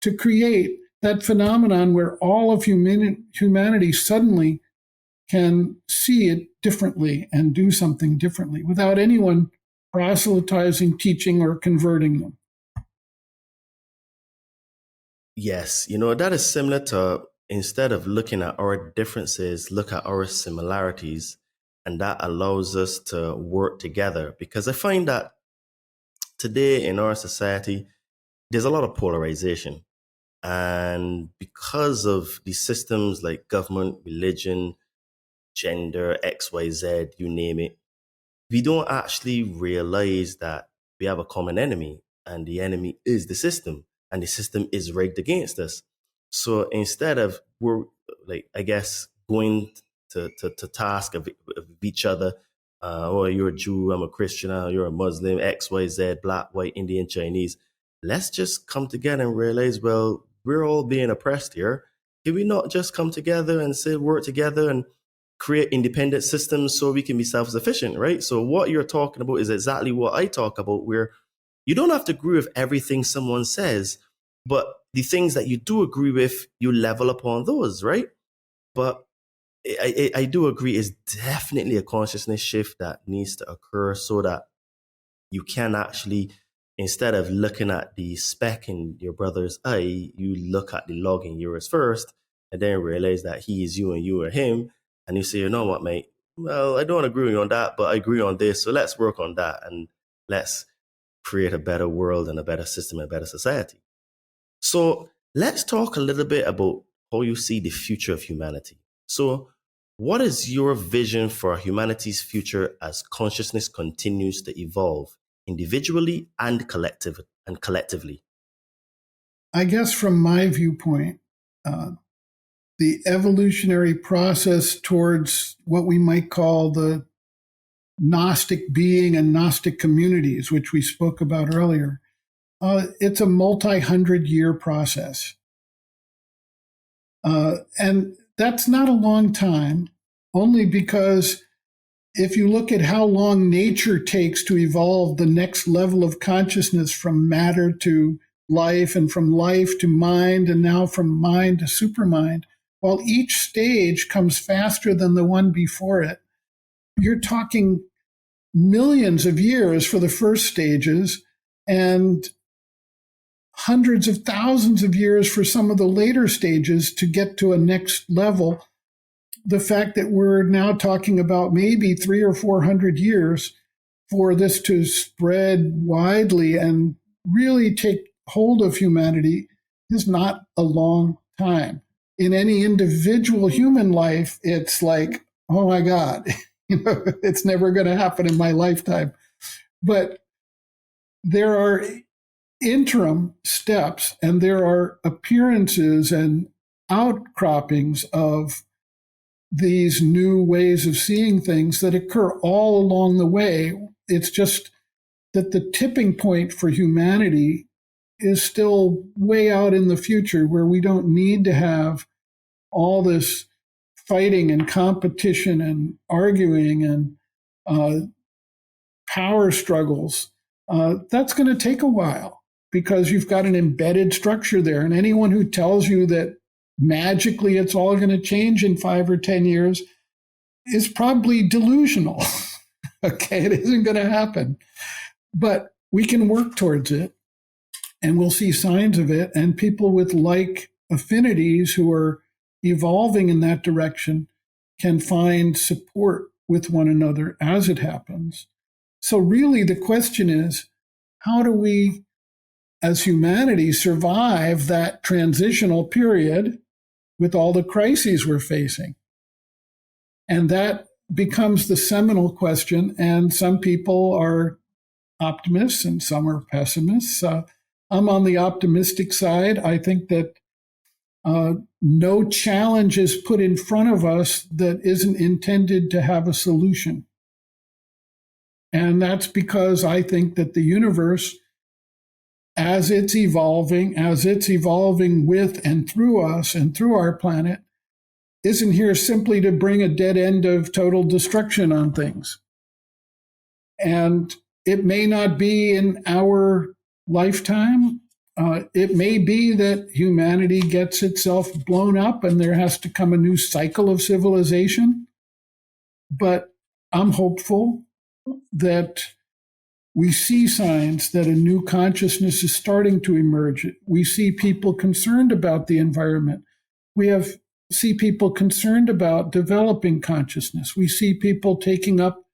to create that phenomenon where all of humanity suddenly can see it differently and do something differently without anyone proselytizing, teaching, or converting them. Yes, that is similar to, instead of looking at our differences, look at our similarities, and that allows us to work together. Because I find that today in our society, there's a lot of polarization. And because of these systems like government, religion, gender, XYZ, you name it, we don't actually realize that we have a common enemy, and the enemy is the system, and the system is rigged against us. So instead of going to task of each other, you're a Jew, I'm a Christian, you're a Muslim, XYZ, black, white, Indian, Chinese, let's just come together and realize, well, we're all being oppressed here. Can we not just come together and work together and create independent systems so we can be self-sufficient, right? So what you're talking about is exactly what I talk about, where you don't have to agree with everything someone says, but the things that you do agree with, you level upon those, right? But I do agree, it's definitely a consciousness shift that needs to occur so that you can actually, instead of looking at the speck in your brother's eye, you look at the log in yours first, and then realize that he is you and you are him. And you say, you know what, mate? Well, I don't agree with you on that, but I agree on this. So let's work on that, and let's create a better world and a better system and a better society. So let's talk a little bit about how you see the future of humanity. So what is your vision for humanity's future as consciousness continues to evolve individually and collectively? I guess from my viewpoint, the evolutionary process towards what we might call the Gnostic being and Gnostic communities, which we spoke about earlier. It's a multi-hundred-year process. And that's not a long time, only because if you look at how long nature takes to evolve the next level of consciousness from matter to life and from life to mind and now from mind to supermind, while each stage comes faster than the one before it, you're talking millions of years for the first stages and hundreds of thousands of years for some of the later stages to get to a next level. The fact that we're now talking about maybe 300 or 400 years for this to spread widely and really take hold of humanity is not a long time. In any individual human life, it's like, oh my God, it's never going to happen in my lifetime. But there are interim steps and there are appearances and outcroppings of these new ways of seeing things that occur all along the way. It's just that the tipping point for humanity is still way out in the future, where we don't need to have all this fighting and competition and arguing and power struggles. That's going to take a while because you've got an embedded structure there. And anyone who tells you that magically it's all going to change in 5 or 10 years is probably delusional. Okay, it isn't going to happen. But we can work towards it, and we'll see signs of it. And people with like affinities who are evolving in that direction can find support with one another as it happens. So really the question is, how do we, as humanity, survive that transitional period with all the crises we're facing? And that becomes the seminal question. And some people are optimists and some are pessimists. I'm on the optimistic side. I think that no challenge is put in front of us that isn't intended to have a solution. And that's because I think that the universe, as it's evolving with and through us and through our planet, isn't here simply to bring a dead end of total destruction on things. And it may not be in our lifetime. It may be that humanity gets itself blown up and there has to come a new cycle of civilization. But I'm hopeful that we see signs that a new consciousness is starting to emerge. We see people concerned about the environment. We see people concerned about developing consciousness. We see people taking up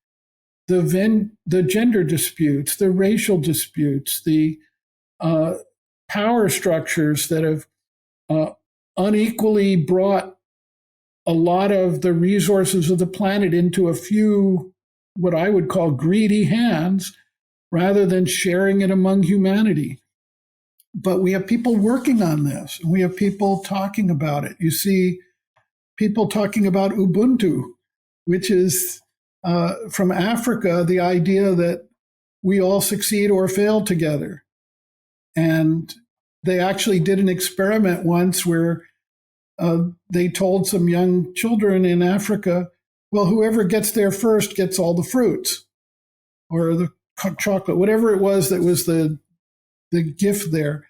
the gender disputes, the racial disputes, the power structures that have unequally brought a lot of the resources of the planet into a few, what I would call greedy hands, rather than sharing it among humanity. But we have people working on this. We have people talking about it. You see people talking about Ubuntu, which is from Africa, the idea that we all succeed or fail together. And they actually did an experiment once where they told some young children in Africa, well, whoever gets there first gets all the fruits or the chocolate, whatever it was that was the gift there.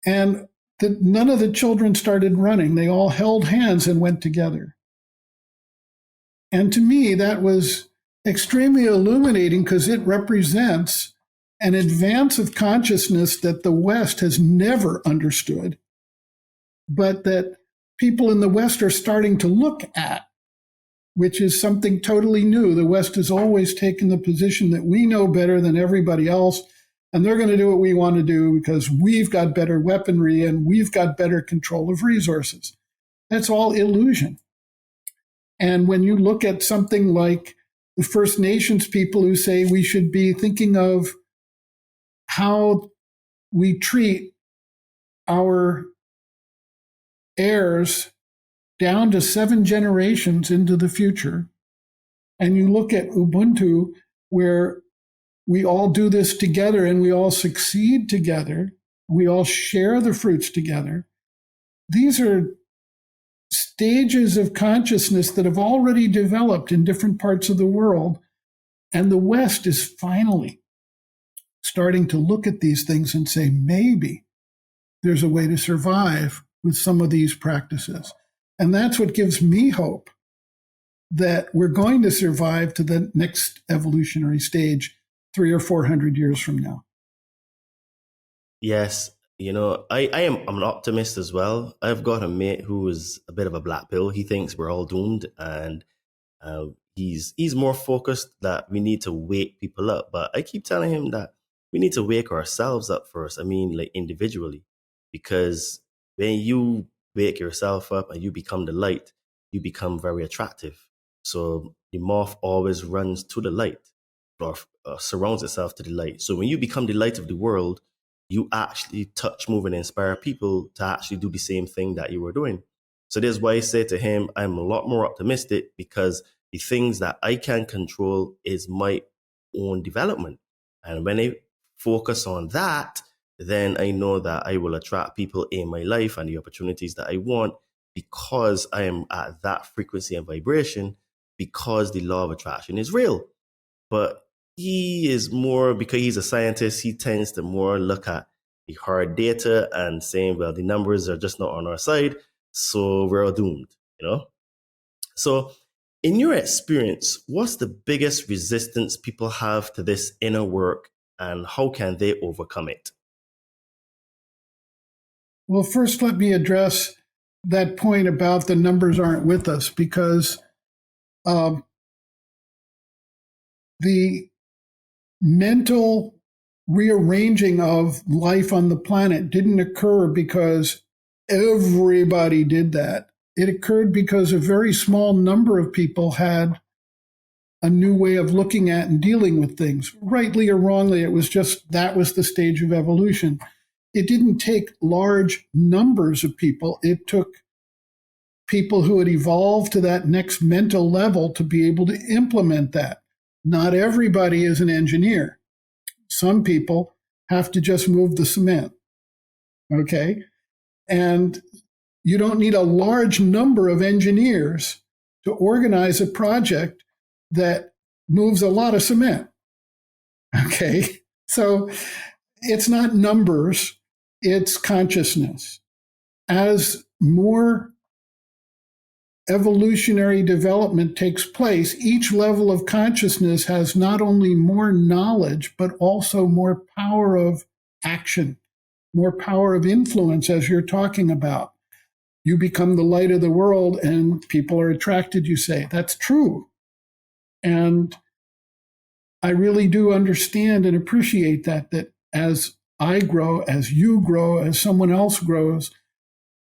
And none of the children started running. They all held hands and went together. And to me, that was extremely illuminating because it represents an advance of consciousness that the West has never understood, but that people in the West are starting to look at, which is something totally new. The West has always taken the position that we know better than everybody else, and they're going to do what we want to do because we've got better weaponry and we've got better control of resources. That's all illusion. And when you look at something like the First Nations people who say we should be thinking of how we treat our heirs down to 7 generations into the future, And you look at Ubuntu, where we all do this together and we all succeed together. We all share the fruits together. These are stages of consciousness that have already developed in different parts of the world. And the West is finally starting to look at these things and say, maybe there's a way to survive with some of these practices. And that's what gives me hope that we're going to survive to the next evolutionary stage 300 or 400 years from now. Yes, I'm an optimist as well. I've got a mate who is a bit of a black pill. He thinks we're all doomed, and he's more focused that we need to wake people up. But I keep telling him that we need to wake ourselves up first. I mean, like individually, because when you wake yourself up and you become the light, you become very attractive. So the moth always runs to the light, or surrounds itself to the light. So when you become the light of the world, you actually touch, move, and inspire people to actually do the same thing that you were doing. So that's why I say to him, I'm a lot more optimistic, because the things that I can control is my own development. And when I focus on that, then I know that I will attract people in my life and the opportunities that I want, because I am at that frequency and vibration, because the law of attraction is real. But he is more, because he's a scientist, he tends to more look at the hard data and saying, well, the numbers are just not on our side, so we're all doomed, So in your experience, what's the biggest resistance people have to this inner work, and how can they overcome it? Well, first, let me address that point about the numbers aren't with us, because the mental rearranging of life on the planet didn't occur because everybody did that. It occurred because a very small number of people had a new way of looking at and dealing with things. Rightly or wrongly, it was just that was the stage of evolution. It didn't take large numbers of people. It took people who had evolved to that next mental level to be able to implement that. Not everybody is an engineer. Some people have to just move the cement, okay? And you don't need a large number of engineers to organize a project that moves a lot of cement, okay? So it's not numbers, it's consciousness. As more evolutionary development takes place, each level of consciousness has not only more knowledge, but also more power of action, more power of influence, as you're talking about. You become the light of the world and people are attracted, you say. That's true. And I really do understand and appreciate that as I grow, as you grow, as someone else grows,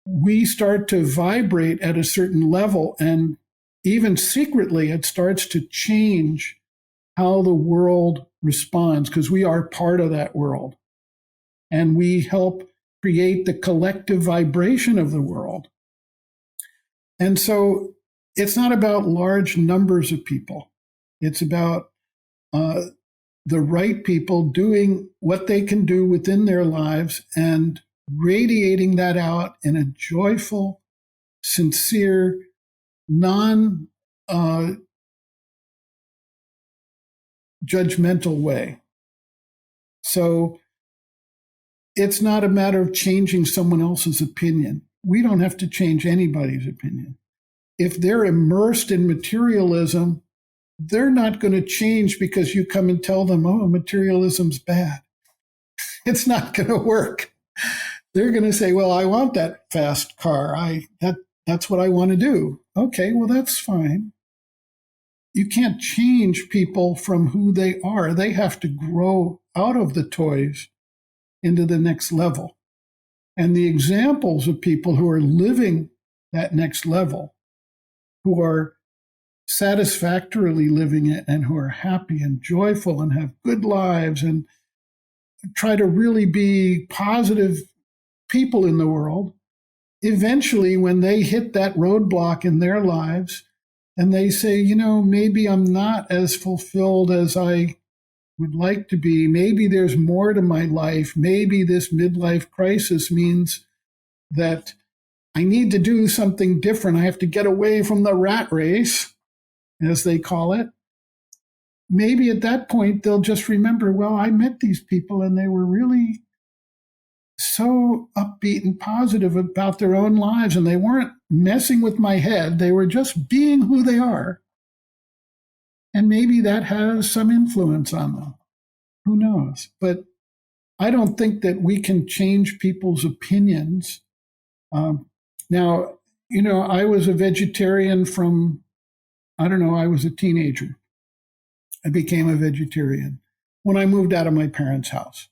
we start to vibrate at a certain level, and even secretly, it starts to change how the world responds, because we are part of that world. And we help create the collective vibration of the world. And so it's not about large numbers of people. It's about the right people doing what they can do within their lives and radiating that out in a joyful, sincere, non-judgmental way. So it's not a matter of changing someone else's opinion. We don't have to change anybody's opinion. If they're immersed in materialism, they're not going to change because you come and tell them, oh, materialism's bad. It's not going to work. They're going to say, well, I want that fast car. That's what I want to do. Okay, well, that's fine. You can't change people from who they are. They have to grow out of the toys into the next level. And the examples of people who are living that next level, who are satisfactorily living it and who are happy and joyful and have good lives and try to really be positive people in the world, eventually when they hit that roadblock in their lives, And they say, you know, maybe I'm not as fulfilled as I would like to be. Maybe there's more to my life. Maybe this midlife crisis means that I need to do something different. I have to get away from the rat race, as they call it. Maybe at that point, they'll just remember, well, I met these people and they were really so upbeat and positive about their own lives, and they weren't messing with my head. They were just being who they are. And maybe that has some influence on them. Who knows? But I don't think that we can change people's opinions. Now, you know, I was a vegetarian from, I don't know, I was a teenager. I became a vegetarian when I moved out of my parents' house.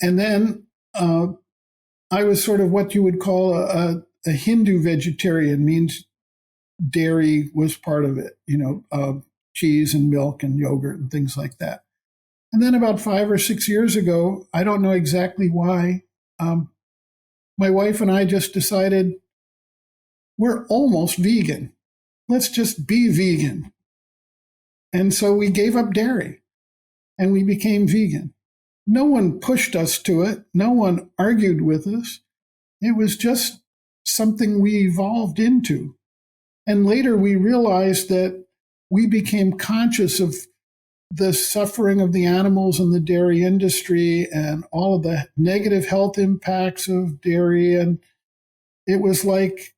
And then I was sort of what you would call a Hindu vegetarian, means dairy was part of it, you know, cheese and milk and yogurt and things like that. And then about 5 or 6 years ago, I don't know exactly why, my wife and I just decided we're almost vegan. Let's just be vegan. And so we gave up dairy and we became vegan. No one pushed us to it. No one argued with us. It was just something we evolved into. And later we realized that we became conscious of the suffering of the animals in the dairy industry and all of the negative health impacts of dairy. And it was like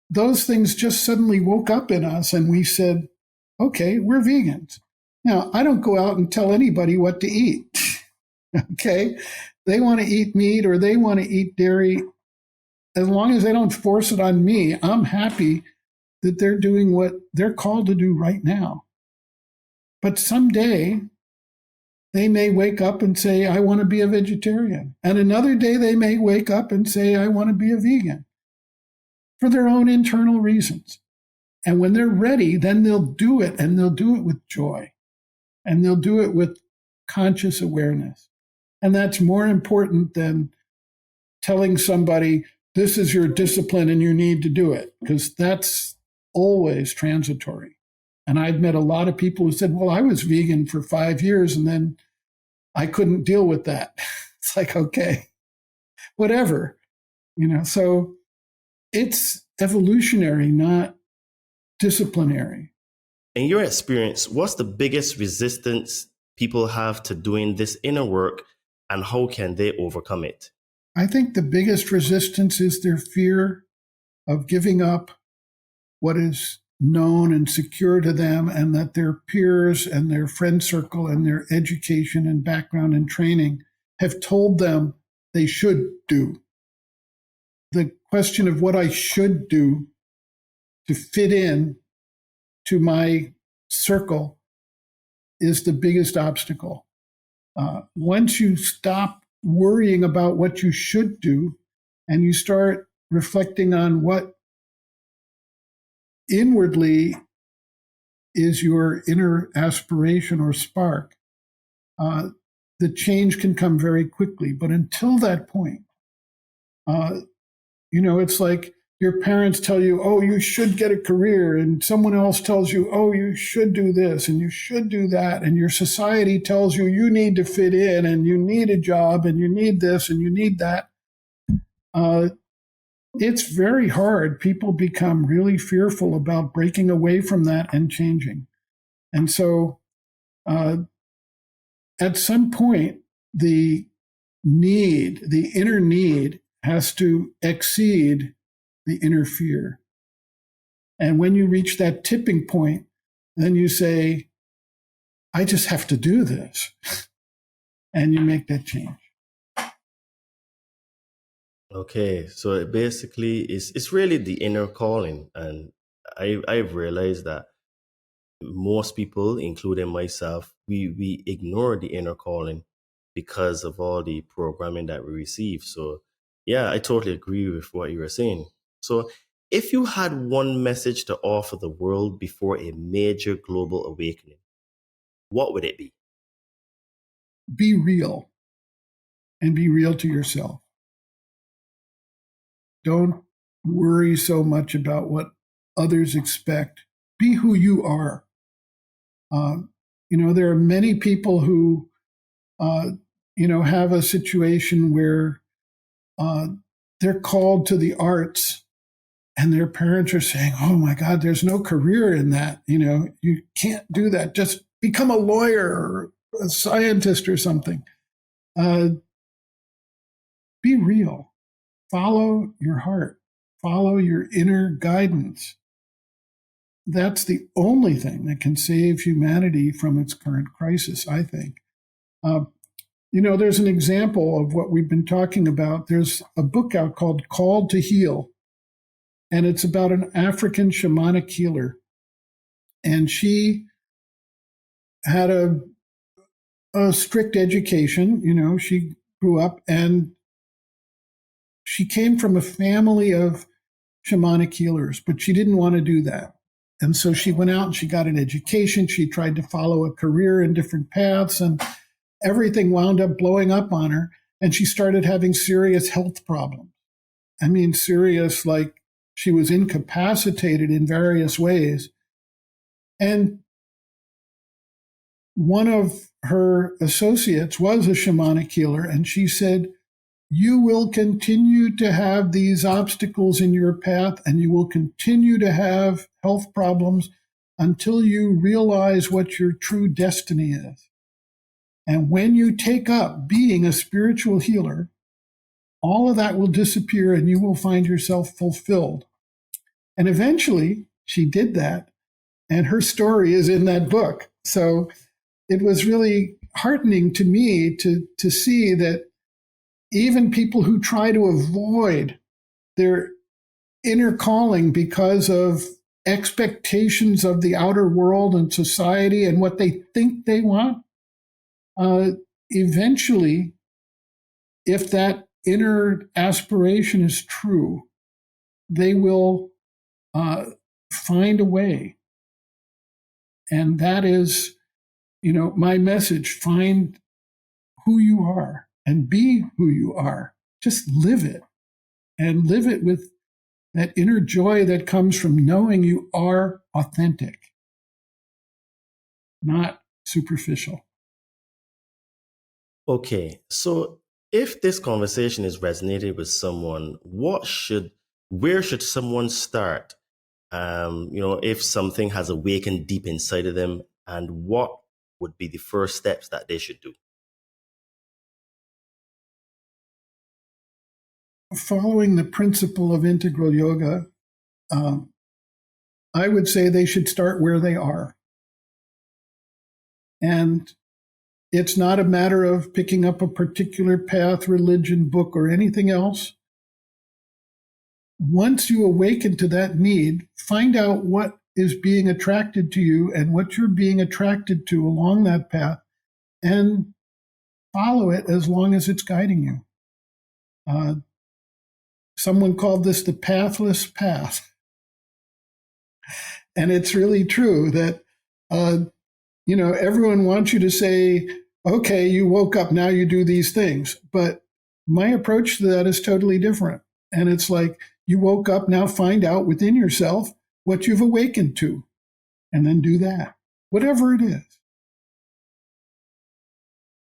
those things just suddenly woke up in us and we said, okay, we're vegans. Now, I don't go out and tell anybody what to eat. Okay? They want to eat meat or they want to eat dairy. As long as they don't force it on me, I'm happy that they're doing what they're called to do right now. But someday they may wake up and say, I want to be a vegetarian. And another day they may wake up and say, I want to be a vegan, for their own internal reasons. And when they're ready, then they'll do it, and they'll do it with joy, and they'll do it with conscious awareness. And that's more important than telling somebody, this is your discipline and you need to do it, because that's always transitory. And I've met a lot of people who said, well, I was vegan for 5 years and then I couldn't deal with that. It's like, okay, whatever, you know, so it's evolutionary, not disciplinary. In your experience, what's the biggest resistance people have to doing this inner work, and how can they overcome it? I think the biggest resistance is their fear of giving up what is known and secure to them, and that their peers and their friend circle and their education and background and training have told them they should do. The question of what I should do to fit in to my circle is the biggest obstacle. Once you stop worrying about what you should do and you start reflecting on what inwardly is your inner aspiration or spark, the change can come very quickly. But until that point, you know, it's like your parents tell you, oh, you should get a career, and someone else tells you, oh, you should do this and you should do that, and your society tells you you need to fit in and you need a job and you need this and you need that. It's very hard. People become really fearful about breaking away from that and changing. And so at some point, the inner need has to exceed the inner fear. And when you reach that tipping point, then you say, I just have to do this. And you make that change. Okay, so it basically it's really the inner calling, and I've realized that most people, including myself, we ignore the inner calling because of all the programming that we receive. So yeah, I totally agree with what you were saying. So if you had one message to offer the world before a major global awakening, what would it be? Be real, and be real to yourself. Don't worry so much about what others expect. Be who you are. There are many people who, have a situation where they're called to the arts and their parents are saying, oh my God, there's no career in that. You can't do that. Just become a lawyer or a scientist or something. Be real. Follow your heart. Follow your inner guidance. That's the only thing that can save humanity from its current crisis, I think. There's an example of what we've been talking about. There's a book out called Called to Heal, and it's about an African shamanic healer. And she had a strict education. She grew up and she came from a family of shamanic healers, but she didn't want to do that. And so she went out and she got an education. She tried to follow a career in different paths, and everything wound up blowing up on her. And she started having serious health problems. I mean, serious, like she was incapacitated in various ways. And one of her associates was a shamanic healer, and she said, you will continue to have these obstacles in your path, and you will continue to have health problems until you realize what your true destiny is. And when you take up being a spiritual healer, all of that will disappear and you will find yourself fulfilled. And eventually she did that, and her story is in that book. So it was really heartening to me to see that even people who try to avoid their inner calling because of expectations of the outer world and society and what they think they want, eventually, if that inner aspiration is true, they will find a way. And that is, my message: find who you are and be who you are. Just live it, and live it with that inner joy that comes from knowing you are authentic, not superficial. Okay, so if this conversation is resonated with someone, where should someone start? If something has awakened deep inside of them, and what would be the first steps that they should do? Following the principle of integral yoga, I would say they should start where they are. And it's not a matter of picking up a particular path, religion, book, or anything else. Once you awaken to that need, find out what is being attracted to you and what you're being attracted to along that path, and follow it as long as it's guiding you. Someone called this the pathless path. And it's really true that, everyone wants you to say, okay, you woke up, now you do these things. But my approach to that is totally different. And it's like, you woke up, now find out within yourself what you've awakened to, and then do that, whatever it is.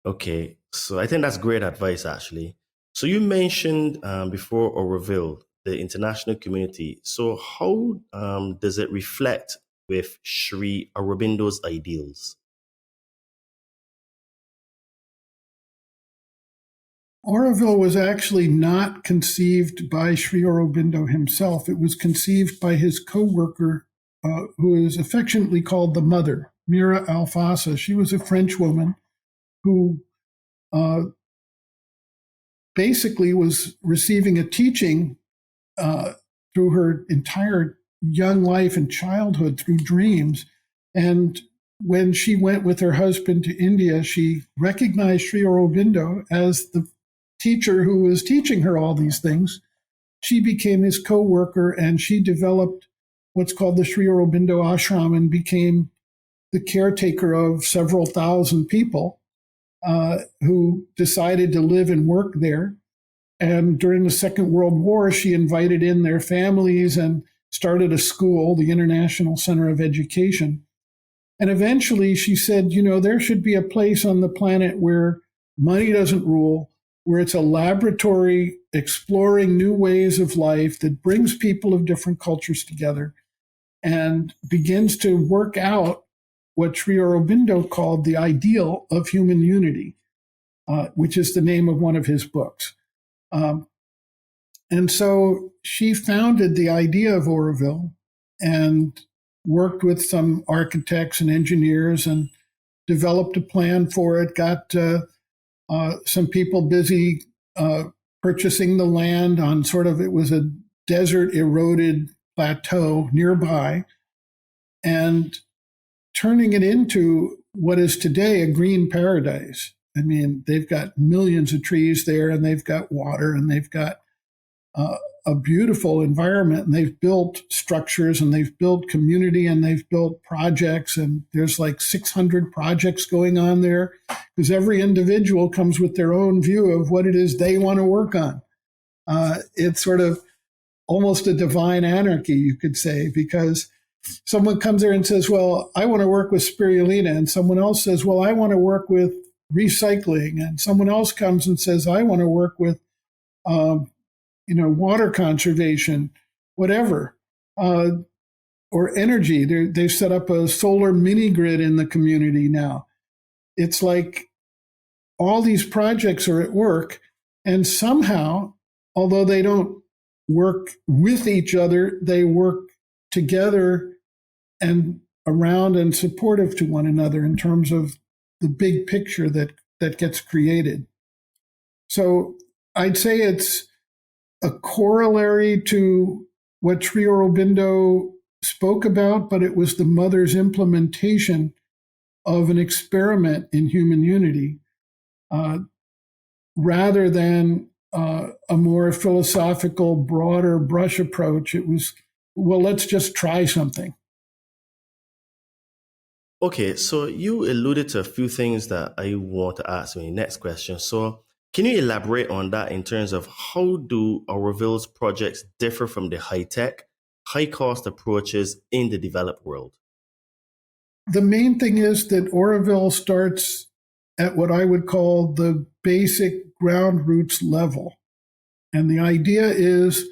Okay, so I think that's great advice, actually. So you mentioned before Aurobindo, the international community. So how does it reflect with Sri Aurobindo's ideals? Aurobindo was actually not conceived by Sri Aurobindo himself. It was conceived by his co-worker, who is affectionately called the Mother, Mira Alfassa. She was a French woman who basically was receiving a teaching through her entire young life and childhood through dreams. And when she went with her husband to India, she recognized Sri Aurobindo as the teacher who was teaching her all these things. She became his co-worker, and she developed what's called the Sri Aurobindo Ashram and became the caretaker of several thousand people who decided to live and work there. And during the Second World War, she invited in their families, and started a school, the International Center of Education. And eventually she said, there should be a place on the planet where money doesn't rule, where it's a laboratory exploring new ways of life that brings people of different cultures together and begins to work out what Sri Aurobindo called the ideal of human unity, which is the name of one of his books. And so she founded the idea of Auroville and worked with some architects and engineers and developed a plan for it, got some people busy purchasing the land on it was a desert eroded plateau nearby, and turning it into what is today a green paradise. I mean, they've got millions of trees there, and they've got water, and they've got a beautiful environment, and they've built structures, and they've built community, and they've built projects, and there's like 600 projects going on there because every individual comes with their own view of what it is they want to work on. It's sort of almost a divine anarchy, you could say, because someone comes there and says, well, I want to work with spirulina, and someone else says, well, I want to work with recycling, and someone else comes and says, I want to work with water conservation, whatever, or energy. They've set up a solar mini grid in the community now. It's like all these projects are at work, and somehow, although they don't work with each other, they work together and around and supportive to one another in terms of the big picture that gets created. So I'd say it's a corollary to what Sri Aurobindo spoke about, but it was the mother's implementation of an experiment in human unity rather than a more philosophical, broader brush approach. It was, well, let's just try something. Okay, so you alluded to a few things that I want to ask in the next question. So can you elaborate on that in terms of how do Auroville's projects differ from the high-tech, high-cost approaches in the developed world? The main thing is that Auroville starts at what I would call the basic ground roots level. And the idea is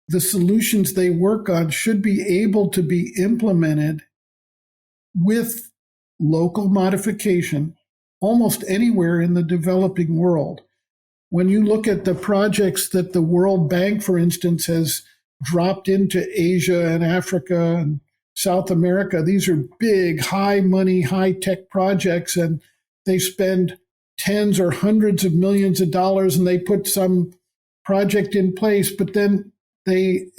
the solutions they work on should be able to be implemented with local modification almost anywhere in the developing world. When you look at the projects that the World Bank, for instance, has dropped into Asia and Africa and South America, these are big, high money, high tech projects, and they spend tens or hundreds of millions of dollars and they put some project in place, but then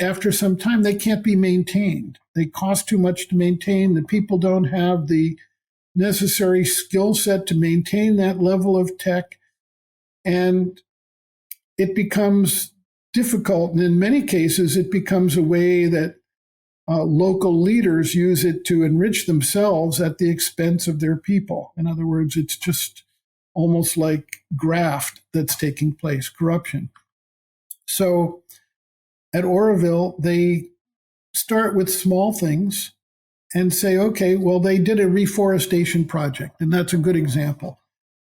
after some time, they can't be maintained. They cost too much to maintain. The people don't have the necessary skill set to maintain that level of tech. And it becomes difficult. And in many cases, it becomes a way that local leaders use it to enrich themselves at the expense of their people. In other words, it's just almost like graft that's taking place, corruption. So at Auroville, they start with small things and say, okay, well, they did a reforestation project, and that's a good example.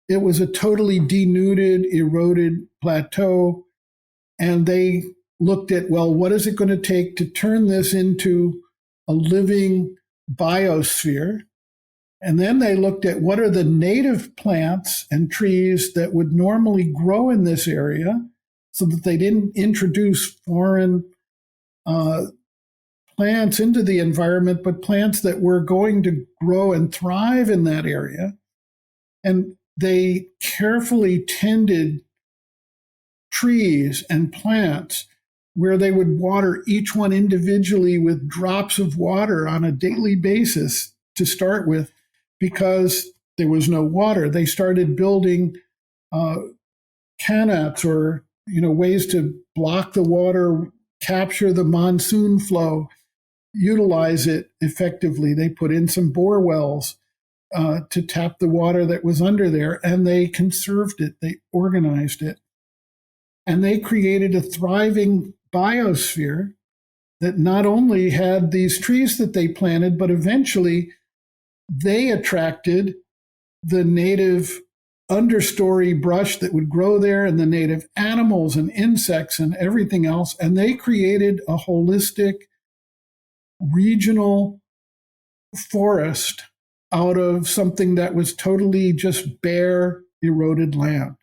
It was a totally denuded, eroded plateau, and they looked at, well, what is it going to take to turn this into a living biosphere? And then they looked at what are the native plants and trees that would normally grow in this area so that they didn't introduce foreign plants into the environment, but plants that were going to grow and thrive in that area. And they carefully tended trees and plants where they would water each one individually with drops of water on a daily basis to start with, because there was no water. They started building canats or ways to block the water, capture the monsoon flow, utilize it effectively. They put in some bore wells to tap the water that was under there, and they conserved it. They organized it. And they created a thriving biosphere that not only had these trees that they planted, but eventually they attracted the native understory brush that would grow there and the native animals and insects and everything else. And they created a holistic regional forest out of something that was totally just bare, eroded land.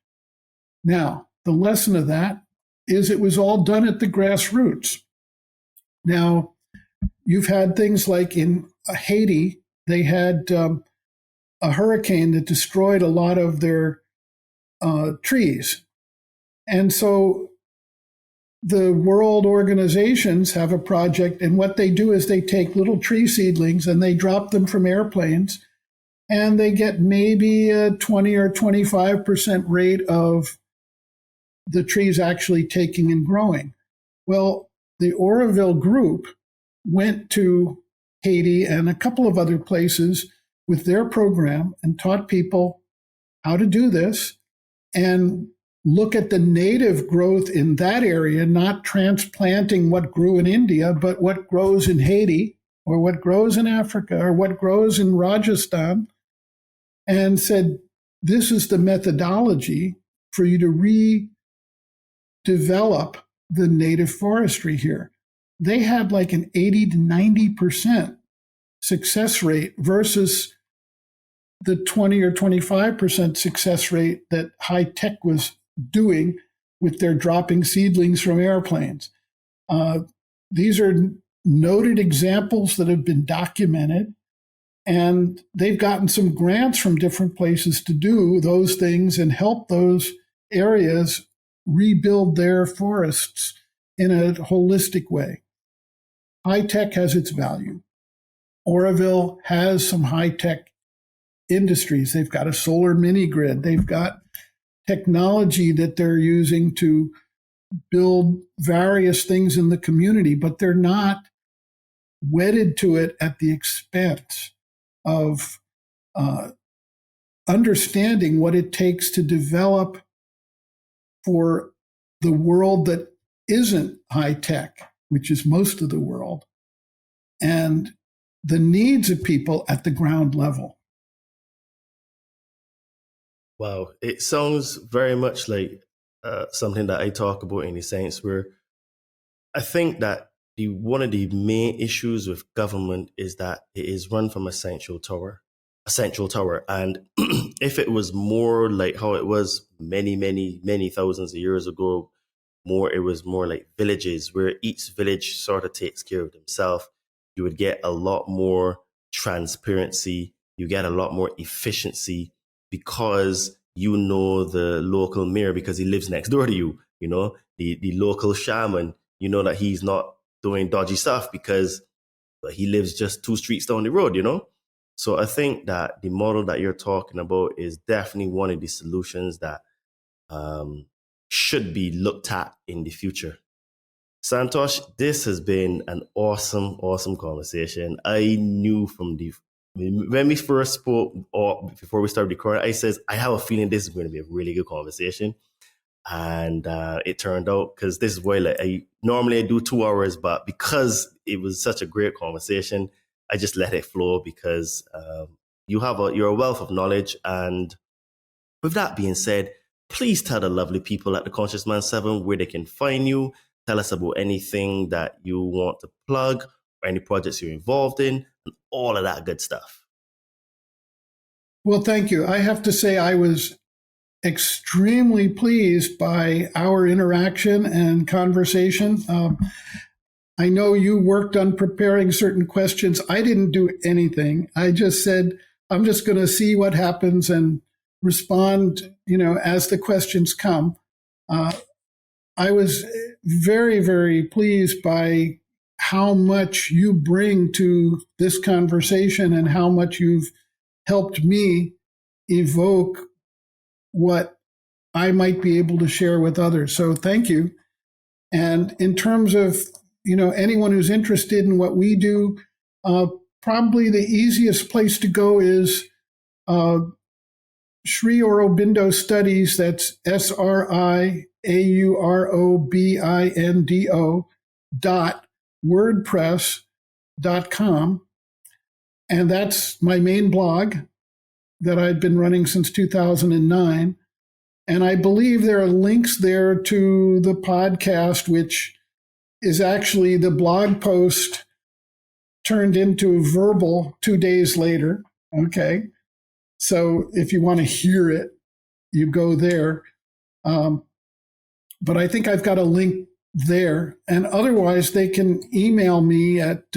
Now, the lesson of that is it was all done at the grassroots. Now, you've had things like in Haiti, they had a hurricane that destroyed a lot of their trees. And so the world organizations have a project, and what they do is they take little tree seedlings and they drop them from airplanes, and they get maybe a 20 or 25% rate of the trees actually taking and growing. Well, the Aurobindo group went to Haiti and a couple of other places with their program and taught people how to do this and look at the native growth in that area, not transplanting what grew in India, but what grows in Haiti or what grows in Africa or what grows in Rajasthan, and said, this is the methodology for you to redevelop the native forestry here. They had like an 80 to 90% success rate versus the 20 or 25% success rate that high tech was doing with their dropping seedlings from airplanes. These are noted examples that have been documented, and they've gotten some grants from different places to do those things and help those areas rebuild their forests in a holistic way. High tech has its value. Oroville has some high tech industries. They've got a solar mini grid. They've got technology that they're using to build various things in the community, but they're not wedded to it at the expense of understanding what it takes to develop for the world that isn't high tech, which is most of the world, and the needs of people at the ground level. Wow, it sounds very much like something that I talk about in the sense where I think that one of the main issues with government is that it is run from a central tower. And if it was more like how it was many thousands of years ago, it was more like villages where each village sort of takes care of themselves, you would get a lot more transparency, you get a lot more efficiency, because you know the local mayor because he lives next door to you, you know, the local shaman, you know that he's not doing dodgy stuff because he lives just 2 streets down the road, you know? So I think that the model that you're talking about is definitely one of the solutions that should be looked at in the future. Santosh, this has been an awesome conversation. I knew when we first spoke or before we started recording, I says, I have a feeling this is going to be a really good conversation. And it turned out, because this is why I normally do 2 hours, but because it was such a great conversation, I just let it flow because you're a wealth of knowledge. And with that being said, please tell the lovely people at the Conscious Man 7 where they can find you. Tell us about anything that you want to plug or any projects you're involved in and all of that good stuff. Well, thank you. I have to say I was extremely pleased by our interaction and conversation. I know you worked on preparing certain questions. I didn't do anything. I just said, I'm just going to see what happens and respond, as the questions come. I was very, very pleased by how much you bring to this conversation and how much you've helped me evoke what I might be able to share with others. So thank you. And in terms of, anyone who's interested in what we do, probably the easiest place to go is Sri Aurobindo Studies. That's SriAurobindo wordpress.com. And that's my main blog that I've been running since 2009. And I believe there are links there to the podcast, which is actually the blog post turned into verbal 2 days later. Okay. So if you want to hear it, you go there. But I think I've got a link there. And otherwise, they can email me at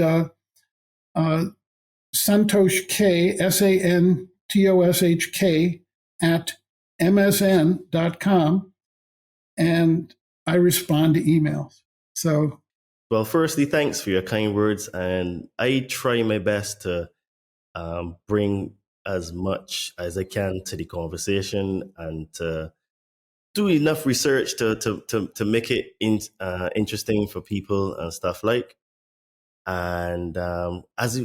Santosh K, SANTOSHK at MSN.com. And I respond to emails. So, well, firstly, thanks for your kind words. And I try my best to bring as much as I can to the conversation and to do enough research to make it interesting for people and stuff like. And as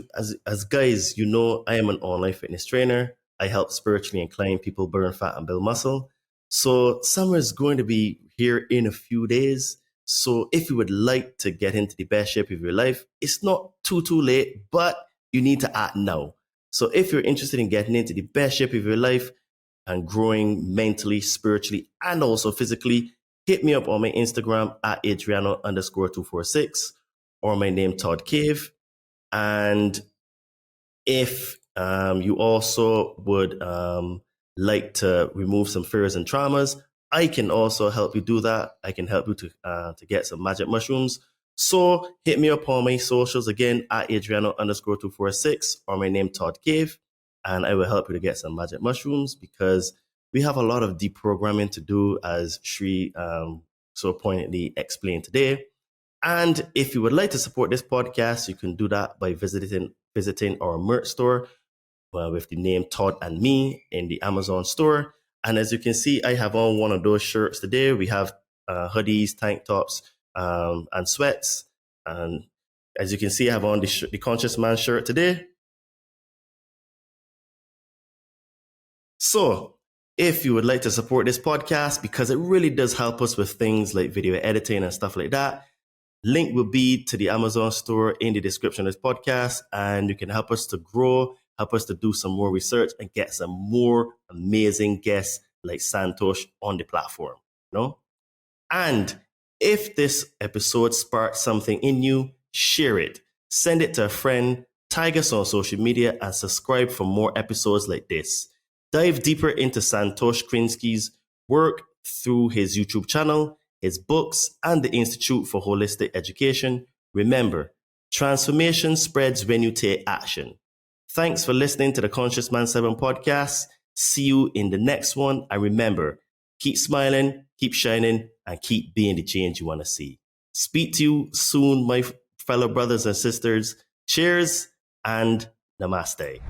guys, you know, I am an online fitness trainer. I help spiritually inclined people burn fat and build muscle. So summer is going to be here in a few days. So if you would like to get into the best shape of your life, it's not too late, but you need to act now. So if you're interested in getting into the best shape of your life and growing mentally, spiritually, and also physically, hit me up on my Instagram at Adriano_246 or my name, Todd Cave. And if you also would like to remove some fears and traumas, I can also help you do that. I can help you to get some magic mushrooms. So hit me up on my socials again at Adriano_246 or my name, Todd Cave, and I will help you to get some magic mushrooms because we have a lot of deprogramming to do, as Shri so poignantly explained today. And if you would like to support this podcast, you can do that by visiting our merch store with the name Todd and Me in the Amazon store. And as you can see, I have on one of those shirts today. We have hoodies, tank tops, and sweats. And as you can see, I have on the Conscious Man shirt today. So if you would like to support this podcast, because it really does help us with things like video editing and stuff like that, link will be to the Amazon store in the description of this podcast. And you can help us to grow, help us to do some more research and get some more amazing guests like Santosh on the platform. You know? And if this episode sparked something in you, share it. Send it to a friend, tag us on social media, and subscribe for more episodes like this. Dive deeper into Santosh Krinsky's work through his YouTube channel, his books, and the Institute for Holistic Education. Remember, transformation spreads when you take action. Thanks for listening to the Conscious Man 7 podcast. See you in the next one. And remember, keep smiling, keep shining, and keep being the change you want to see. Speak to you soon, my fellow brothers and sisters. Cheers and namaste.